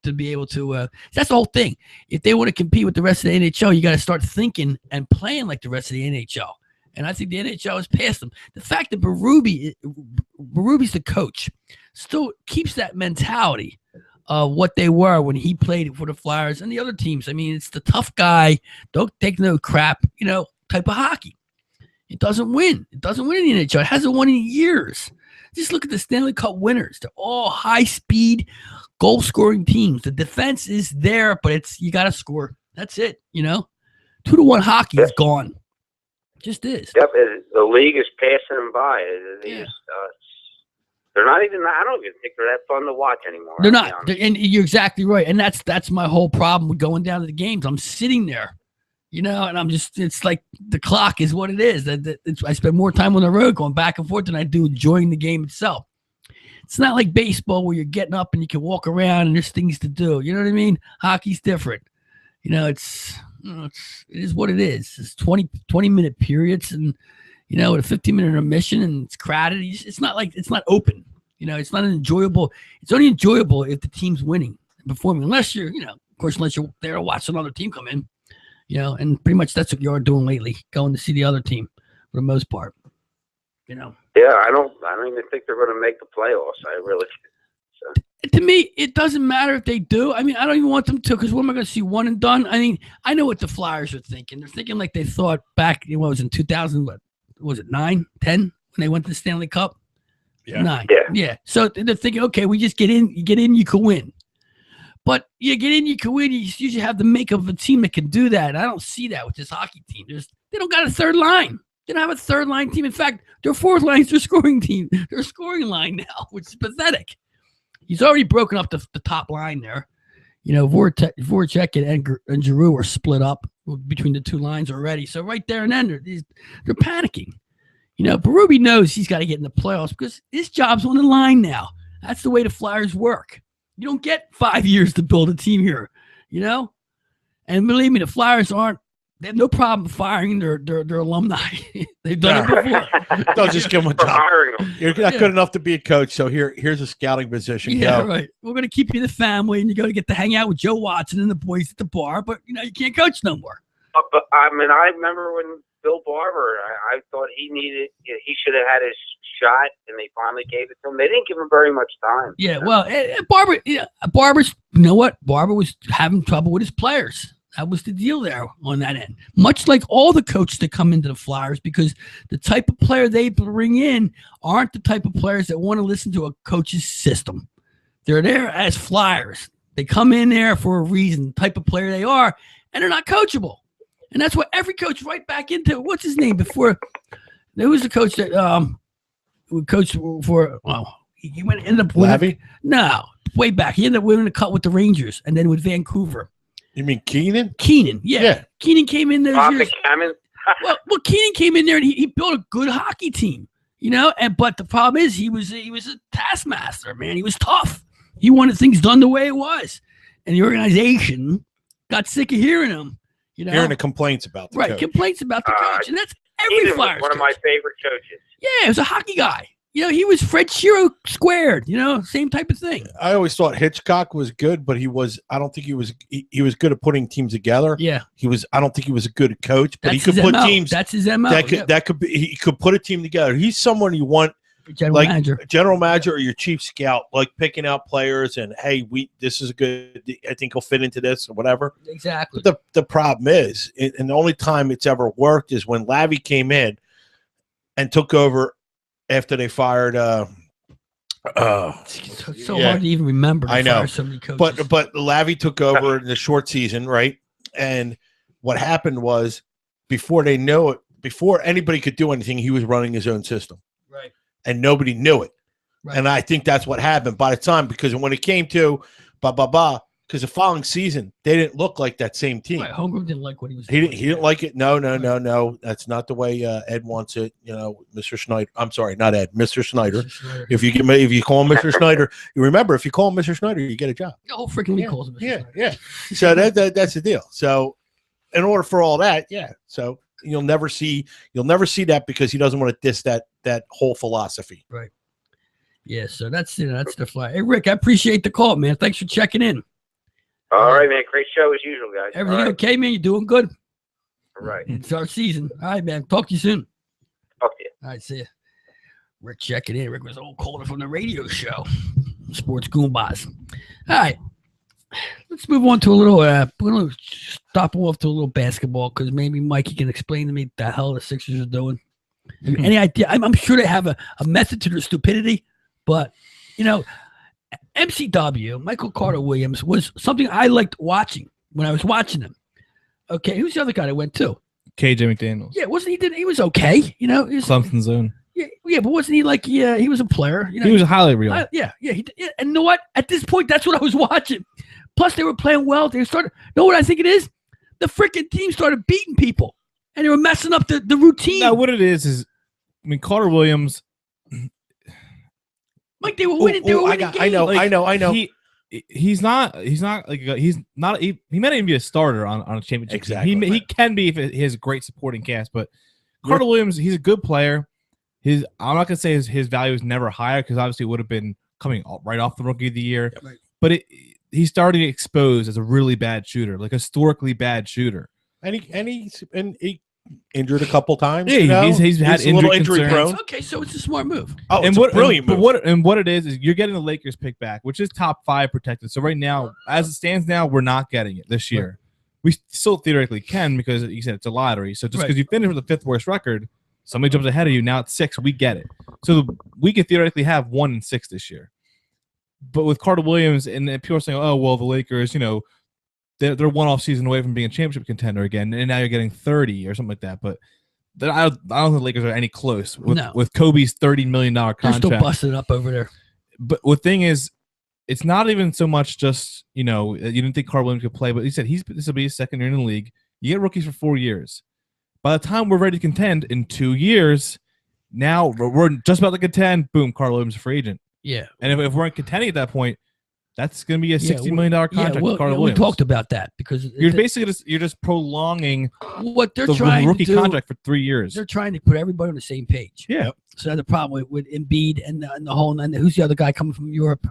Speaker 1: to be able to that's the whole thing. If they want to compete with the rest of the NHL, you got to start thinking and playing like the rest of the NHL. And I think the NHL has passed them. The fact that Berube's the coach still keeps that mentality of what they were when he played for the Flyers and the other teams. I mean, it's the tough guy, don't take no crap, you know, type of hockey. It doesn't win. It doesn't win in the NHL. It hasn't won in years. Just look at the Stanley Cup winners. They're all high-speed, goal-scoring teams. The defense is there, but it's you got to score. That's it, you know? 2-1 hockey is gone. Just is.
Speaker 9: Yep, the league is passing them by. They're not even. I don't even think they're that fun to watch anymore.
Speaker 1: They're not. And you're exactly right. And that's my whole problem with going down to the games. I'm sitting there, you know, and I'm just. It's like the clock is what it is. I spend more time on the road going back and forth than I do enjoying the game itself. It's not like baseball where you're getting up and you can walk around and there's things to do. You know what I mean? Hockey's different. You know, it is what it is. It's 20-minute periods and, you know, with a 15-minute intermission and it's crowded. It's not like it's not open. You know, it's not enjoyable. It's only enjoyable if the team's winning and performing, unless you're, you know, of course, unless you're there to watch another team come in, you know, and pretty much that's what you are doing lately, going to see the other team for the most part, you know.
Speaker 9: Yeah, I don't even think they're going to make the playoffs. I really. So.
Speaker 1: To me, it doesn't matter if they do. I mean, I don't even want them to, because what am I going to see one and done? I mean, I know what the Flyers are thinking. They're thinking like they thought back, what was in 2000, what was it, 9, 10, when they went to the Stanley Cup?
Speaker 3: Yeah.
Speaker 1: 9. Yeah. So they're thinking, okay, we just get in, you can win. But you get in, you can win. You usually have the makeup of a team that can do that. And I don't see that with this hockey team. They don't got a third line. They don't have a third line team. In fact, their fourth line is their scoring team. Their scoring line now, which is pathetic. He's already broken up the top line there. You know, Voracek and Giroux are split up between the two lines already. So right there and then, they're panicking. You know, Berube knows he's got to get in the playoffs because his job's on the line now. That's the way the Flyers work. You don't get 5 years to build a team here, you know? And believe me, the Flyers they have no problem firing their alumni. They've done it before.
Speaker 3: Don't just give them a job. You're not good enough to be a coach, so here's a scouting position.
Speaker 1: Yeah,
Speaker 3: Go.
Speaker 1: right. We're going to keep you the family, and you're going to get to hang out with Joe Watson and the boys at the bar, but, you know, you can't coach no more.
Speaker 9: But I mean, I remember when Bill Barber, I thought he should have had his shot, and they finally gave it to him. They didn't give him very much time.
Speaker 1: Yeah, well, Barber's, you know what? Barber was having trouble with his players. That was the deal there on that end. Much like all the coaches that come into the Flyers, because the type of player they bring in aren't the type of players that want to listen to a coach's system. They're there as Flyers. They come in there for a reason, the type of player they are, and they're not coachable. And that's what every coach right back into. What's his name before? There was a coach that coached for, he ended up winning.
Speaker 3: Lavi?
Speaker 1: No, way back. He ended up winning a cut with the Rangers and then with Vancouver.
Speaker 3: You mean Keenan?
Speaker 1: Keenan, yeah. Keenan came in those years. well, Keenan came in there and he built a good hockey team, you know. But the problem is he was a taskmaster, man. He was tough. He wanted things done the way it was, and the organization got sick of hearing him. You know,
Speaker 3: hearing the complaints about the coach.
Speaker 1: Complaints about the coach, and that's every Flyers.
Speaker 9: One of my favorite coaches.
Speaker 1: Yeah, he was a hockey guy. You know, he was Fred Shero squared, you know, same type of thing.
Speaker 3: I always thought Hitchcock was good, but I don't think he was good at putting teams together.
Speaker 1: Yeah.
Speaker 3: I don't think he was a good coach, but
Speaker 1: That's
Speaker 3: he could put
Speaker 1: MO.
Speaker 3: teams.
Speaker 1: That's his MO.
Speaker 3: He could put a team together. He's someone you want, general manager or your chief scout, like picking out players and, hey, this is a good, I think he'll fit into this or whatever.
Speaker 1: Exactly.
Speaker 3: But the problem is, and the only time it's ever worked is when Lavi came in and took over after they fired
Speaker 1: it's so hard to even remember.
Speaker 3: I know.
Speaker 1: So many coaches.
Speaker 3: But Lavi took over in the short season, right? And what happened was before anybody could do anything, he was running his own system.
Speaker 1: Right.
Speaker 3: And nobody knew it.
Speaker 1: Right.
Speaker 3: And I think that's what happened by the time, because when it came to because the following season they didn't look like that same team.
Speaker 1: Right. Holmgren didn't like what he was
Speaker 3: He
Speaker 1: doing.
Speaker 3: didn't like it. No. That's not the way Ed wants it. Mr. Schneider. I'm sorry, not Ed. Mr. Schneider.
Speaker 1: Mr. Schneider.
Speaker 3: If you call him Mr. Schneider, you remember, if you call him Mr. Schneider, you get a job.
Speaker 1: The whole freaking league calls him Mr. Schneider.
Speaker 3: Yeah. So that's the deal. So in order for all that, so you'll never see that, because he doesn't want to diss that whole philosophy.
Speaker 1: Right. Yeah. So that's the fly. Hey, Rick, I appreciate the call, man. Thanks for checking in.
Speaker 9: All right, man. Great show as usual, guys.
Speaker 1: Everything
Speaker 9: All right.
Speaker 1: okay, man? You doing good?
Speaker 9: All right.
Speaker 1: It's our season. All right, man. Talk to you soon.
Speaker 9: Talk to you.
Speaker 1: All right, see ya. Rick checking in. Rick was old caller from the radio show, Sports Goombahs. All right. Let's move on to a little, we're going to stop off to a little basketball, because maybe Mikey can explain to me what the hell the Sixers are doing. Any idea? I'm sure they have a method to their stupidity, but, MCW, Michael Carter Williams, was something I liked watching when I was watching him. Okay, who's the other guy that went to?
Speaker 2: KJ McDaniels.
Speaker 1: Yeah, wasn't he? He was okay,
Speaker 2: Clemson's own.
Speaker 1: Yeah, but wasn't he like? Yeah, he was a player.
Speaker 2: He was a highlight reel.
Speaker 1: Yeah. And you know what? At this point, that's what I was watching. Plus, they were playing well. They started. You know what I think it is? The freaking team started beating people, and they were messing up the routine.
Speaker 2: No, what it is, Carter Williams.
Speaker 1: Like they were winning.
Speaker 3: I know.
Speaker 2: He's not like he may not even be a starter on a championship
Speaker 3: team.
Speaker 2: He can be if he has a great supporting cast, but Carter Williams, he's a good player. I'm not gonna say his value is never higher, because obviously it would have been coming right off the Rookie of the Year.
Speaker 1: Yeah, right.
Speaker 2: But he's starting to get exposed as a really bad shooter, like a historically bad shooter.
Speaker 3: And he injured a couple times.
Speaker 2: Yeah, he's had
Speaker 3: a little injury
Speaker 2: concerns.
Speaker 3: prone.
Speaker 1: Okay, so it's a smart move.
Speaker 3: Oh, it's a brilliant move.
Speaker 2: What it is you're getting the Lakers pick back, which is top 5 protected. So right now, as it stands now, we're not getting it this year. Right. We still theoretically can, because you said it's a lottery. So just because you finish with the 5th worst record, somebody jumps ahead of you. Now it's 6. We get it. So we could theoretically have 1 and 6 this year. But with Carter Williams, and people are saying, oh, well, the Lakers, they're one off season away from being a championship contender again, and now you're getting 30 or something like that. But I don't think the Lakers are any close with Kobe's $30 million contract.
Speaker 1: They're still busting up over there.
Speaker 2: But the thing is, it's not even so much just, you didn't think Carter Williams could play, but he said this will be his second year in the league. You get rookies for 4 years. By the time we're ready to contend in 2 years, now we're just about to contend, boom, Carter Williams is a free agent.
Speaker 1: Yeah.
Speaker 2: And if we're contending at that point, that's going to be a $60 million contract for Carter Williams.
Speaker 1: We talked about that, because
Speaker 2: you're basically just prolonging
Speaker 1: what they're trying
Speaker 2: rookie
Speaker 1: to do,
Speaker 2: contract for 3 years.
Speaker 1: They're trying to put everybody on the same page.
Speaker 2: Yeah.
Speaker 1: So the problem with Embiid and the whole, and who's the other guy coming from Europe?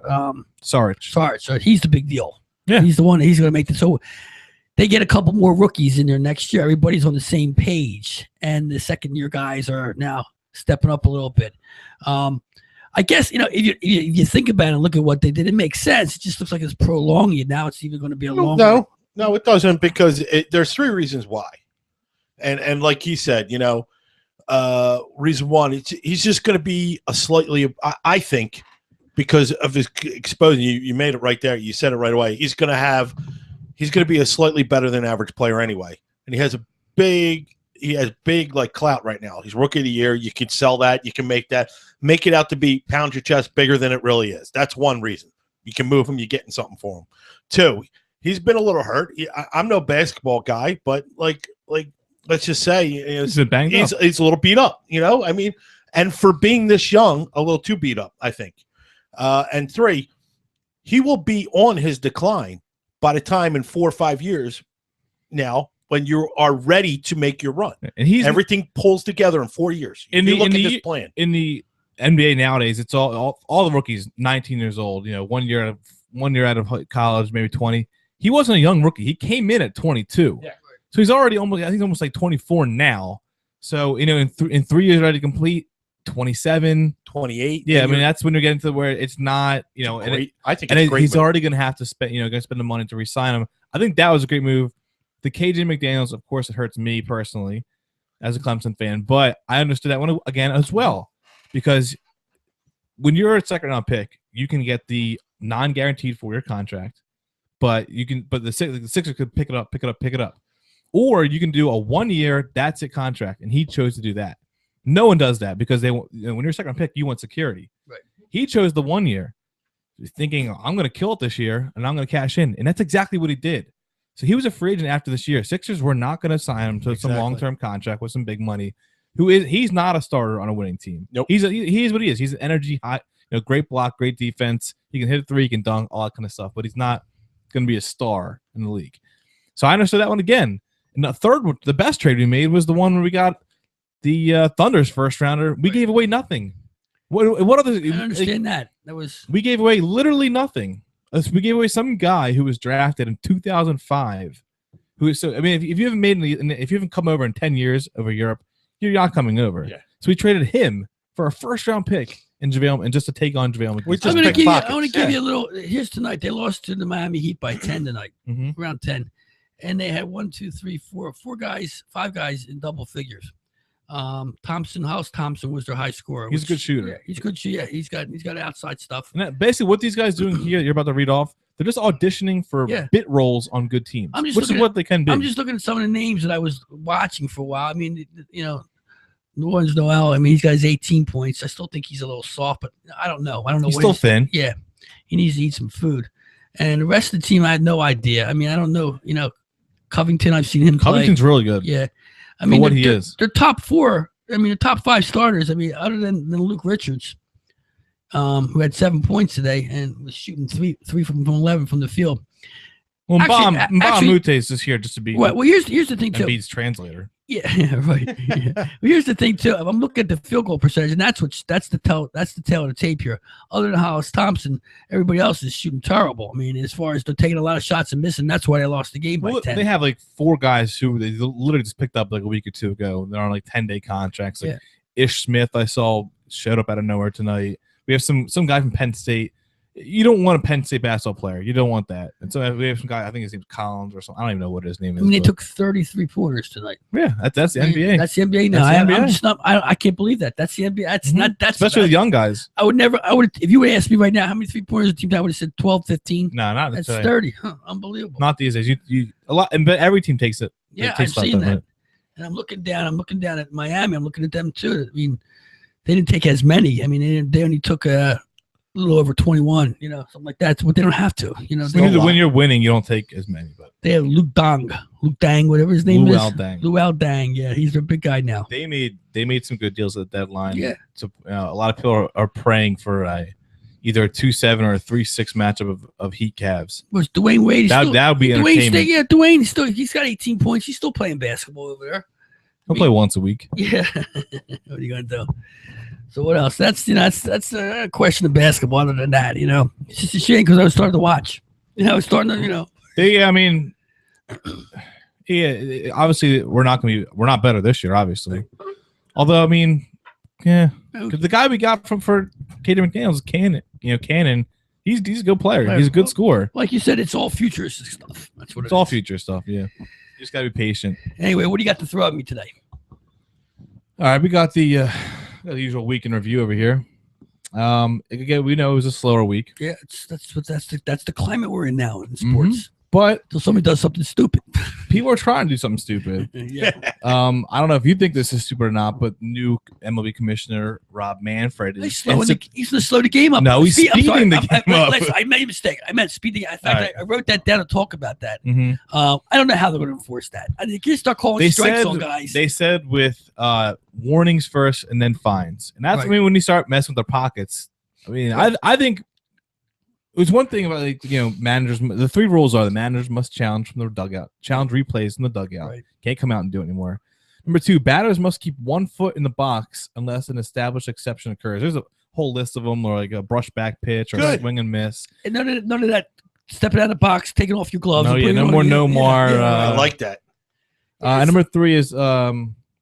Speaker 2: Sarge.
Speaker 1: So he's the big deal.
Speaker 2: Yeah.
Speaker 1: He's the one. He's going to make this. So they get a couple more rookies in there next year. Everybody's on the same page, and the second-year guys are now stepping up a little bit. I guess, if you think about it and look at what they did, it makes sense. It just looks like it's prolonging it. Now it's even going to be a longer.
Speaker 3: No, it doesn't, because there's 3 reasons why. And like he said, reason one, he's just going to be a slightly, I think, because of his exposure. You made it right there. You said it right away. He's going to be a slightly better than average player anyway. And he has big like clout right now. He's Rookie of the Year. You can sell that. You can make it out to be pound your chest bigger than it really is. That's one reason. You can move him. You're getting something for him. 2, he's been a little hurt. I'm no basketball guy, but like let's just say he's a little beat up. And for being this young, a little too beat up, I think. And 3, he will be on his decline by the time in 4 or 5 years now, when you are ready to make your run. And everything pulls together in 4 years. Look at this plan.
Speaker 2: In the NBA nowadays, it's all the rookies 19 years old, 1 year out of college, maybe 20. He wasn't a young rookie. He came in at 22. Yeah. So he's already almost like 24 now. So, in 3 years ready to complete 27,
Speaker 3: 28.
Speaker 2: Yeah, I mean, that's when you're getting to where it's not,
Speaker 3: I think it's great.
Speaker 2: He's already going to have to spend, going to spend the money to re-sign him. I think that was a great move. The KJ McDaniels, of course, it hurts me personally as a Clemson fan, but I understood that one again as well, because when you're a second-round pick, you can get the non-guaranteed 4-year contract, but the Sixers could pick it up, or you can do a 1-year that's it contract, and he chose to do that. No one does that, because when you're a second-round pick, you want security.
Speaker 1: Right.
Speaker 2: He chose the 1 year, thinking I'm going to kill it this year and I'm going to cash in, and that's exactly what he did. So he was a free agent after this year. Sixers were not going to sign him to some long-term contract with some big money. He's not a starter on a winning team.
Speaker 3: Nope.
Speaker 2: He is what he is. He's an energy high, great block, great defense. He can hit a three, he can dunk, all that kind of stuff. But he's not going to be a star in the league. So I understood that one again. And the third, the best trade we made was the one where we got the Thunder's first rounder. We gave away nothing. What other?
Speaker 1: I understand that.
Speaker 2: We gave away literally nothing. We gave away some guy who was drafted in 2005. If you haven't if you haven't come over in 10 years over Europe, you're not coming over.
Speaker 3: Yeah.
Speaker 2: So we traded him for a first round pick in JaVale, and just to take on JaVale.
Speaker 3: We
Speaker 1: I
Speaker 3: just
Speaker 1: want to
Speaker 3: picked
Speaker 1: give you a little. Here's tonight. They lost to the Miami Heat by 10 tonight, around 10, and they had 5 guys in double figures. House Thompson was their high scorer.
Speaker 2: He's a good shooter.
Speaker 1: Yeah, he's good. Yeah, he's got outside stuff.
Speaker 2: And basically, what these guys doing here, you're about to read off. They're just auditioning for bit roles on good teams, which is what they can be.
Speaker 1: I'm just looking at some of the names that I was watching for a while. I mean, New Orleans Noel. I mean, he's got his 18 points. I still think he's a little soft, but I don't know.
Speaker 2: He's still thin.
Speaker 1: Yeah, he needs to eat some food. And the rest of the team, I had no idea. I mean, I don't know. Covington, I've seen him play.
Speaker 2: Covington's really good.
Speaker 1: Yeah. I mean,
Speaker 2: what he is.
Speaker 1: They're top 4. I mean, the top 5 starters. I mean, other than Luke Richards, who had 7 points today and was shooting three from 11 from the field.
Speaker 2: Well, Mbamute is just here just to be.
Speaker 1: Well, here's the thing too.
Speaker 2: Embiid's translator.
Speaker 1: Yeah, right. Yeah. Well, here's the thing too. I'm looking at the field goal percentage, and that's the tail of the tape here. Other than Hollis Thompson, everybody else is shooting terrible. I mean, as far as they're taking a lot of shots and missing, that's why they lost the game by 10.
Speaker 2: They have like 4 guys who they literally just picked up like a week or 2 ago. They're on like 10-day contracts. Like Ish Smith, I saw showed up out of nowhere tonight. We have some guy from Penn State. You don't want a Penn State basketball player. You don't want that. And so we have some guy, I think his name's Collins or something. I don't even know what his name is.
Speaker 1: I mean, they took 33 pointers tonight.
Speaker 2: Yeah, that's the NBA.
Speaker 1: That's the NBA now. I'm just not. I can't believe that. That's the NBA. That's not. That's
Speaker 2: especially the young guys.
Speaker 1: I would. If you would ask me right now how many 3-pointers the team, I would have said 12, 15.
Speaker 2: No, not
Speaker 1: that's 30. Huh, unbelievable.
Speaker 2: Not these days. You a lot, but every team takes it.
Speaker 1: Yeah, I've seen that. And I'm looking down at Miami. I'm looking at them too. I mean, they didn't take as many. I mean, they only took a little over 21, something like that. But they don't have to,
Speaker 2: When you're winning, you don't take as many. But
Speaker 1: they have Luke Dang, whatever his name is.
Speaker 2: Luol
Speaker 1: Dang. Yeah, he's their big guy now.
Speaker 2: They made some good deals at the deadline.
Speaker 1: Yeah.
Speaker 2: So a lot of people are praying for either a 2-7 or a 3-6 matchup of Heat Cavs.
Speaker 1: Was Dwayne Wade?
Speaker 2: That would be entertainment.
Speaker 1: Dwayne he's got 18 points. He's still playing basketball over there.
Speaker 2: He'll play once a week.
Speaker 1: Yeah. What are you gonna do? So what else? That's a question of basketball. Other than that, it's just a shame because I was starting to watch. I was starting to,
Speaker 2: Yeah, I mean, yeah. Obviously, we're not better this year. Obviously, although I mean, yeah, because the guy we got for Katie McDaniels, Cannon. He's a good player. He's a good scorer.
Speaker 1: Like you said, it's all future stuff. That's what
Speaker 2: it's all future stuff. Yeah, you just gotta be patient.
Speaker 1: Anyway, what do you got to throw at me today?
Speaker 2: All right, we got the usual week in review over here. Again, we know it was a slower week.
Speaker 1: Yeah, that's the climate we're in now in sports.
Speaker 2: But
Speaker 1: until somebody does something stupid,
Speaker 2: people are trying to do something stupid.
Speaker 1: Yeah.
Speaker 2: I don't know if you think this is stupid or not, but new MLB commissioner Rob Manfred
Speaker 1: he's going to slow the game up.
Speaker 2: No, he's speeding the game up.
Speaker 1: Listen, I made a mistake. I meant speeding. In fact,
Speaker 2: right.
Speaker 1: I wrote that down to talk about that. I don't know how they're going to enforce that. I think you start calling strikes on guys.
Speaker 2: They said with warnings first and then fines, and that's when you start messing with their pockets. I mean, I think. It was one thing about managers. The 3 rules are: the managers must challenge from the dugout, challenge replays from the dugout.
Speaker 1: Right.
Speaker 2: Can't come out and do it anymore. Number 2, batters must keep 1 foot in the box unless an established exception occurs. There's a whole list of them, or like a brush back pitch or a swing and miss.
Speaker 1: And none of that stepping out of the box, taking off your gloves.
Speaker 2: No more.
Speaker 3: I like that.
Speaker 2: And number 3 is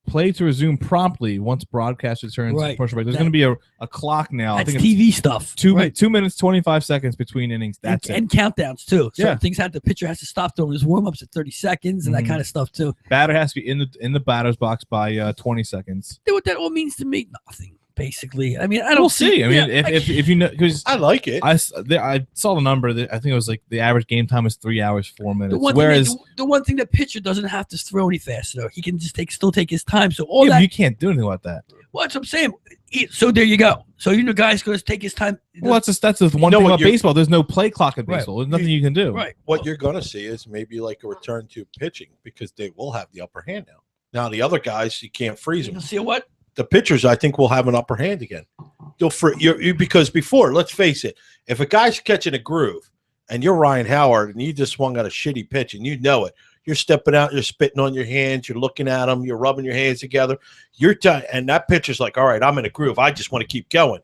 Speaker 2: play to resume promptly once broadcast returns.
Speaker 1: Right.
Speaker 2: There's going to be a clock now.
Speaker 1: That's
Speaker 2: I think
Speaker 1: TV stuff.
Speaker 2: 2 minutes 25 seconds between innings. That's
Speaker 1: and countdowns too.
Speaker 2: Yeah.
Speaker 1: Things the pitcher has to stop doing his warm ups at 30 seconds and that kind of stuff too.
Speaker 2: Batter has to be in the batter's box by 20 seconds.
Speaker 1: What that all means to me, nothing. Basically, I mean, I don't
Speaker 2: we'll see. I mean, if you know, because
Speaker 3: I like it.
Speaker 2: I saw the number. I think it was like the average game time is 3 hours 4 minutes.
Speaker 1: The one thing that pitcher doesn't have to throw any faster though. He can just still take his time. So all that
Speaker 2: you can't do anything about that.
Speaker 1: Well, that's what I'm saying. So there you go. So guy's going to take his time.
Speaker 2: Well, that's the one thing about baseball. There's no play clock in baseball. There's nothing you can do.
Speaker 1: Right.
Speaker 3: What you're going to see is maybe like a return to pitching because they will have the upper hand now. Now the other guys, you can't freeze them.
Speaker 1: You'll see what?
Speaker 3: The pitchers, I think, will have an upper hand again. Because before, let's face it, if a guy's catching a groove and you're Ryan Howard and you just swung out a shitty pitch and you know it, you're stepping out, you're spitting on your hands, you're looking at them, you're rubbing your hands together. And that pitcher's like, all right, I'm in a groove. I just want to keep going.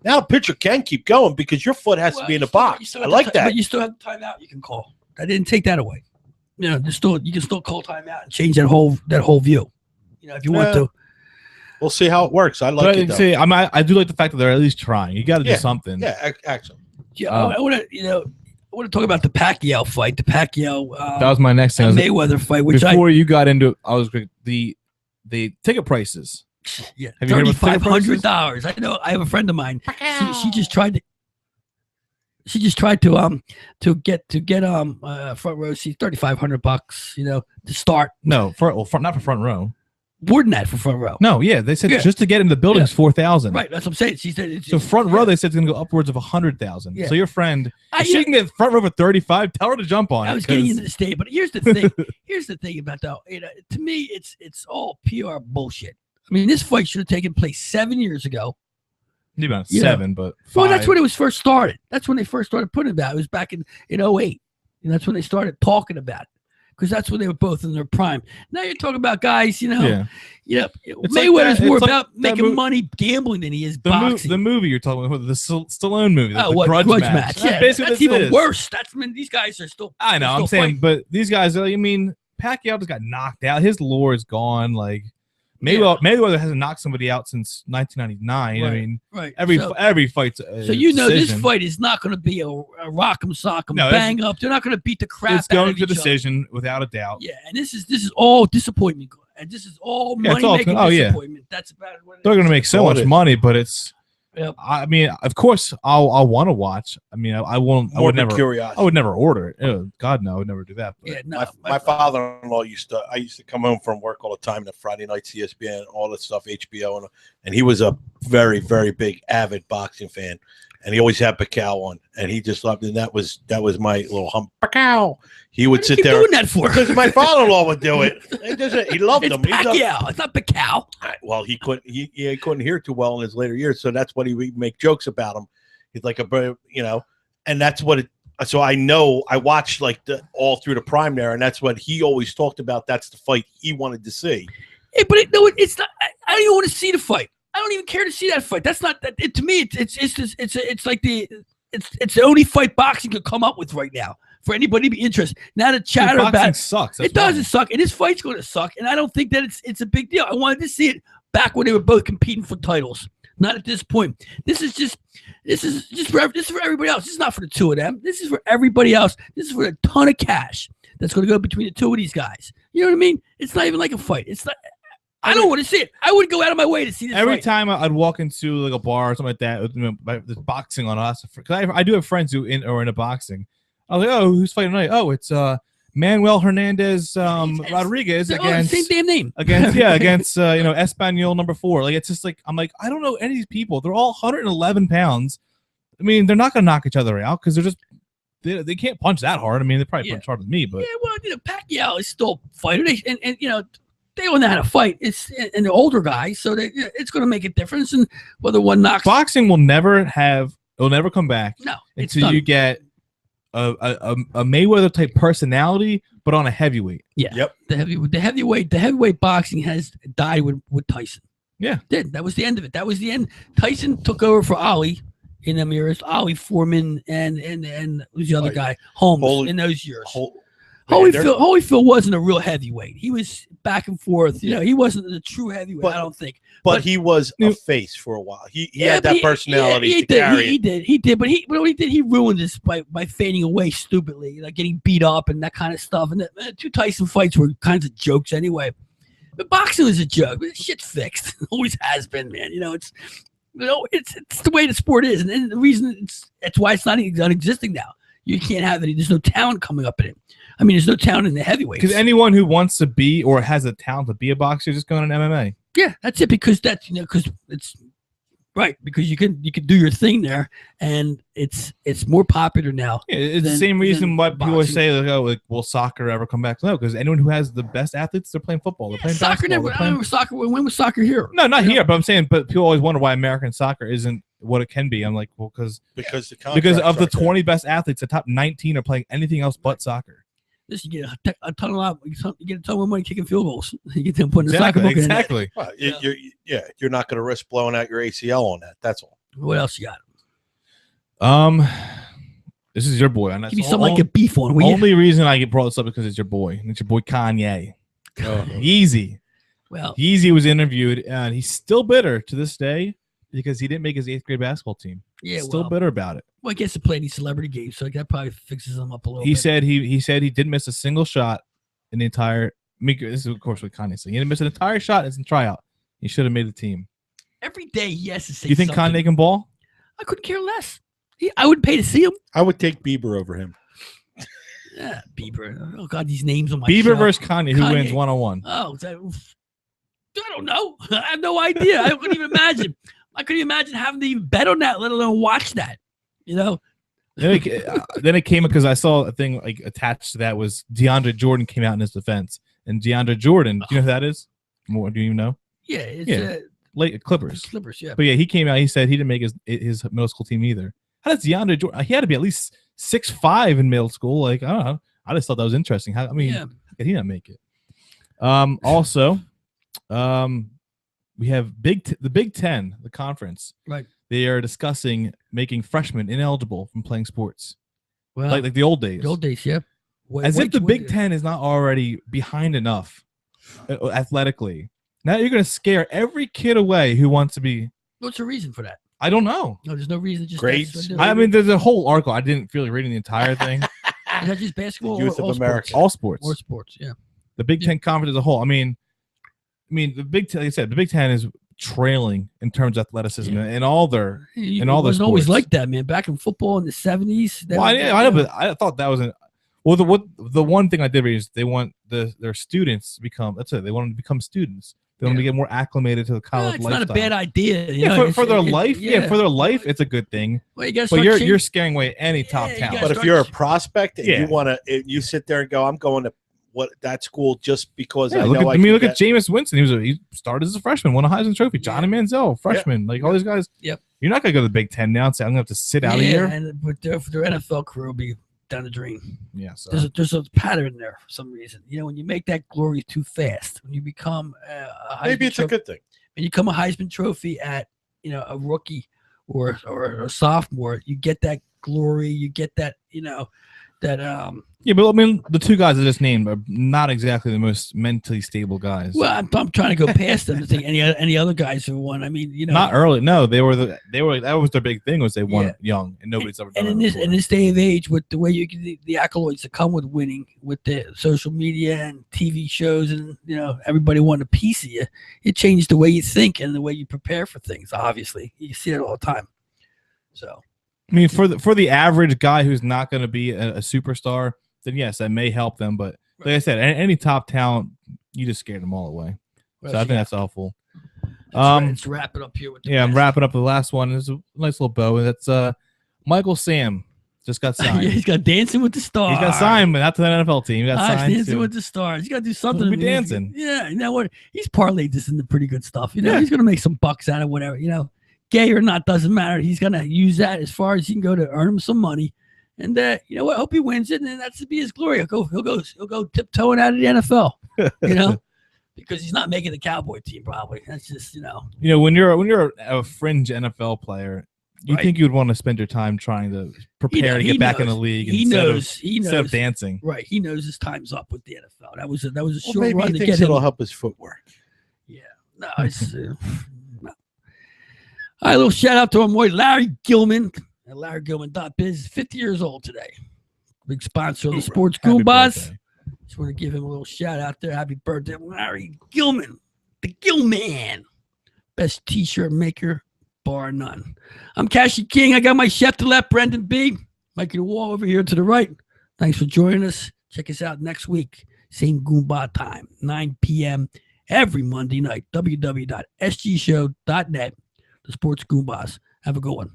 Speaker 3: Now a pitcher can keep going because your foot has to be in the box. I like that.
Speaker 1: But you still have the timeout you can call. I didn't take that away. You can still call timeout and change that whole view. If you want to.
Speaker 3: We'll see how it works. I like it.
Speaker 2: I do like the fact that they're at least trying. You got to do something.
Speaker 3: Yeah, actually.
Speaker 1: Yeah, I want to talk about the Pacquiao fight. The Pacquiao
Speaker 2: that was my next thing.
Speaker 1: Mayweather fight. Which
Speaker 2: before you got into, I was the ticket prices.
Speaker 1: Yeah, $3,500. I know. I have a friend of mine. She just tried to. She just tried to get front row seats, $3,500. To start.
Speaker 2: No, not for front row.
Speaker 1: More than that for front row.
Speaker 2: No, yeah, they said just to get into the building is $4,000.
Speaker 1: Right, that's what I'm saying. She said
Speaker 2: so front row. They said it's going to go upwards of $100,000. Yeah. So your friend, if she can get front row for 35, tell her to jump on.
Speaker 1: I was getting into the state, but here's the thing. Here's the thing about that. To me, it's all PR bullshit. I mean, this fight should have taken place 7 years ago.
Speaker 2: Maybe about 7, but 5.
Speaker 1: Well, that's when it was first started. That's when they first started putting it about. It was back in 08. And that's when they started talking about it. Because that's when they were both in their prime. Now you're talking about guys, Mayweather's more about making money gambling than he is boxing.
Speaker 2: The movie you're talking about, the Stallone movie, the grudge match.
Speaker 1: Yeah, that's even worse. These guys are still.
Speaker 2: I know. I'm saying, but these guys, Pacquiao just got knocked out. His lore is gone. Like Mayweather hasn't knocked somebody out since 1999.
Speaker 1: Right.
Speaker 2: Every fight's
Speaker 1: this fight is not going to be a rock'em sock'em bang up. They're not going to beat the crap.
Speaker 2: It's going
Speaker 1: out of
Speaker 2: to
Speaker 1: each
Speaker 2: decision
Speaker 1: other.
Speaker 2: without a doubt.
Speaker 1: Yeah, and this is all disappointment, and this is all money making disappointment. That's about what
Speaker 2: they're going to make so much money, but it's.
Speaker 1: Yep.
Speaker 2: I mean, of course, I'll want to watch. I mean, I won't. I would never order it. Oh, God, no, I would never do that. But.
Speaker 1: Yeah, no,
Speaker 3: my father-in-law I used to come home from work all the time. The Friday nights, ESPN, all that stuff, HBO, and he was a very, very big avid boxing fan, and he always had Pacquiao on, and he just loved it. And that was my little hum. Pacquiao. He would sit there.
Speaker 1: Doing that for?
Speaker 3: Because my father-in-law would do it. He loved him.
Speaker 1: Pacquiao. It's not Pacquiao.
Speaker 3: Well, he couldn't. He couldn't hear too well in his later years, so that's what he would make jokes about him. He's like and that's what it. So I know I watched all through the prime there, and that's what he always talked about. That's the fight he wanted to see.
Speaker 1: Yeah, but it's not. I don't even want to see the fight. I don't even care to see that fight. That's not that. To me, it's like it's the only fight boxing could come up with right now. For anybody to be interested. Now the chatter about it
Speaker 2: sucks.
Speaker 1: It doesn't suck, and this fight's going to suck. And I don't think that it's a big deal. I wanted to see it back when they were both competing for titles. Not at this point. This is for everybody else. This is not for the two of them. This is for everybody else. This is for a ton of cash that's going to go between the two of these guys. You know what I mean? It's not even like a fight. It's not. I don't want to see it. I would go out of my way to see this.
Speaker 2: Every
Speaker 1: fight.
Speaker 2: time I'd walk into like a bar or something like that, there's boxing on us. Because I do have friends who are into boxing. I was like, oh, who's fighting tonight? Oh, it's Manuel Hernandez Rodriguez against
Speaker 1: same damn name.
Speaker 2: against Espanol number 4. Like it's just like I'm like I don't know any of these people. They're all 111 pounds. I mean, they're not gonna knock each other out because they're just they can't punch that hard. I mean, they probably punch harder than me, but
Speaker 1: yeah, well, Pacquiao is still a fighter, and they don't know how to fight. It's and they're older guys, so it's going to make a difference. And whether one knocks,
Speaker 2: boxing will never come back.
Speaker 1: No,
Speaker 2: until you get a Mayweather type personality, but on a heavyweight.
Speaker 1: Yeah.
Speaker 3: Yep.
Speaker 1: The heavyweight boxing has died with Tyson.
Speaker 2: Yeah.
Speaker 1: That was the end of it. That was the end. Tyson took over for Ali in them years. Ali, Foreman, and who's the other guy? Holmes in those years. Holyfield wasn't a real heavyweight. He was back and forth. He wasn't the true heavyweight, I don't think.
Speaker 3: But he was a face for a while. He had that personality to carry.
Speaker 1: He did. But what he did, he ruined this by fading away stupidly, like getting beat up and that kind of stuff. And the two Tyson fights were kinds of jokes anyway. But boxing was a joke. But shit's fixed. It always has been, man. It's the way the sport is, and the reason that's why it's not existing now. You can't have it. There's no talent coming up in it. I mean, there's no talent in the heavyweights.
Speaker 2: Because anyone who wants to be or has the talent to be a boxer is just going on MMA.
Speaker 1: Yeah, that's it. Because because it's Right, because you can do your thing there, and it's more popular now.
Speaker 2: Yeah, it's the same reason why people always say, like, "Oh, like, will soccer ever come back?" No, because anyone who has the best athletes, they're playing football, they're playing
Speaker 1: soccer.
Speaker 2: basketball.
Speaker 1: I remember soccer. When was soccer here?
Speaker 2: No, not here. But I'm saying, but people always wonder why American soccer isn't what it can be. I'm like, well, because of the 20 best athletes, the top 19 are playing anything else but soccer.
Speaker 1: This you get a ton of you get a ton of money kicking field goals. You get them putting the soccer book in there.
Speaker 3: Well, you're not going to risk blowing out your ACL on that. That's all.
Speaker 1: What else you got?
Speaker 2: This is your boy. And
Speaker 1: give me something like a beef on.
Speaker 2: Only reason I get brought this up because it's your boy. It's your boy Kanye. Yeezy.
Speaker 1: Well,
Speaker 2: Yeezy was interviewed, and he's still bitter to this day because he didn't make his 8th grade basketball team.
Speaker 1: Yeah,
Speaker 2: still bitter about it.
Speaker 1: Well, he gets to play these celebrity games, so that probably fixes him up a little.
Speaker 2: He
Speaker 1: bit.
Speaker 2: said he didn't miss a single shot in the entire. This is of course what Kanye said. He didn't miss an entire shot in tryout. He should have made the team.
Speaker 1: Every day he has to say.
Speaker 2: You think
Speaker 1: something.
Speaker 2: Kanye can ball?
Speaker 1: I couldn't care less. I would pay to see him.
Speaker 3: I would take Bieber over him.
Speaker 1: Yeah, Bieber. Oh God, these names on my
Speaker 2: Bieber
Speaker 1: show.
Speaker 2: versus Kanye. Who wins 1-on-1?
Speaker 1: Oh, I don't know. I have no idea. I couldn't even imagine. I couldn't even imagine having to even bet on that, let alone watch that. You know.
Speaker 2: Then it came because I saw a thing like attached to that was DeAndre Jordan came out in his defense, and DeAndre Jordan, do you know who that is? More? Do you know?
Speaker 1: Yeah, it's
Speaker 2: late Clippers.
Speaker 1: Clippers, yeah.
Speaker 2: But yeah, he came out. He said he didn't make his middle school team either. How does DeAndre Jordan? He had to be at least 6'5" in middle school. Like I don't know. I just thought that was interesting. How could he not make it? Also, we have the Big Ten, the conference.
Speaker 1: Right.
Speaker 2: They are discussing making freshmen ineligible from playing sports.
Speaker 1: Well,
Speaker 2: like the old days.
Speaker 1: The old days, yeah.
Speaker 2: As if the Big Ten is not already behind enough athletically. Now you're going to scare every kid away who wants to be.
Speaker 1: What's the reason for that?
Speaker 2: I don't know.
Speaker 1: No, there's no reason. Just
Speaker 3: grades.
Speaker 2: I mean, there's a whole article. I didn't feel like reading the entire thing.
Speaker 1: Is that just basketball?
Speaker 3: Youth
Speaker 1: or
Speaker 3: of America.
Speaker 1: Sports?
Speaker 2: All sports.
Speaker 1: Or sports, yeah.
Speaker 2: The Big Ten conference as a whole. I mean, the Big Ten. Like I said, the Big Ten is trailing in terms of athleticism and all their
Speaker 1: It
Speaker 2: sports.
Speaker 1: wasn't always like that, man. Back in football in the 70s.
Speaker 2: Well, I know, but I thought that was the one thing I did read is they want their students to become. That's it. They want them to become students. They want them to get more acclimated to the college
Speaker 1: it's
Speaker 2: lifestyle.
Speaker 1: not a bad idea.
Speaker 2: For their life. Yeah, for their life, it's a good thing.
Speaker 1: Well, you
Speaker 2: but you're scaring away any top talent.
Speaker 3: But if you're a prospect and you want to, you sit there and go, I'm going to that school just because I know.
Speaker 2: Look at Jameis Winston. He started as a freshman, won a Heisman Trophy. Johnny Manziel, freshman. Like all these guys.
Speaker 1: Yep.
Speaker 2: You're not gonna go to the Big Ten now and say I'm gonna have to sit out a year.
Speaker 1: And for their NFL career will be down the drain.
Speaker 2: Yeah. So.
Speaker 1: There's a pattern there for some reason. You know, when you make that glory too fast, when you become a Heisman
Speaker 3: maybe it's a good thing.
Speaker 1: When you become a Heisman Trophy at a rookie or a sophomore, you get that glory. You get that
Speaker 2: Yeah, but I mean, the two guys I just named are not exactly the most mentally stable guys.
Speaker 1: Well, I'm trying to go past them to think any other guys who won. I mean,
Speaker 2: not early. No, they were that was their big thing was they won young and nobody's ever done.
Speaker 1: And in this day of age, with the way you get the accolades that come with winning, with the social media and TV shows, and everybody wanting a piece of you, it changed the way you think and the way you prepare for things. Obviously, you see it all the time. So,
Speaker 2: I mean, for the average guy who's not going to be a superstar, then yes, that may help them. But like I said, any top talent, you just scared them all away. So I think that's helpful.
Speaker 1: Let's wrap it up here.
Speaker 2: I'm wrapping up the last one. It's a nice little bow. That's Michael Sam just got signed.
Speaker 1: He's got Dancing with the Stars.
Speaker 2: He's got signed, but not to the NFL team. He got signed
Speaker 1: Dancing with the Stars. He's got to do something.
Speaker 2: He'll be dancing.
Speaker 1: Yeah, you know what? He's parlayed this into pretty good stuff. He's going to make some bucks out of whatever. Gay or not doesn't matter. He's going to use that as far as he can go to earn him some money. And you know what? I hope he wins it, and then that's to be his glory. He'll go tiptoeing out of the NFL. Because he's not making the Cowboy team. Probably that's just
Speaker 2: when you're a fringe NFL player, you think you'd want to spend your time trying to prepare to get back in the league. Instead of dancing.
Speaker 1: Right. He knows his time's up with the NFL. That was a short
Speaker 3: maybe
Speaker 1: run
Speaker 3: he
Speaker 1: to
Speaker 3: thinks
Speaker 1: get him.
Speaker 3: it'll help his footwork.
Speaker 1: Yeah. No. It's no. All right. A little shout out to our boy Larry Gilman. And LarryGilman.biz is 50 years old today. Big sponsor of the Sports Goombahs. Just want to give him a little shout out there. Happy birthday, Larry Gilman, the Gilman. Best t-shirt maker, bar none. I'm Cashy King. I got my chef to the left, Brendan B. Mikey the Wall over here to the right. Thanks for joining us. Check us out next week. Same Goombah time, 9 p.m. every Monday night. www.sgshow.net. the Sports Goombahs. Have a good one.